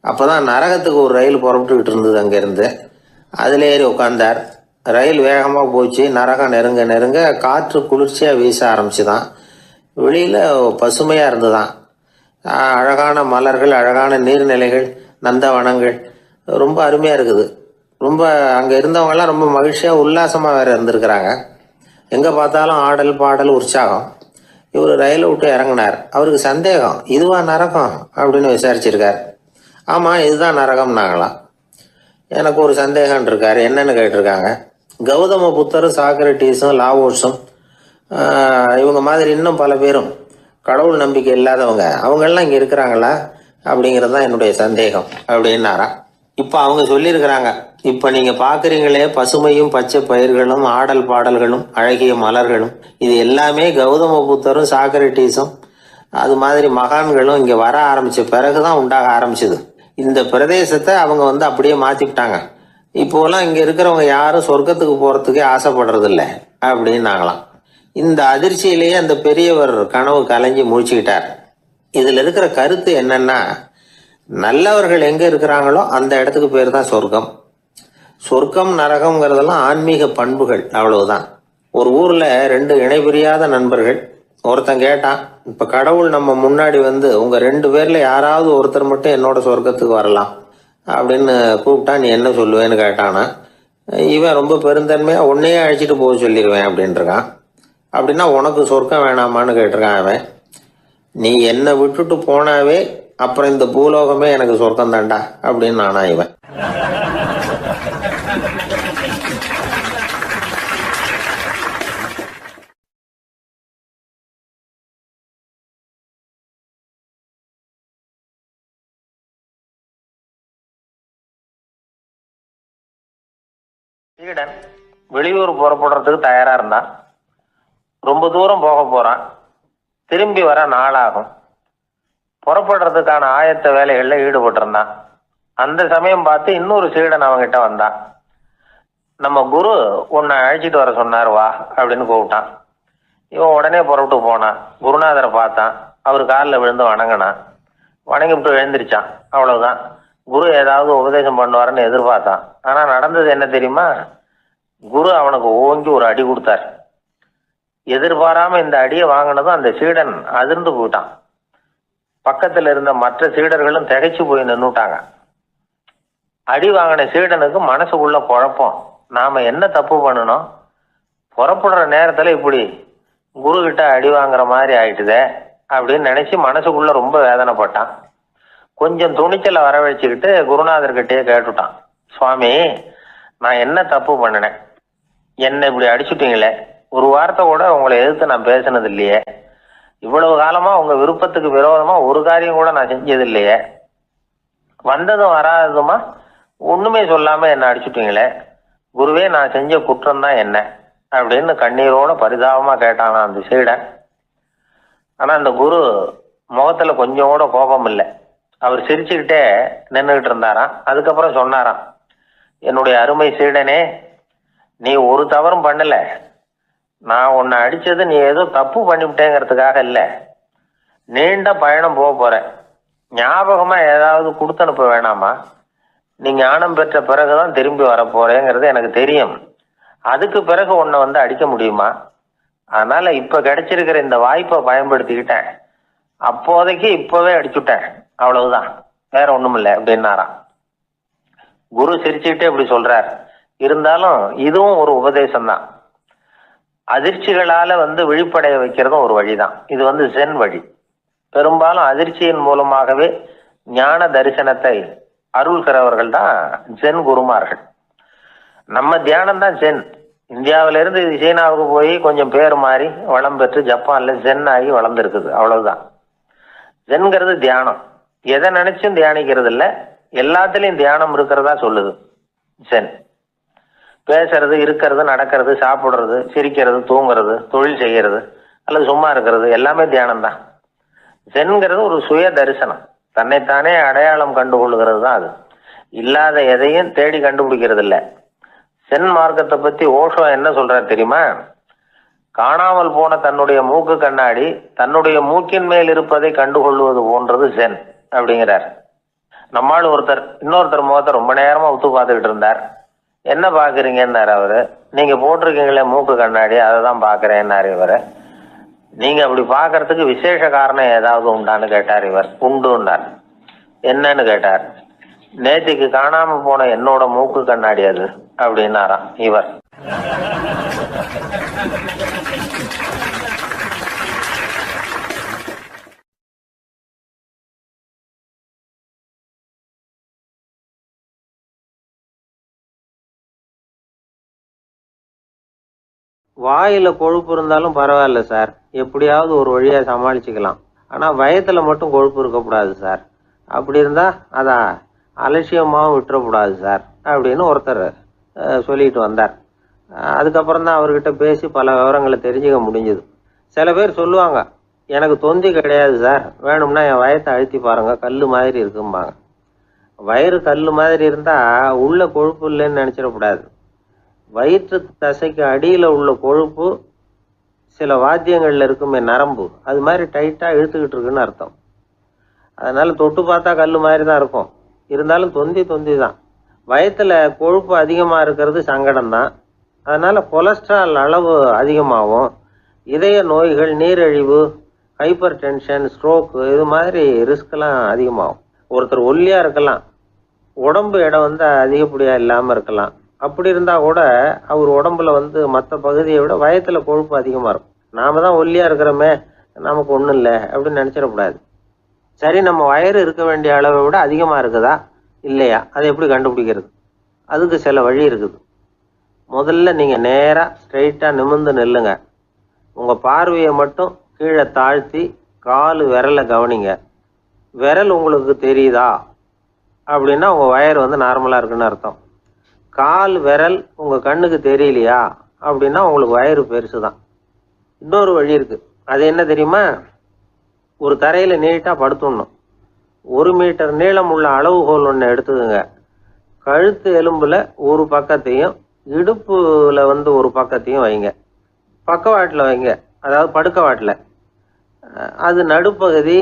அப்பதான் நரகத்துக்கு ஒரு ரயில் புறப்பட்டுக்கிட்டு இருந்தது அங்கிருந்து. அதுல ஏறி உட்கார்ந்தார். ரயில் வேகமா போச்சு. நரகம் நெருங்க நெருங்க காற்று குளிர்ச்சியா வீச ஆரம்பிச்சுதான். வெளியில பசுமையா இருந்துதான். அழகான மலர்கள், அழகான நீர்நிலைகள், நந்தவனங்கள், ரொம்ப அருமையா இருக்குது. ரொம்ப அங்க இருந்தவங்க எல்லாம் ரொம்ப மகிழ்ச்சியா உல்லாசமா வேற இருந்திருக்கிறாங்க. எங்க பார்த்தாலும் ஆடல் பாடல் உற்சாகம். இவர் ரயிலை விட்டு இறங்கினார். அவருக்கு சந்தேகம், இதுவா நரகம் அப்படின்னு விசாரிச்சிருக்காரு. ஆமா இதுதான் நரகம்னாங்களாம். எனக்கு ஒரு சந்தேகம் இருக்காரு. என்னன்னு கேட்டிருக்காங்க. கௌதம புத்தரும் சாக்ரட்டிஸும் லாவோஸும் இவங்க மாதிரி இன்னும் பல பேரும் கடவுள் நம்பிக்கை இல்லாதவங்க அவங்கெல்லாம் இங்கே இருக்கிறாங்களா அப்படிங்கிறது தான் என்னுடைய சந்தேகம் அப்படின்னாராம். இப்போ அவங்க சொல்லியிருக்கிறாங்க, இப்போ நீங்கள் பார்க்குறீங்களே பசுமையும் பச்சை பயிர்களும் ஆடல் பாடல்களும் அழகிய மலர்களும், இது எல்லாமே கௌதம புத்தரும் சாக்ரட்டிஸும் அது மாதிரி மகான்களும் இங்கே வர ஆரம்பித்த பிறகு தான் உண்டாக ஆரம்பிச்சது. இந்த பிரதேசத்தை அவங்க வந்து அப்படியே மாற்றிக்கிட்டாங்க. இப்போலாம் இங்கே இருக்கிறவங்க யாரும் சொர்க்கத்துக்கு போகிறதுக்கே ஆசைப்படுறதில்ல அப்படின்னாங்களாம். இந்த அதிர்ச்சியிலேயே அந்த பெரியவர் கனவு கலைஞ்சி முழிச்சுக்கிட்டார். இதில் இருக்கிற கருத்து என்னன்னா, நல்லவர்கள் எங்கே இருக்கிறாங்களோ அந்த இடத்துக்கு பேர் தான் சொர்க்கம். சொர்க்கம் நரகம்ங்கிறதெல்லாம் ஆன்மீக பண்புகள், அவ்வளவுதான். ஒரு ஊரில் 2 இணைபிரியாத நண்பர்கள். ஒருத்தன் கேட்டான், இப்போ கடவுள் நம்ம முன்னாடி வந்து உங்கள் 2 பேரில் யாராவது ஒருத்தர் மட்டும் என்னோட சொர்க்கத்துக்கு வரலாம் அப்படின்னு கூப்பிட்டா நீ என்ன சொல்லுவேன்னு கேட்டானா. இவன் ரொம்ப பெருந்தன்மையாக உன்னையே அழைச்சிட்டு போக சொல்லிடுவேன் அப்படின்ட்டுருக்கான். அப்படின்னா உனக்கு சொர்க்கம் வேணாமான்னு கேட்டிருக்கான் அவன். நீ என்னை விட்டுட்டு போனாவே அப்புறம் இந்த பூலோகமே எனக்கு சொர்க்கம் தாண்டா அப்படின்னு நானா இவன். சீடன் வெளியூர் புறப்படுறதுக்கு தயாரா இருந்தான். ரொம்ப தூரம் போக போறான். திரும்பி வர நாளாகும். புறப்படுறதுக்கான ஆயத்த வேலைகளில் ஈடுபட்டிருந்தான். அந்த சமயம் பார்த்து இன்னொரு சீடன் அவங்கிட்ட வந்தான். நம்ம குரு உன்னை அழைச்சிட்டு வர சொன்னார் வா அப்படின்னு கூப்பிட்டான். இவன் உடனே புறப்பட்டு போனான். குருநாதரை பார்த்தான். அவர் காலில் விழுந்து வணங்கினான். வணங்கிவிட்டு எழுந்திரிச்சான். அவ்வளவுதான். குரு ஏதாவது உபதேசம் பண்ணுவாருன்னு எதிர்பார்த்தான். ஆனால் நடந்தது என்ன தெரியுமா? குரு அவனுக்கு ஓங்கி ஒரு அடி கொடுத்தார். எதிர்பாராம இந்த அடியை வாங்கினதும் அந்த சீடன் அதிர்ந்து போயிட்டான். பக்கத்தில் இருந்த மற்ற சீடர்களும் திகைச்சு போய் நின்றுட்டாங்க. அடி வாங்கின சீடனுக்கு மனசுக்குள்ள குழப்பம். நாம என்ன தப்பு பண்ணணும்? புறப்படுற நேரத்துல இப்படி குரு கிட்ட அடி வாங்குற மாதிரி ஆயிட்டுதே அப்படின்னு நினைச்சு மனசுக்குள்ள ரொம்ப வேதனைப்பட்டான். கொஞ்சம் துணிச்சலை வரவழைச்சுக்கிட்டு குருநாதர்கிட்டயே கேட்டுட்டான், சுவாமி நான் என்ன தப்பு பண்ணினேன்? என்னை இப்படி அடிச்சுட்டீங்களே, ஒரு வார்த்தை கூட உங்களை எதிர்த்து நான் பேசினது இல்லையே, இவ்வளவு காலமா உங்க விருப்பத்துக்கு விரோதமா ஒரு காரியம் கூட நான் செஞ்சது இல்லையே, வந்ததும் வராததுமா ஒண்ணுமே சொல்லாம என்ன அடிச்சுட்டீங்களே, குருவே நான் செஞ்ச குற்றம் தான் என்ன அப்படின்னு கண்ணீரோட பரிதாபமா கேட்டானா அந்த சீடன். ஆனா அந்த குரு முகத்துல கொஞ்சம் கூட கோபம் இல்லை. அவர் சிரிச்சுக்கிட்டே நின்றுகிட்டு இருந்தாராம். அதுக்கப்புறம் சொன்னாராம், என்னுடைய அருமை சீடனே, நீ ஒரு தவறும் பண்ணல. நான் உன்னை அடிச்சது நீ ஏதோ தப்பு பண்ணிவிட்டேங்கிறதுக்காக இல்லை. நீண்ட பயணம் போக போற, ஞாபகமா ஏதாவது கொடுத்து அனுப்ப வேணாமா? நீ ஞானம் பெற்ற பிறகுதான் திரும்பி வர போறேங்கிறது எனக்கு தெரியும். அதுக்கு பிறகு உன்னை வந்து அடிக்க முடியுமா? அதனால இப்ப கிடைச்சிருக்கிற இந்த வாய்ப்பை பயன்படுத்திக்கிட்டேன். அப்போதைக்கு இப்பவே அடிச்சுட்டேன், அவ்வளவுதான், வேற ஒண்ணும் இல்லை அப்படின்னாராம். குரு சிரிச்சுக்கிட்டே இப்படி சொல்றார். இருந்தாலும் இதுவும் ஒரு உபதேசம் தான். அதிர்ச்சிகளால வந்து விழிப்படைய வைக்கிறதும் ஒரு வழிதான். இது வந்து ஜென் வழி. பெரும்பாலும் அதிர்ச்சியின் மூலமாகவே ஞான தரிசனத்தை அருள்கிறவர்கள் தான் ஜென் குருமார்கள். நம்ம தியானம் தான் ஜென். இந்தியாவிலிருந்து இது சீனாவுக்கு போய் கொஞ்சம் பேர் மாறி வளம் பெற்று ஜப்பான்ல ஜென் ஆகி வளர்ந்துருக்குது, அவ்வளவுதான். ஜென்கிறது தியானம். எதை நினைச்சும் தியானிக்கிறது இல்லை, எல்லாத்துலயும் தியானம் இருக்கிறதா சொல்லுது ஜென். பேசுறது, இருக்கிறது, நடக்கிறது, சாப்பிடுறது, சிரிக்கிறது, தூங்குறது, தொழில் செய்யறது அல்லது சும்மா இருக்கிறது எல்லாமே தியானம் தான். ஜென்கிறது ஒரு சுய தரிசனம், தன்னைத்தானே அடையாளம் கண்டுகொள்ளுகிறது தான் அது. இல்லாத எதையும் தேடி கண்டுபிடிக்கிறது இல்லை. சென் மார்க்கத்தை பத்தி ஓஷோ என்ன சொல்றாரு தெரியுமா? காணாமல் போன தன்னுடைய மூக்கு கண்ணாடி தன்னுடைய மூக்கின் மேல் இருப்பதை கண்டுகொள்வது போன்றது சென் அப்படிங்கிறார். நம்மால் இன்னொருத்தர் முகத்தை ரொம்ப நேரமா உத்து பார்த்துக்கிட்டு இருந்தார். என்ன பாக்குறீங்கன்னாரு அவரு. நீங்க போட்டிருக்கீங்களே மூக்கு கண்ணாடி, அதை தான் பாக்குறேன்னாரு இவரு. நீங்க அப்படி பாக்குறதுக்கு விசேஷ காரணம் ஏதாவது உண்டான்னு கேட்டார் இவர். உண்டுன்னார். என்னன்னு கேட்டார். நேற்றுக்கு காணாம போன என்னோட மூக்கு கண்ணாடி அது அப்படின்னாராம் இவர். வாயில கொழுப்பு இருந்தாலும் பரவாயில்ல சார், எப்படியாவது ஒரு வழியாக சமாளிச்சுக்கலாம். ஆனால் வயத்தில் மட்டும் கொழுப்பு இருக்கக்கூடாது சார். அப்படி இருந்தால் அதை அலட்சியமாகவும் விட்டுறக்கூடாது சார் அப்படின்னு ஒருத்தர் சொல்லிட்டு வந்தார். அதுக்கப்புறம் தான் அவர்கிட்ட பேசி பல விவரங்களை தெரிஞ்சுக்க முடிஞ்சுது. சில பேர் சொல்லுவாங்க, எனக்கு தொந்தி கிடையாது சார், வேணும்னா என் வயத்தை அழுத்தி பாருங்க, கல் மாதிரி இருக்கும்பாங்க. வயிறு கல் மாதிரி இருந்தால் உள்ள கொழுப்பு இல்லைன்னு நினச்சிடக்கூடாது. வயிற்று தசைக்கு அடியில் உள்ள கொழுப்பு சில வாத்தியங்களில் இருக்குமே நரம்பு, அது மாதிரி டைட்டாக இழுத்துக்கிட்டு இருக்குன்னு அர்த்தம். அதனால் தொட்டு பார்த்தா கல் மாதிரி தான் இருக்கும். இருந்தாலும் தொந்தி தான். வயத்தில் கொழுப்பு அதிகமாக இருக்கிறது சங்கடம் தான். அதனால் கொலஸ்ட்ரால் அளவு அதிகமாகும். இதய நோய்கள், நீரிழிவு, ஹைப்பர் டென்ஷன், ஸ்ட்ரோக்கு இது மாதிரி ரிஸ்க்லாம் அதிகமாகும். ஒருத்தர் ஒல்லியாக இருக்கலாம், உடம்பு எடை அதிகப்படியாக இல்லாமல் இருக்கலாம். அப்படி இருந்தால் கூட அவர் உடம்புல மற்ற பகுதியை விட வயத்தில் கொழுப்பு அதிகமாக இருக்கும். நாம தான் ஒல்லியாக இருக்கிறோமே, நமக்கு ஒன்றும் இல்லை அப்படின்னு நினச்சிடக்கூடாது. சரி, நம்ம வயிறு இருக்க வேண்டிய அளவை விட அதிகமாக இருக்குதா இல்லையா, அதை எப்படி கண்டுபிடிக்கிறது? அதுக்கு சில வழி இருக்குது. முதல்ல நீங்கள் நேராக ஸ்ட்ரைட்டாக நிமிர்ந்து நில்லுங்க. உங்கள் பார்வையை மட்டும் கீழே தாழ்த்தி கால் விரலை கவனிங்க. விரல் உங்களுக்கு தெரியுதா அப்படின்னா உங்கள் வயிறு நார்மலாக இருக்குன்னு அர்த்தம். கால் விரல் உங்கள் கண்ணுக்கு தெரியலையா அப்படின்னா உங்களுக்கு வயிறு பெருசு தான். இன்னொரு வழி இருக்குது. அது என்ன தெரியுமா? ஒரு தரையில் நீட்டாக படுத்துடணும். 1 மீட்டர் நீளம் உள்ள அளவுகோல் ஒன்று எடுத்துதுங்க. கழுத்து எலும்பில் ஒரு பக்கத்தையும் இடுப்பில் ஒரு பக்கத்தையும் வைங்க. பக்கவாட்டில் வைங்க, அதாவது படுக்கவாட்டில். அது நடுப்பகுதி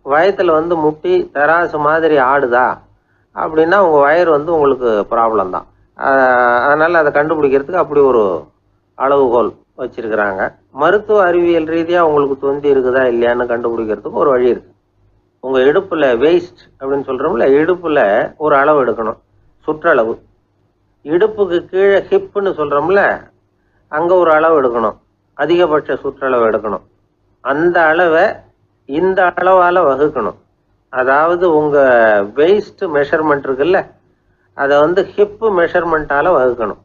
வயத்தில் முட்டி தராசு மாதிரி ஆடுதா அப்படின்னா உங்கள் வயிறு உங்களுக்கு ப்ராப்ளம் தான். அதனால் அதை கண்டுபிடிக்கிறதுக்கு அப்படி ஒரு அளவுகோல் வச்சிருக்கிறாங்க. மருத்துவ அறிவியல் ரீதியாக உங்களுக்கு தொந்தி இருக்குதா இல்லையான்னு கண்டுபிடிக்கிறதுக்கு ஒரு வழி இருக்குது. உங்கள் இடுப்பில் வெயிஸ்ட் அப்படின்னு சொல்கிறோம்ல, இடுப்பில் ஒரு அளவு எடுக்கணும், சுற்றளவு. இடுப்புக்கு கீழே ஹிப்புன்னு சொல்கிறோம்ல, அங்கே ஒரு அளவு எடுக்கணும், அதிகபட்ச சுற்றளவு எடுக்கணும். அந்த அளவை இந்த அளவால் வகுக்கணும். அதாவது உங்கள் வெயிஸ்ட் மெஷர்மெண்ட் இருக்குல்ல, அதை ஹிப்பு மெஷர்மெண்ட்டால் வகுக்கணும்.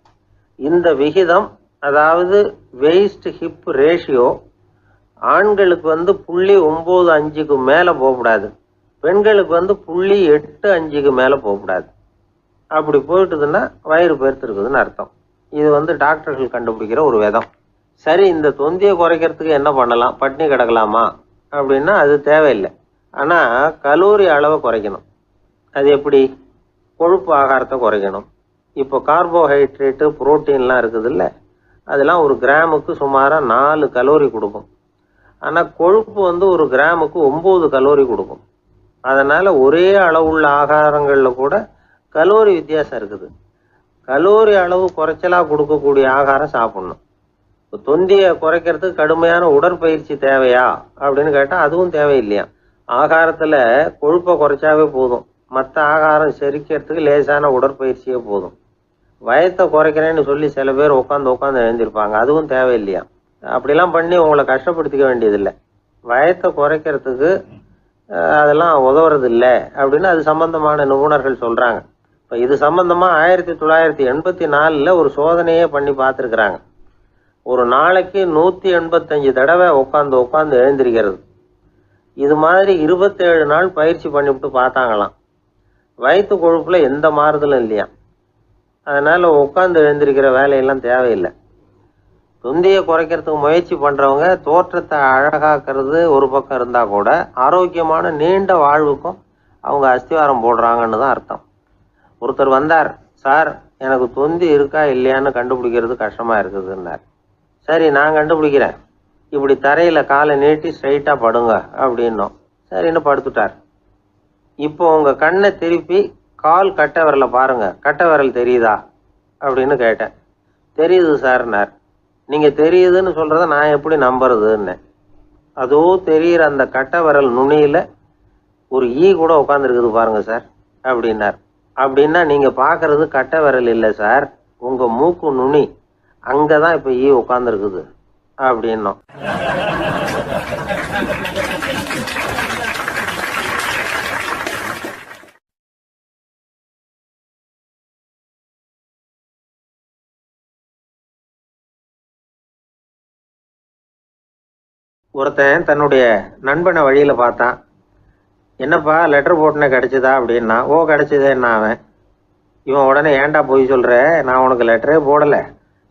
இந்த விகிதம், அதாவது வெயிஸ்ட் ஹிப் ரேஷியோ, ஆண்களுக்கு 0.95க்கு மேலே போகக்கூடாது, பெண்களுக்கு 0.85க்கு மேலே போகக்கூடாது. அப்படி போயிட்டுதுன்னா வயிறு பெருத்துருக்குதுன்னு அர்த்தம். இது டாக்டர்கள் கண்டுபிடிக்கிற ஒரு விதம். சரி, இந்த தொந்தியை குறைக்கிறதுக்கு என்ன பண்ணலாம்? பட்னி கிடக்கலாமா அப்படின்னா அது தேவையில்லை. ஆனால் கலோரி அளவை குறைக்கணும். அது எப்படி? கொழுப்பு ஆகாரத்தை குறைக்கணும். இப்போ கார்போஹைட்ரேட்டு, புரோட்டீன்லாம் இருக்குதுல்ல, அதெல்லாம் ஒரு கிராமுக்கு சுமாராக 4 கலோரி கொடுக்கும். ஆனால் கொழுப்பு ஒரு கிராமுக்கு 9 கலோரி கொடுக்கும். அதனால் ஒரே அளவுள்ள ஆகாரங்களில் கூட கலோரி வித்தியாசம் இருக்குது. கலோரி அளவு குறைச்சலாக கொடுக்கக்கூடிய ஆகாரம் சாப்பிடணும். இப்போ தொந்தியை குறைக்கிறதுக்கு கடுமையான உடற்பயிற்சி தேவையா அப்படின்னு கேட்டால் அதுவும் தேவையில்லையா. ஆகாரத்தில் கொழுப்பை குறைச்சாவே போதும், மற்ற ஆகாரம் செரிக்கிறதுக்கு லேசான உடற்பயிற்சியே போதும். வயத்தை குறைக்கிறேன்னு சொல்லி சில பேர் உட்காந்து எழுந்திருப்பாங்க, அதுவும் தேவையில்லையா. அப்படிலாம் பண்ணி உங்களை கஷ்டப்படுத்திக்க வேண்டியதில்லை. வயத்தை குறைக்கிறதுக்கு அதெல்லாம் உதவுறது இல்லை அப்படின்னு அது சம்பந்தமான நிபுணர்கள் சொல்கிறாங்க. இப்போ இது சம்பந்தமாக 1984 ஒரு சோதனையே பண்ணி பார்த்துருக்குறாங்க. ஒரு நாளைக்கு 185 தடவை உட்காந்து எழுந்திருக்கிறது. இது மாதிரி 27 நாள் பயிற்சி பண்ணிவிட்டு பார்த்தாங்களாம். வயிற்று கொழுப்பில் எந்த மாறுதலும் இல்லையா. அதனால் உட்காந்து எழுந்திருக்கிற வேலையெல்லாம் தேவையில்லை. தொந்தியை குறைக்கிறதுக்கு முயற்சி பண்ணுறவங்க தோற்றத்தை அழகாக்குறது ஒரு பக்கம் இருந்தால் கூட ஆரோக்கியமான நீண்ட வாழ்வுக்கும் அவங்க அஸ்திவாரம் போடுறாங்கன்னு தான் அர்த்தம். ஒருத்தர் வந்தார், சார் எனக்கு தொந்தி இருக்கா இல்லையான்னு கண்டுபிடிக்கிறது கஷ்டமாக இருக்குதுன்னார். சரி, நான் கண்டுபிடிக்கிறேன், இப்படி தரையில் காலை நீட்டி ஸ்ட்ரைட்டாக படுங்க அப்படின்னோம். சரின்னு படுத்துட்டார். இப்போ உங்கள் கண்ணை திருப்பி கால் கட்டை விரலை பாருங்க, கட்டை விரல் தெரியுதா அப்படின்னு கேட்டேன். தெரியுது சார்னார். நீங்கள் தெரியுதுன்னு சொல்கிறத நான் எப்படி நம்புறதுன்னு. அதோ தெரிகிற அந்த கட்டை விரல் நுனியில் ஒரு ஈ கூட உட்காந்துருக்குது பாருங்க சார் அப்படின்னார். அப்படின்னா நீங்கள் பார்க்குறது கட்டை விரல் இல்லை சார், உங்கள் மூக்கு நுனி, அங்கே தான் இப்போ ஈ உட்காந்துருக்குது அப்படின்னோம். ஒருத்தன் தன்னுடைய நண்பனை வழியில் பார்த்தான். என்னப்பா லெட்டர் போட்டுனே கிடச்சிதா அப்படின்னா. ஓ கிடச்சிதேன்னா அவன். இவன் உடனே ஏன்டா போய் சொல்கிற, நான் உனக்கு லெட்டரே போடலை,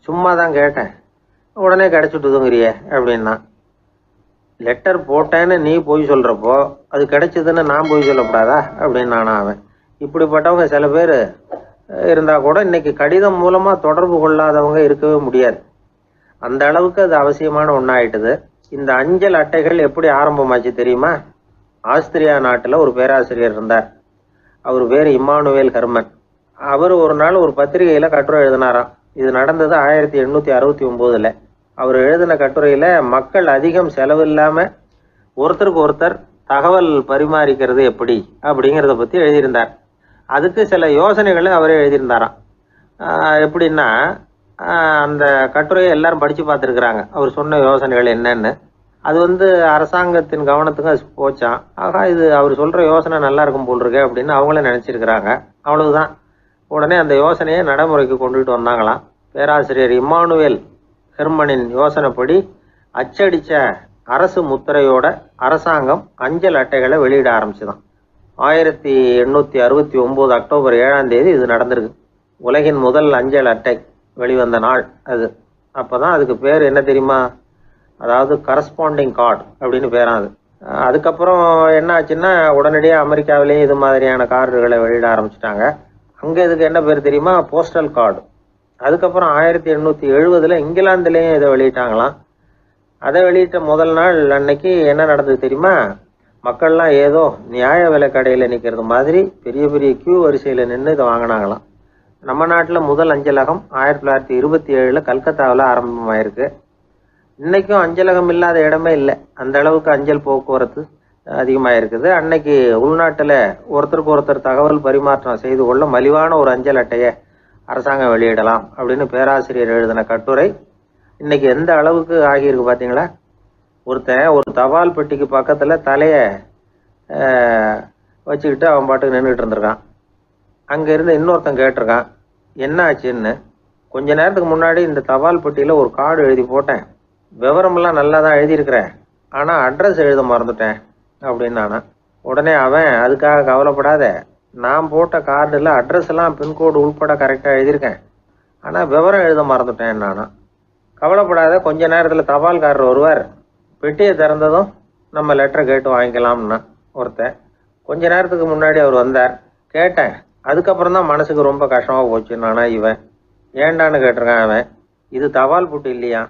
சும்மா தான் கேட்டேன், உடனே கிடச்சிட்டுதுங்கிறியே அப்படின்னா. லெட்டர் போட்டேன்னு நீ போய் சொல்கிறப்போ அது கிடைச்சதுன்னு நான் போய் சொல்லக்கூடாதா அப்படின்னு நானா அவன். இப்படிப்பட்டவங்க சில பேர் இருந்தால் கூட இன்னைக்கு கடிதம் மூலமாக தொடர்பு கொள்ளாதவங்க இருக்கவே முடியாது. அந்த அளவுக்கு அது அவசியமான ஒன்றாயிட்டுது. இந்த அஞ்சல் அட்டைகள் எப்படி ஆரம்பமாச்சு தெரியுமா? ஆஸ்திரியா நாட்டில் ஒரு பேராசிரியர் இருந்தார். அவர் பேர் இம்மானுவேல் ஹெர்மன். அவர் ஒரு நாள் ஒரு பத்திரிகையில் கட்டுரை எழுதினாராம். இது நடந்தது 1869. அவர் எழுதின கட்டுரையில் மக்கள் அதிகம் செலவு இல்லாமல் ஒருத்தருக்கு ஒருத்தர் தகவல் பரிமாறிக்கிறது எப்படி அப்படிங்கிறத பற்றி எழுதியிருந்தார். அதுக்கு சில யோசனைகளை அவரே எழுதியிருந்தாராம். எப்படின்னா, அந்த கட்டுரையை எல்லாரும் படித்து பார்த்துருக்குறாங்க. அவர் சொன்ன யோசனைகள் என்னன்னு. அது அரசாங்கத்தின் கவனத்துக்கு அது போச்சான். ஆகா, இது அவர் சொல்கிற யோசனை நல்லா இருக்கும் போல் இருக்கு அப்படின்னு அவங்களே நினச்சிருக்கிறாங்க. அவ்வளவுதான். உடனே அந்த யோசனையை நடைமுறைக்கு கொண்டுகிட்டு வந்தாங்களாம். பேராசிரியர் இம்மானுவேல் ஹெர்மனின் யோசனைப்படி அச்சடித்த அரசு முத்திரையோட அரசாங்கம் அஞ்சல் அட்டைகளை வெளியிட ஆரம்பிச்சுதான். 1869 அக்டோபர் 7ஆம் தேதி இது நடந்திருக்கு. உலகின் முதல் அஞ்சல் அட்டை வெளிவந்த நாள் அது. அப்போதான் அதுக்கு பேர் என்ன தெரியுமா? அதாவது கரஸ்பாண்டிங் கார்டு அப்படின்னு பேராது. அதுக்கப்புறம் என்ன ஆச்சுன்னா, உடனடியாக அமெரிக்காவிலேயே இது மாதிரியான கார்டுகளை வெளியிட ஆரம்பிச்சிட்டாங்க. அங்கே இதுக்கு என்ன பேர் தெரியுமா? Postal card. அதுக்கப்புறம் 1870 இங்கிலாந்துலேயும் இதை வெளியிட்டாங்களாம். அதை வெளியிட்ட முதல் நாள் அன்னைக்கு என்ன நடந்தது தெரியுமா? மக்கள்லாம் ஏதோ நியாய விலை கடையில் நிற்கிறது மாதிரி பெரிய பெரிய கியூ வரிசையில் நின்று இதை வாங்கினாங்களாம். நம்ம நாட்டில் முதல் அஞ்சலகம் 1927 கல்கத்தாவில் ஆரம்பமாயிருக்கு. இன்றைக்கும் அஞ்சலகம் இல்லாத இடமே இல்லை. அந்த அளவுக்கு அஞ்சல் போக்குவரத்து அதிகமாக இருக்குது. அன்னைக்கு உள்நாட்டில் ஒருத்தருக்கு ஒருத்தர் தகவல் பரிமாற்றம் செய்து கொள்ள மலிவான ஒரு அஞ்சல் அட்டையை அரசாங்கம் வெளியிடலாம் அப்படின்னு பேராசிரியர் எழுதின கட்டுரை இன்னைக்கு எந்த அளவுக்கு ஆகியிருக்கு பார்த்தீங்களா? ஒருத்தன் ஒரு தபால் பெட்டிக்கு பக்கத்தில் தலையை வச்சுக்கிட்டு அவன் பாட்டுக்கு நின்றுட்டு இருந்திருக்கான். அங்கே இருந்து இன்னொருத்தன் கேட்டிருக்கான், என்ன ஆச்சுன்னு. கொஞ்ச நேரத்துக்கு முன்னாடி இந்த தபால் பெட்டியில் ஒரு கார்டு எழுதி போட்டேன், விவரமெல்லாம் நல்லா தான் எழுதியிருக்கிறேன், ஆனால் அட்ரஸ் எழுத மறந்துட்டேன் அப்படின்னானா. உடனே அவன், அதுக்காக கவலைப்படாத, நான் போட்ட கார்டில் அட்ரஸ் எல்லாம் பின்கோடு உள்பட கரெக்டாக எழுதியிருக்கேன், ஆனால் விவரம் எழுத மறந்துட்டேன் நானா. கவலைப்படாத, கொஞ்ச நேரத்தில் தபால்காரர் வருவார், பெட்டியை திறந்ததும் நம்ம லெட்டரை கேட்டு வாங்கிக்கலாம்னா ஒருத்தன். கொஞ்ச நேரத்துக்கு முன்னாடி அவர் வந்தார், கேட்டேன், அதுக்கப்புறம் தான் மனசுக்கு ரொம்ப கஷ்டமாக போச்சு நானா. இவன் ஏண்டான்னு கேட்டிருக்கான். அவன், இது தபால் புட்டு இல்லையா?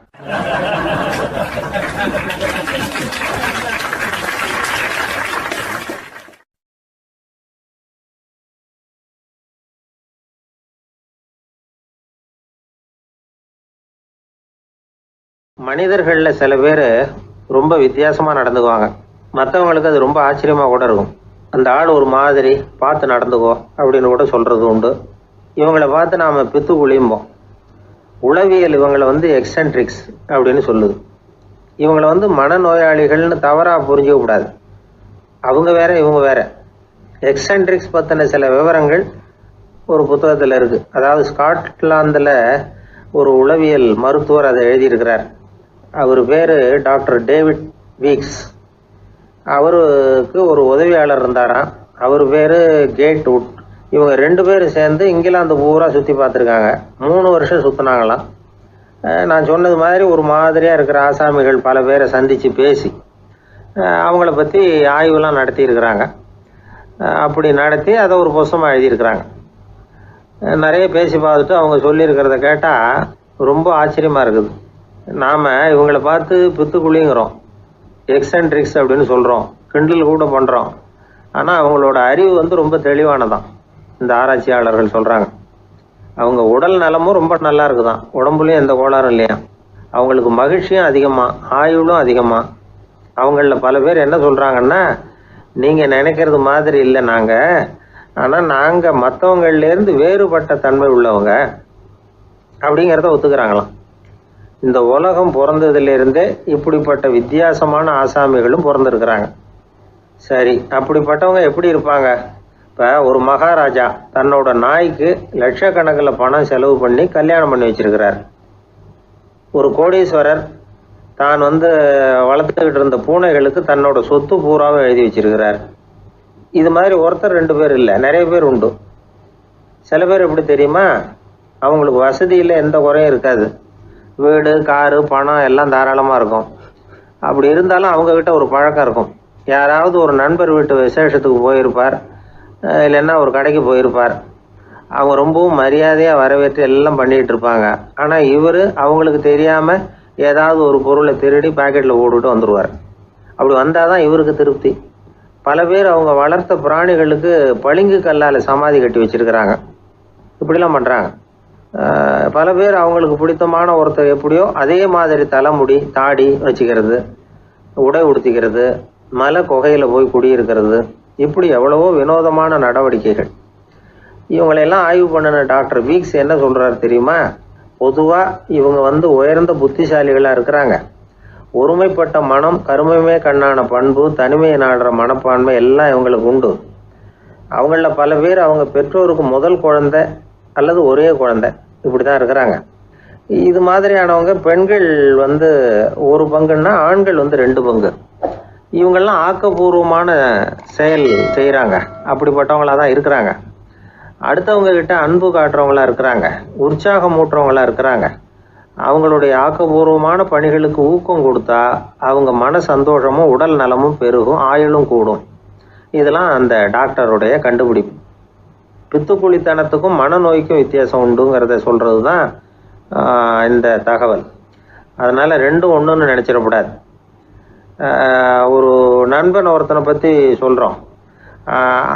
மனிதர்களில் சில பேர் ரொம்ப வித்தியாசமாக நடந்துக்குவாங்க. மற்றவங்களுக்கு அது ரொம்ப ஆச்சரியமாக கூட இருக்கும். அந்த ஆள் ஒரு மாதிரி, பார்த்து நடந்துக்கோ அப்படின்னு கூட சொல்கிறது உண்டு. இவங்களை பார்த்து நாம் பித்து குளியும்போம். உளவியல் இவங்களை எக்ஸென்ட்ரிக்ஸ் அப்படின்னு சொல்லுது. இவங்களை மனநோயாளிகள்னு தவறாக புரிஞ்சிக்க கூடாது. அவங்க வேற, இவங்க வேற. எக்ஸென்ட்ரிக்ஸ் பற்றின சில விவரங்கள் ஒரு புத்தகத்தில் இருக்குது. அதாவது ஸ்காட்லாந்தில் ஒரு உளவியல் மருத்துவர் அதை எழுதியிருக்கிறார். அவர் பேர் டாக்டர் டேவிட் வீக்ஸ். அவருக்கு ஒரு உதவியாளர் இருந்தாராம். அவர் பேர் கேட் வுட். இவங்க 2 பேரும் சேர்ந்து இங்கிலாந்து பூரா சுற்றி பார்த்துருக்காங்க. 3 வருஷம் சுற்றினாங்களாம். நான் சொன்னது மாதிரி ஒரு மாதிரியாக இருக்கிற ஆசாமிகள் பல பேரை சந்தித்து பேசி அவங்கள பற்றி ஆய்வுலாம் நடத்தியிருக்கிறாங்க. அப்படி நடத்தி அதை ஒரு புஸ்தகமாக எழுதியிருக்கிறாங்க. நிறைய பேசி பார்த்துட்டு அவங்க சொல்லியிருக்கிறத கேட்டால் ரொம்ப ஆச்சரியமாக இருக்குது. நாம் இவங்களை பார்த்து பித்துக்குழிங்கிறோம், எக்ஸென்ட்ரிக்ஸ் அப்படின்னு சொல்கிறோம், கிண்டல் கூட பண்ணுறோம். ஆனால் அவங்களோட அறிவு ரொம்ப தெளிவானதான். இந்த ஆராய்ச்சியாளர்கள் சொல்கிறாங்க. அவங்க உடல் நலமும் ரொம்ப நல்லா இருக்குதான், உடம்புலையும் எந்த கோளாறும் இல்லையா. அவங்களுக்கு மகிழ்ச்சியும் அதிகமாக, ஆயுளும் அதிகமாக. அவங்களில் பல பேர் என்ன சொல்கிறாங்கன்னா, நீங்கள் நினைக்கிறது மாதிரி இல்லை நாங்கள், ஆனால் நாங்கள் மற்றவங்கள்லேருந்து வேறுபட்ட தன்மை உள்ளவங்க அப்படிங்கிறத ஒத்துக்கிறாங்களாம். இந்த உலகம் பிறந்ததுலேருந்தே இப்படிப்பட்ட வித்தியாசமான ஆசாமிகளும் பிறந்திருக்கிறாங்க. சரி, அப்படிப்பட்டவங்க எப்படி இருப்பாங்க? இப்போ ஒரு மகாராஜா தன்னோட நாய்க்கு லட்சக்கணக்கில் பணம் செலவு பண்ணி கல்யாணம் பண்ணி வச்சிருக்கிறார். ஒரு கோடீஸ்வரர் தான் வளர்த்துக்கிட்டு இருந்த பூனைகளுக்கு தன்னோட சொத்து பூராவும் எழுதி வச்சிருக்கிறார். இது மாதிரி ஒருத்தர் 2 பேர் இல்லை, நிறைய பேர் உண்டு. சில பேர் எப்படி தெரியுமா, அவங்களுக்கு வசதியில் எந்த குறையும் இருக்காது. வீடு, காரு, பணம் எல்லாம் தாராளமாக இருக்கும். அப்படி இருந்தாலும் அவங்கக்கிட்ட ஒரு பழக்கம் இருக்கும். யாராவது ஒரு நண்பர் வீட்டு விசேஷத்துக்கு போயிருப்பார், இல்லைன்னா ஒரு கடைக்கு போயிருப்பார். அவங்க ரொம்பவும் மரியாதையாக வரவேற்று எல்லாம் பண்ணிகிட்டு இருப்பாங்க. ஆனால் இவர் அவங்களுக்கு தெரியாமல் ஏதாவது ஒரு பொருளை திருடி பாக்கெட்டில் போட்டுட்டு வந்துடுவார். அப்படி வந்தால் தான் இவருக்கு திருப்தி. பல பேர் அவங்க வளர்த்த பிராணிகளுக்கு பளிங்கு கல்லால் சமாதி கட்டி வச்சிருக்கிறாங்க. இப்படிலாம் பண்ணுறாங்க. பல பேர் அவங்களுக்கு பிடித்தமான ஒருத்தர் எப்படியோ அதே மாதிரி தலைமுடி, தாடி வச்சுக்கிறது, உடை உடுத்திக்கிறது, மலை குகையில் போய் குடியிருக்கிறது, இப்படி எவ்வளவோ வினோதமான நடவடிக்கைகள். இவங்களையெல்லாம் ஆய்வு பண்ணின டாக்டர் வீக்ஸ் என்ன சொல்கிறாரு தெரியுமா? பொதுவாக இவங்க உயர்ந்த புத்திசாலிகளாக இருக்கிறாங்க. ஒருமைப்பட்ட மனம், கருமையுமே கண்ணான பண்பு, தனிமையை நாடுற மனப்பான்மை எல்லாம் இவங்களுக்கு உண்டு. அவங்களில் பல பேர் அவங்க பெற்றோருக்கு முதல் குழந்தை அல்லது ஒரே குழந்தை, இப்படி தான் இருக்கிறாங்க. இது மாதிரியானவங்க பெண்கள் 1 பங்குன்னா ஆண்கள் 2 பங்கு. இவங்கெல்லாம் ஆக்கப்பூர்வமான செயல் செய்கிறாங்க. அப்படிப்பட்டவங்களாக தான் இருக்கிறாங்க. அடுத்தவங்க கிட்ட அன்பு காட்டுறவங்களா இருக்கிறாங்க, உற்சாகம் ஊட்டுறவங்களா இருக்கிறாங்க. அவங்களுடைய ஆக்கப்பூர்வமான பணிகளுக்கு ஊக்கம் கொடுத்தா அவங்க மன சந்தோஷமும் உடல் நலமும் பெருகும், ஆயுளும் கூடும். இதெல்லாம் அந்த டாக்டருடைய கண்டுபிடிப்பு. பித்துக்குழித்தனத்துக்கும் மனநோய்க்கும் வித்தியாசம் உண்டுங்கிறத சொல்கிறது தான் இந்த தகவல். அதனால் 2ம் ஒன்றுன்னு நினச்சிடக்கூடாது. ஒரு நண்பன் ஒருத்தனை பற்றி சொல்கிறோம்.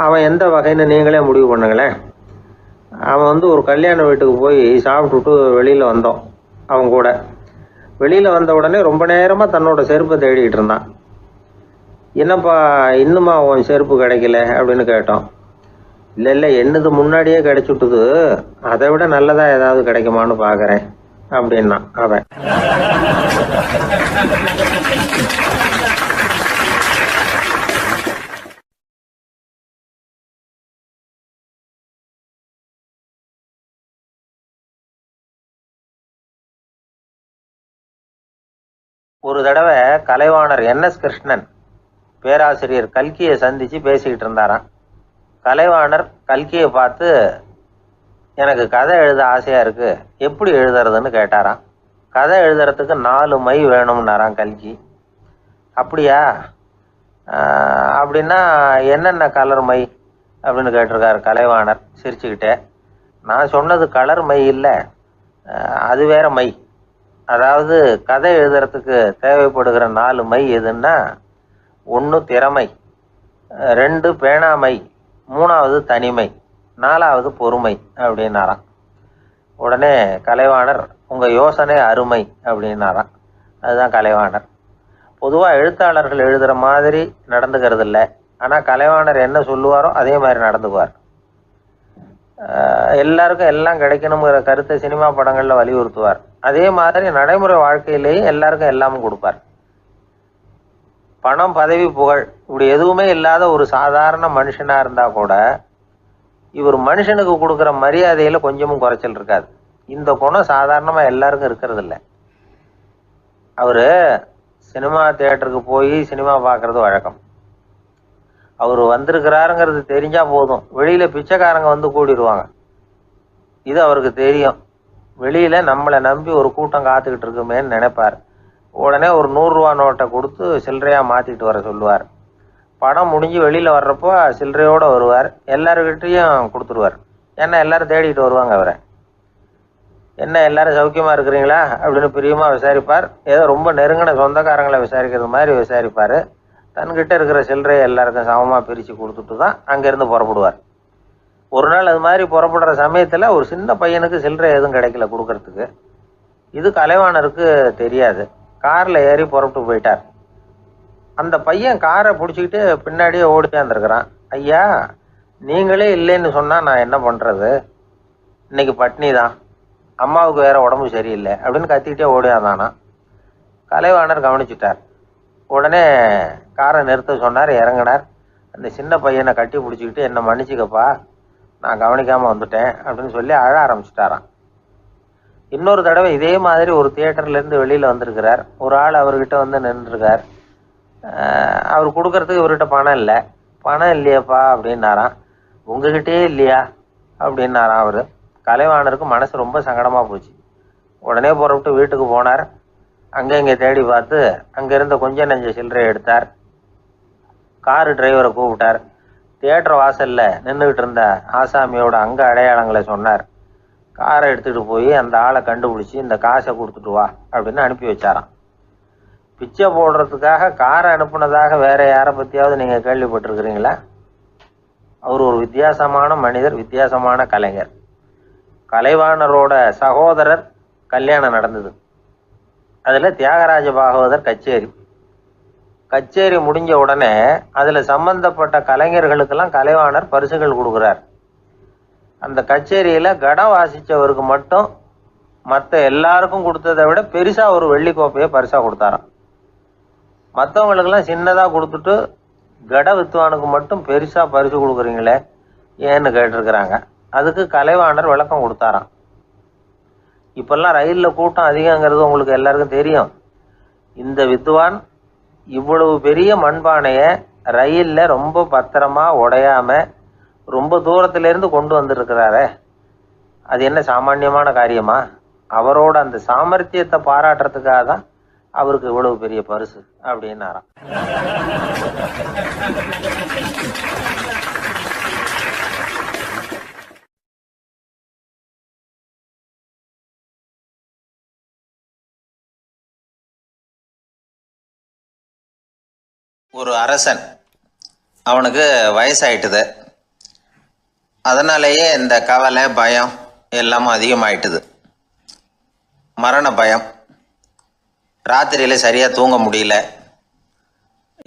அவன் எந்த வகைன்னு நீங்களே முடிவு பண்ணுங்களேன். அவன் ஒரு கல்யாண வீட்டுக்கு போய் சாப்பிட்டுட்டு வெளியில் வந்தோம். அவன் கூட வெளியில் வந்த உடனே ரொம்ப நேரமாக தன்னோட செருப்பை தேடிக்கிட்டு இருந்தான். என்னப்பா இன்னுமா உன் செருப்பு கிடைக்கல அப்படின்னு கேட்டோம். இல்லை என்னது முன்னாடியே கிடைச்சுட்டுது, அதை விட நல்லதாக ஏதாவது கிடைக்குமான்னு பார்க்குறேன் அப்படின்னா அவன். ஒரு தடவை கலைவாணர் NS கிருஷ்ணன் பேராசிரியர் கல்கியை சந்தித்து பேசிக்கிட்டு இருந்தாராம். கலைவாணர் கல்கியை பார்த்து, எனக்கு கதை எழுத ஆசையாக இருக்குது, எப்படி எழுதுறதுன்னு கேட்டாராம். கதை எழுதுறதுக்கு 4 மை வேணும்னாராம் கல்கி. அப்படியா, அப்படின்னா என்னென்ன கலர் மை அப்படின்னு கேட்டிருக்காரு கலைவாணர் சிரிச்சுக்கிட்டே. நான் சொன்னது கலர் மை இல்லை, அது வேற மை. அதாவது கதை எழுதுறதுக்கு தேவைப்படுகிற 4 மை எதுன்னா, 1 திறமை, 2 பேணாமை, 3வது தனிமை, 4வது பொறுமை அப்படின்னாராம். உடனே கலைவாணர், உங்கள் யோசனை அருமை அப்படின்னாராம். அதுதான் கலைவாணர். பொதுவாக எழுத்தாளர்கள் எழுதுகிற மாதிரி நடந்துக்கிறது இல்லை. ஆனால் கலைவாணர் என்ன சொல்லுவாரோ அதே மாதிரி நடந்துக்குவார். எல்லாருக்கும் எல்லாம் கிடைக்கணுங்கிற கருத்தை சினிமா படங்களில் வலியுறுத்துவார். அதே மாதிரி நடைமுறை வாழ்க்கையிலேயும் எல்லாருக்கும் எல்லாமும் கொடுப்பார். பணம், பதவி, புகழ் இப்படி எதுவுமே இல்லாத ஒரு சாதாரண மனுஷனாக இருந்தால் கூட இவர் மனுஷனுக்கு கொடுக்குற மரியாதையில் கொஞ்சமும் குறைச்சல் இருக்காது. இந்த குணம் சாதாரணமாக எல்லாருக்கும் இருக்கிறது இல்லை. அவர் சினிமா தியேட்டருக்கு போய் சினிமா பார்க்குறது வழக்கம். அவர் வந்திருக்கிறாருங்கிறது தெரிஞ்சால் போதும், வெளியில் பிச்சைக்காரங்க கூடிடுவாங்க. இது அவருக்கு தெரியும். வெளியில் நம்மளை நம்பி ஒரு கூட்டம் காத்துக்கிட்டு இருக்குமேன்னு நினைப்பார். உடனே ஒரு 100 ரூபா நோட்டை கொடுத்து சில்லறையாக மாற்றிட்டு வர சொல்லுவார். படம் முடிஞ்சு வெளியில் வர்றப்போ சில்லறையோடு வருவார். எல்லாருக்கிட்டையும் கொடுத்துருவார். ஏன்னா எல்லாரும் தேடிட்டு வருவாங்க அவரை. என்ன எல்லாரும் சௌக்கியமாக இருக்கிறீங்களா அப்படின்னு பிரியமாக விசாரிப்பார். ஏதோ ரொம்ப நெருங்கின சொந்தக்காரங்களை விசாரிக்கிறது மாதிரி விசாரிப்பார். தன்கிட்ட இருக்கிற சில்லறையை எல்லாருக்கும் சமமாக பிரித்து கொடுத்துட்டு தான் அங்கேருந்து புறப்படுவார். ஒரு நாள் அது மாதிரி புறப்படுற சமயத்தில் ஒரு சின்ன பையனுக்கு சில்லறை எதுவும் கிடைக்கல கொடுக்கறதுக்கு. இது கலைவாணருக்கு தெரியாது. காரில் ஏறி புறப்பட்டு போயிட்டார். அந்த பையன் காரை பிடிச்சிக்கிட்டு பின்னாடியே ஓடியாந்துருக்கிறான். ஐயா, நீங்களே இல்லைன்னு சொன்னால் நான் என்ன பண்ணுறது, இன்னைக்கு பட்னி தான், அம்மாவுக்கு வேற உடம்பு சரியில்லை அப்படின்னு கத்திக்கிட்டே ஓடியாந்தானா. கலைவாணர் கவனிச்சுட்டார். உடனே காரை நிறுத்த சொன்னார். இறங்கினார். அந்த சின்ன பையனை கட்டி பிடிச்சிக்கிட்டு, என்னை மன்னிச்சுக்கப்பா, நான் கவனிக்காமல் வந்துட்டேன் அப்படின்னு சொல்லி அழ ஆரம்பிச்சிட்டாராம். இன்னொரு தடவை இதே மாதிரி ஒரு தியேட்டர்லேருந்து வெளியில் வந்திருக்கிறார். ஒரு ஆள் அவர்கிட்ட வந்து நின்றுருக்கார். அவர் கொடுக்கறதுக்கு இவர்கிட்ட பணம் இல்லை. பணம் இல்லையாப்பா அப்படின்னாராம். உங்ககிட்டயே இல்லையா அப்படின்னாராம் அவர். கலைவாணருக்கு மனசு ரொம்ப சங்கடமாக போச்சு. உடனே புறப்பட்டு வீட்டுக்கு போனார். அங்கே இங்கே தேடி பார்த்து அங்கே இருந்த கொஞ்சம் நெஞ்ச சில்லறையை எடுத்தார். காரு டிரைவரை கூப்பிட்டார். தியேட்டர் வாசலில் நின்றுக்கிட்டு இருந்த ஆசாமியோட அங்க அடையாளங்களை சொன்னார். காரை எடுத்துகிட்டு போய் அந்த ஆளை கண்டுபிடிச்சி இந்த காசை கொடுத்துட்டு வா அப்படின்னு அனுப்பி வச்சாராம். பிச்சை போடுறதுக்காக காரை அனுப்புனதாக வேற யாரை பற்றியாவது நீங்கள் கேள்விப்பட்டிருக்கிறீங்களா? அவர் ஒரு வித்தியாசமான மனிதர், வித்தியாசமான கலைஞர். கலைவாணரோட சகோதரர் கல்யாணம் நடந்தது. அதில் தியாகராஜ பாகவதர் கச்சேரி முடிஞ்ச உடனே அதில் சம்பந்தப்பட்ட கலைஞர்களுக்கெல்லாம் கலைவாணர் பரிசுகள் கொடுக்குறார். அந்த கச்சேரியில் கடம் வாசித்தவருக்கு மட்டும் மற்ற எல்லாருக்கும் கொடுத்ததை விட பெருசாக ஒரு வெள்ளி கோப்பையை பரிசாக கொடுத்தாராம். மற்றவங்களுக்கெல்லாம் சின்னதாக கொடுத்துட்டு கட வித்துவானுக்கு மட்டும் பெருசாக பரிசு கொடுக்குறீங்களே ஏன்னு கேட்டிருக்கிறாங்க. அதுக்கு கலைவாணர் விளக்கம் கொடுத்தாராம். இப்பெல்லாம் ரயிலில் கூட்டம் அதிகங்கிறது உங்களுக்கு எல்லாருக்கும் தெரியும். இந்த வித்வான் இவ்வளவு பெரிய மண்பானையை ரயிலில் ரொம்ப பத்திரமா உடையாம ரொம்ப தூரத்திலேருந்து கொண்டு வந்துருக்கிறாரே, அது என்ன சாமானியமான காரியமா? அவரோட அந்த சாமர்த்தியத்தை பாராட்டுறதுக்காக தான் அவருக்கு இவ்வளவு பெரிய பரிசு அப்படின்னாராம். ஒரு அரசன், அவனுக்கு வயசாயிட்டுது. அதனாலேயே இந்த கவலை பயம் எல்லாமும் அதிகமாயிட்டுது. மரண பயம், ராத்திரியில் சரியாக தூங்க முடியல,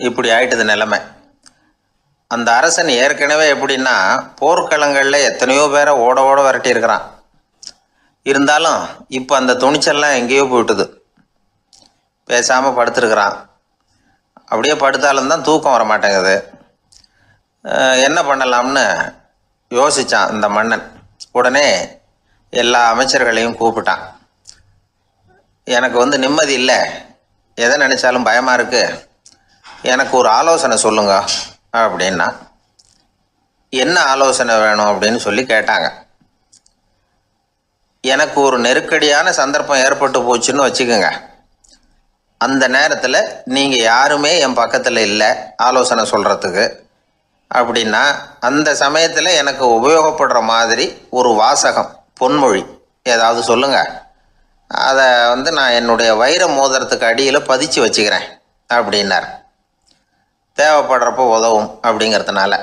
இப்படி ஆயிட்டுது நிலைமை. அந்த அரசன் ஏற்கனவே எப்படின்னா போர்க்களங்களில் எத்தனையோ பேரை ஓட ஓட விரட்டியிருக்கிறான். இருந்தாலும் இப்போ அந்த துணிச்சல்லாம் எங்கேயோ போயிட்டுது. பேசாமல் படுத்துருக்கிறான். அப்படியே படுத்தாலும் தான் தூக்கம் வர மாட்டேங்குது. என்ன பண்ணலாம்னு யோசித்தான் இந்த மன்னன். உடனே எல்லா அமைச்சர்களையும் கூப்பிட்டான். எனக்கு நிம்மதி இல்லை, எதை நினச்சாலும் பயமாக இருக்கு, எனக்கு ஒரு ஆலோசனை சொல்லுங்க அப்படின்னா. என்ன ஆலோசனை வேணும் அப்படின்னு சொல்லி கேட்டாங்க. எனக்கு ஒரு நெருக்கடியான சந்தர்ப்பம் ஏற்பட்டு போச்சுன்னு வச்சுக்கோங்க. அந்த நேரத்தில் நீங்கள் யாருமே என் பக்கத்தில் இல்லை ஆலோசனை சொல்கிறதுக்கு அப்படின்னா, அந்த சமயத்தில் எனக்கு உபயோகப்படுற மாதிரி ஒரு வாசகம், பொன்மொழி ஏதாவது சொல்லுங்கள். அதை நான் என்னுடைய வைர மோதிரத்துக்கு அடியில் பதிச்சு வச்சுக்கிறேன் அப்படின்னார். தேவைப்படுறப்போ உதவும் அப்படிங்கிறதுனால.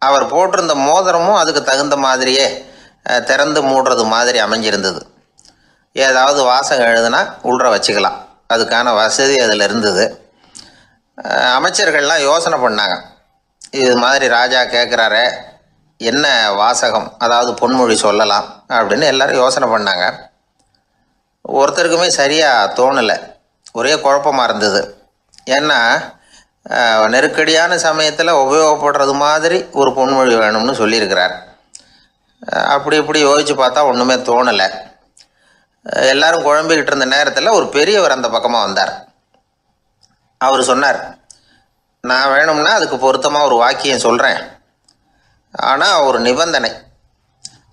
அவர் போட்டிருந்த மோதிரமும் அதுக்கு தகுந்த மாதிரியே திறந்து மூடுறது மாதிரி அமைஞ்சிருந்தது. ஏதாவது வாசகம் எழுதுனா உள்ற வச்சுக்கலாம், அதுக்கான வசதி அதில் இருந்தது. அமைச்சர்கள்லாம் யோசனை பண்ணாங்க. இது மாதிரி ராஜா கேட்குறாரே, என்ன வாசகம், அதாவது பொன்மொழி சொல்லலாம் அப்படின்னு எல்லாரும் யோசனை பண்ணாங்க. ஒருத்தருக்குமே சரியாக தோணலை, ஒரே குழப்பமாக இருந்தது. ஏன்னா நெருக்கடியான சமயத்தில் உபயோகப்படுறது மாதிரி ஒரு பொன்மொழி வேணும்னு சொல்லியிருக்கிறார். அப்படி இப்படி யோசித்து பார்த்தா ஒன்றுமே தோணலை. எல்லாரும் குழம்பிக்கிட்டு இருந்த நேரத்தில் ஒரு பெரியவர் அந்த பக்கமாக வந்தார். அவர் சொன்னார், நான் வேணும்னா அதுக்கு பொருத்தமாக ஒரு வாக்கியம் சொல்கிறேன், ஆனால் ஒரு நிபந்தனை.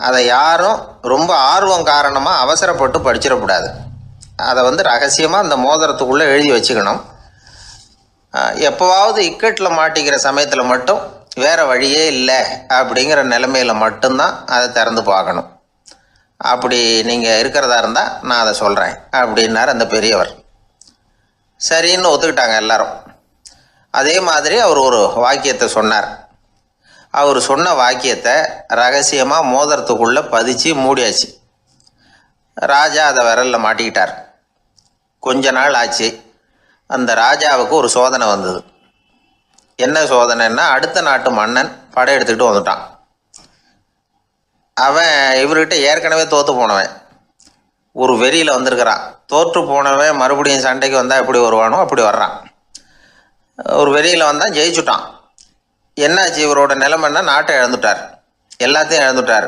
அதை யாரும் ரொம்ப ஆர்வம் காரணமாக அவசரப்பட்டு படிச்சிடக்கூடாது. அதை ரகசியமாக அந்த மோதிரத்துக்குள்ளே எழுதி வச்சுக்கணும். எப்போவாவது இக்கட்டில் மாட்டிக்கிற சமயத்தில் மட்டும் வேறு வழியே இல்லை அப்படிங்கிற நிலைமையில் மட்டும்தான் அதை திறந்து பார்க்கணும். அப்படி நீங்கள் இருக்கிறதா இருந்தால் நான் அதை சொல்கிறேன் அப்படின்னார் அந்த பெரியவர். சரின்னு ஒத்துக்கிட்டாங்க எல்லாரும். அதே மாதிரி அவர் ஒரு வாக்கியத்தை சொன்னார். அவர் சொன்ன வாக்கியத்தை ரகசியமாக மோதிரத்துக்குள்ளே பதிச்சு மூடியாச்சு. ராஜா அதை விரலில் மாட்டிக்கிட்டார். கொஞ்ச நாள் ஆச்சு. அந்த ராஜாவுக்கு ஒரு சோதனை வந்தது. என்ன சோதனைன்னா, அடுத்த நாட்டு மன்னன் படையெடுத்துக்கிட்டு வந்துட்டான். அவன் இவர்கிட்ட ஏற்கனவே தோற்று போனவன், ஒரு வெறியில் வந்திருக்கிறான். தோற்று போனவன் மறுபடியும் சண்டைக்கு வந்தால் எப்படி வருவானோ அப்படி வர்றான். ஒரு வெறியில் வந்தால் ஜெயிச்சுட்டான். என்னாச்சு, இவரோட நிலைமைன்னா நாட்டை இழந்துட்டார், எல்லாத்தையும் இழந்துட்டார்.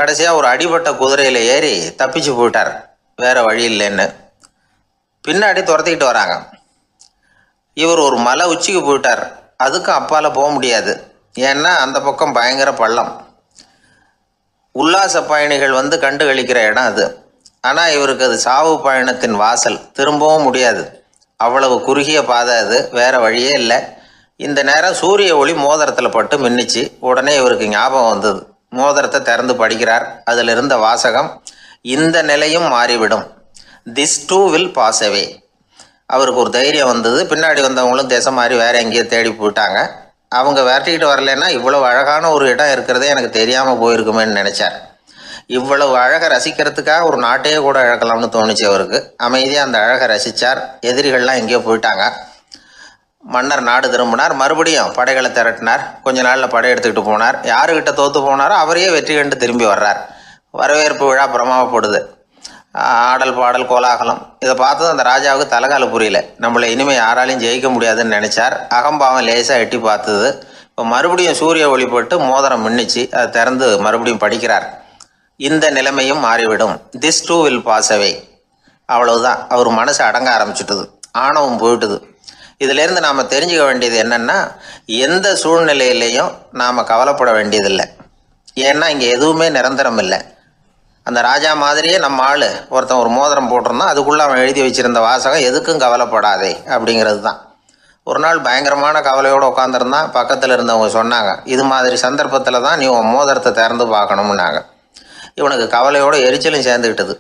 கடைசியாக ஒரு அடிபட்ட குதிரையில் ஏறி தப்பிச்சு போயிட்டார், வேறு வழி இல்லைன்னு. பின்னாடி துரத்திக்கிட்டு வராங்க. இவர் ஒரு மலை உச்சிக்கு போயிட்டார், அதுக்கும் அப்பால் போக முடியாது, ஏன்னா அந்த பக்கம் பயங்கர பள்ளம். உல்லாச பயணிகள் வந்து கண்டு கழிக்கிற இடம் அது. ஆனால் இவருக்கு அது சாவு பயணத்தின் வாசல், திரும்பவும் முடியாது, அவ்வளவு குறுகிய பாதை அது, வேறு வழியே இல்லை. இந்த நேரம் சூரிய ஒளி மோதிரத்தில் பட்டு மின்னிச்சு. உடனே இவருக்கு ஞாபகம் வந்தது. மோதிரத்தை திறந்து படிக்கிறார். அதில் இருந்த வாசகம், இந்த நிலையும் மாறிவிடும், this too will pass away. அவருக்கு ஒரு தைரியம் வந்தது. பின்னாடி வந்தவங்களும் திசை மாறி வேறு எங்கேயோ தேடி போயிட்டாங்க. அவங்க விரட்டிக்கிட்டு வரலன்னா இவ்வளவு அழகான ஒரு இடம் இருக்கிறதே எனக்கு தெரியாமல் போயிருக்குமேன்னு நினச்சார். இவ்வளவு அழகை ரசிக்கிறதுக்காக ஒரு நாட்டையே கூட இழக்கலாம்னு தோணுச்சு அவருக்கு. அமைதியாக அந்த அழகை ரசித்தார். எதிரிகள்லாம் எங்கேயோ போயிட்டாங்க. மன்னர் நாடு திரும்பினார். மறுபடியும் படைகளை திரட்டினார். கொஞ்ச நாளில் படை எடுத்துக்கிட்டு போனார். யாருக்கிட்ட தோற்று போனாரோ அவரையே வெற்றி கண்டு திரும்பி வர்றார். வரவேற்பு விழா பிரமாவப்படுது. ஆடல் பாடல் கோலாகலம். இதை பார்த்ததும் அந்த ராஜாவுக்கு தலைகால புரியல. நம்மளை இனிமேல் யாராலையும் ஜெயிக்க முடியாதுன்னு நினச்சார். அகம்பாவம் லேசாக எட்டி பார்த்தது. இப்போ மறுபடியும் சூரிய ஒளிப்பட்டு மோதிரம் மின்னிச்சு. அதை திறந்து மறுபடியும் படிக்கிறார். இந்த நிலைமையும் மாறிவிடும், this too will pass away. அவ்வளவுதான். அவர் மனசு அடங்க ஆரம்பிச்சுட்டுது, ஆணவம் போயிட்டுது. இதிலேருந்து நாம் தெரிஞ்சுக்க வேண்டியது என்னென்னா, எந்த சூழ்நிலையிலையும் நாம் கவலைப்பட வேண்டியதில்லை. ஏன்னா இங்கே எதுவுமே நிரந்தரம் இல்லை. அந்த ராஜா மாதிரியே நம்ம ஆள் ஒருத்தன் ஒரு மோதிரம் போட்டிருந்தான், அதுக்குள்ளே அவன் எழுதி வச்சுருந்த வாசகம் எதுக்கும் கவலைப்படாதே அப்படிங்கிறது தான். ஒரு நாள் பயங்கரமான கவலையோடு உட்காந்துருந்தான். பக்கத்தில் இருந்தவங்க சொன்னாங்க, இது மாதிரி சந்தர்ப்பத்தில் தான் நீ உன் மோதிரத்தை திறந்து பார்க்கணும்னாங்க. இவனுக்கு கவலையோடு எரிச்சலும் சேர்ந்துக்கிட்டது.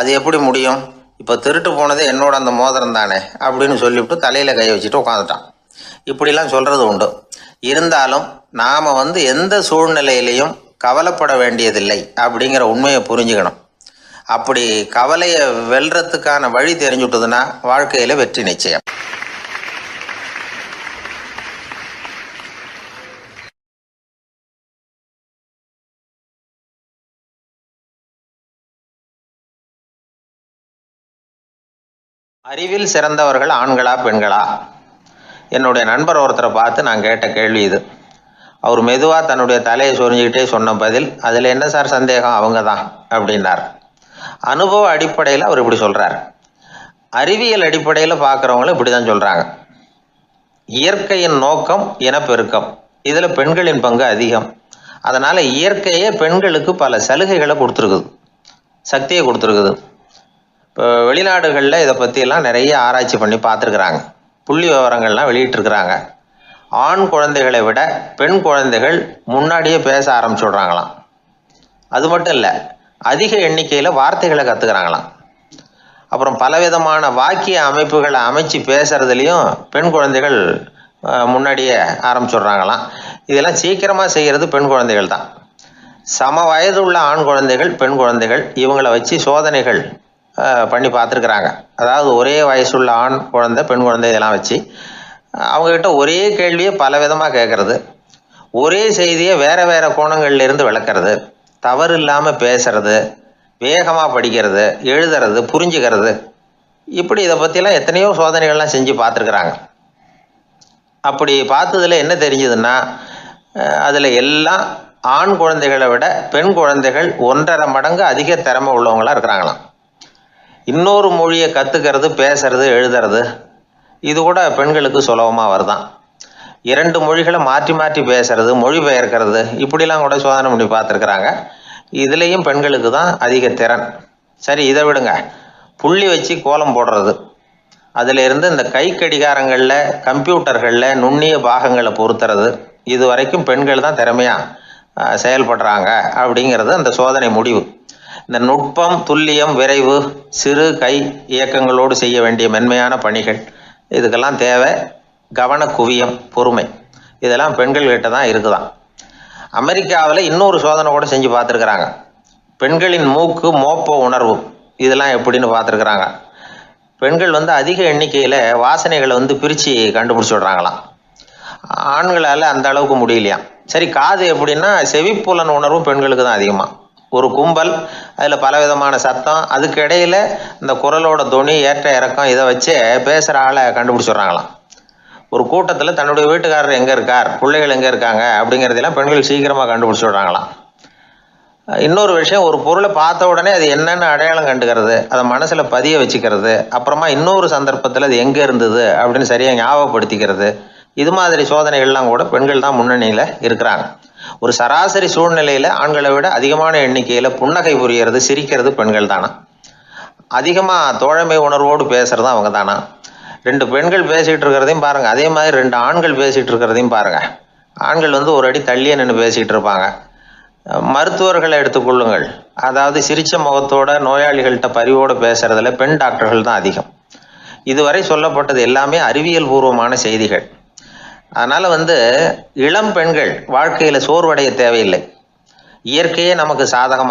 அது எப்படி முடியும், இப்போ திருட்டு போனதே என்னோட அந்த மோதிரம் தானே அப்படின்னு சொல்லிவிட்டு தலையில் கை வச்சுட்டு உட்காந்துட்டான். இப்படிலாம் சொல்கிறது உண்டு. இருந்தாலும் நாம் எந்த சூழ்நிலையிலையும் கவலைப்பட வேண்டியதில்லை அப்படிங்கிற உண்மையை புரிஞ்சுக்கணும். அப்படி கவலையை வெல்றதுக்கான வழி தெரிஞ்சுட்டதுன்னா வாழ்க்கையில் வெற்றி நிச்சயம். அறிவில் சிறந்தவர்கள் ஆண்களா பெண்களா? என்னுடைய நண்பர் ஒருத்தரை பார்த்து நான் கேட்ட கேள்வி இது. அவர் மெதுவாக தன்னுடைய தலையை சொரிஞ்சுக்கிட்டே சொன்ன பதில், அதில் என்ன சார் சந்தேகம், அவங்க தான் அப்படின்னார். அனுபவ அடிப்படையில் அவர் இப்படி சொல்கிறார். அறிவியல் அடிப்படையில் பார்க்குறவங்களும் இப்படி தான் சொல்கிறாங்க. இயற்கையின் நோக்கம் இனப்பெருக்கம், இதில் பெண்களின் பங்கு அதிகம். அதனால் இயற்கையே பெண்களுக்கு பல சலுகைகளை கொடுத்துருக்குது, சக்தியை கொடுத்துருக்குது. இப்போ வெளிநாடுகளில் இதை பற்றியெல்லாம் நிறைய ஆராய்ச்சி பண்ணி பார்த்துருக்குறாங்க. புள்ளி விவரங்கள்லாம் வெளியிட்டிருக்கிறாங்க. ஆண் குழந்தைகளை விட பெண் குழந்தைகள் முன்னாடியே பேச ஆரம்பிச்சுடுறாங்களாம். அது மட்டும் இல்லை, அதிக எண்ணிக்கையில் வார்த்தைகளை கற்றுக்கிறாங்களாம். அப்புறம் பலவிதமான வாக்கிய அமைப்புகளை அமைச்சு பேசுகிறதுலையும் பெண் குழந்தைகள் முன்னாடியே ஆரம்பிச்சுடுறாங்களாம். இதெல்லாம் சீக்கிரமாக செய்கிறது பெண் குழந்தைகள் தான். சம வயது உள்ள ஆண் குழந்தைகள் பெண் குழந்தைகள் இவங்களை வச்சு சோதனைகள் பண்ணி பார்த்துருக்குறாங்க. அதாவது ஒரே வயசுள்ள ஆண் குழந்தை பெண் குழந்தை இதெல்லாம் வச்சு அவங்கக்கிட்ட ஒரே கேள்வியை பல விதமாக கேட்குறது, ஒரே செய்தியை வேறு வேறு கோணங்கள்லேருந்து விளக்குறது, தவறு இல்லாமல் பேசுறது, வேகமாக படிக்கிறது, எழுதுறது, புரிஞ்சுக்கிறது, இப்படி இதை பற்றிலாம் எத்தனையோ சோதனைகள்லாம் செஞ்சு பார்த்துருக்குறாங்க. அப்படி பார்த்ததில் என்ன தெரிஞ்சதுன்னா, அதில் எல்லாம் ஆண் குழந்தைகளை விட பெண் குழந்தைகள் 1.5 மடங்கு அதிக திறமை உள்ளவங்களாக இருக்கிறாங்களாம். இன்னொரு மொழியை கற்றுக்கிறது, பேசுறது, எழுதுறது, இது கூட பெண்களுக்கு சுலபமாக வருதான். 2 மொழிகளை மாற்றி மாற்றி பேசுறது, மொழிபெயர்க்கிறது, இப்படிலாம் கூட சோதனை பண்ணி பார்த்துருக்குறாங்க. இதுலேயும் பெண்களுக்கு தான் அதிக திறன். சரி, இதை விடுங்க. புள்ளி வச்சு கோலம் போடுறது, அதில் இருந்து இந்த கை கடிகாரங்களில், கம்ப்யூட்டர்களில் நுண்ணிய பாகங்களை பொருத்துறது, இது வரைக்கும் பெண்கள் தான் திறமையாக செயல்படுறாங்க அப்படிங்கிறது அந்த சோதனை முடிவு. இந்த நுட்பம், துல்லியம், விரைவு, சிறு கை இயக்கங்களோடு செய்ய வேண்டிய மென்மையான பணிகள், இதுக்கெல்லாம் தேவை கவன குவியம், பொறுமை. இதெல்லாம் பெண்கள்கிட்ட தான் இருக்குதான். அமெரிக்காவில் இன்னொரு சோதனை கூட செஞ்சு பார்த்துருக்குறாங்க. பெண்களின் மூக்கு, மோப்ப உணர்வு, இதெல்லாம் எப்படின்னு பார்த்துருக்குறாங்க. பெண்கள் அதிக எண்ணிக்கையில் வாசனைகளை பிரித்து கண்டுபிடிச்சி விடுறாங்களாம். ஆண்களால் அந்த அளவுக்கு முடியலையாம். சரி, காது எப்படின்னா செவிப்புலன் உணர்வும் பெண்களுக்கு தான் அதிகமாக. ஒரு கும்பல், அதில் பலவிதமான சத்தம், அதுக்கு இடையில் இந்த குரலோட தொனி, ஏற்ற இறக்கம், இதை வச்சே பேசுகிற ஆளை கண்டுபிடிச்சிடுறாங்களாம். ஒரு கூட்டத்தில் தன்னுடைய வீட்டுக்காரர் எங்கே இருக்கார், பிள்ளைகள் எங்கே இருக்காங்க அப்படிங்கிறதெல்லாம் பெண்கள் சீக்கிரமாக கண்டுபிடிச்சி விடுறாங்களாம். இன்னொரு விஷயம், ஒரு பொருளை பார்த்த உடனே அது என்னென்னு அடையாளம் கண்டுக்கிறது, அதை மனசில் பதிய வச்சுக்கிறது, அப்புறமா இன்னொரு சந்தர்ப்பத்தில் அது எங்கே இருந்தது அப்படின்னு சரியாக ஞாபகப்படுத்திக்கிறது, இது மாதிரி சோதனைகள்லாம் கூட பெண்கள் தான் முன்னணியில் இருக்கிறாங்க. ஒரு சராசரி சூழ்நிலையில் ஆண்களை விட அதிகமான எண்ணிக்கையில் புன்னகை புரியறது, சிரிக்கிறது பெண்கள் தானா. அதிகமாக தோழமை உணர்வோடு பேசுறது அவங்க தானா. 2 பெண்கள் பேசிகிட்டு இருக்கிறதையும் பாருங்கள், அதே மாதிரி 2 ஆண்கள் பேசிகிட்டு இருக்கிறதையும் பாருங்கள். ஆண்கள் ஒரு அடி தள்ளியே நின்று பேசிகிட்டு இருப்பாங்க. மருத்துவர்களை எடுத்துக்கொள்ளுங்கள், அதாவது சிரிச்ச முகத்தோட நோயாளிகள்கிட்ட பரிவோடு பேசுறதுல பெண் டாக்டர்கள் தான் அதிகம். இதுவரை சொல்லப்பட்டது எல்லாமே அறிவியல் பூர்வமான செய்திகள். அதனால் இளம் பெண்கள் வாழ்க்கையில் சோர்வடைய தேவையில்லை. இயற்கையே நமக்கு சாதகமாக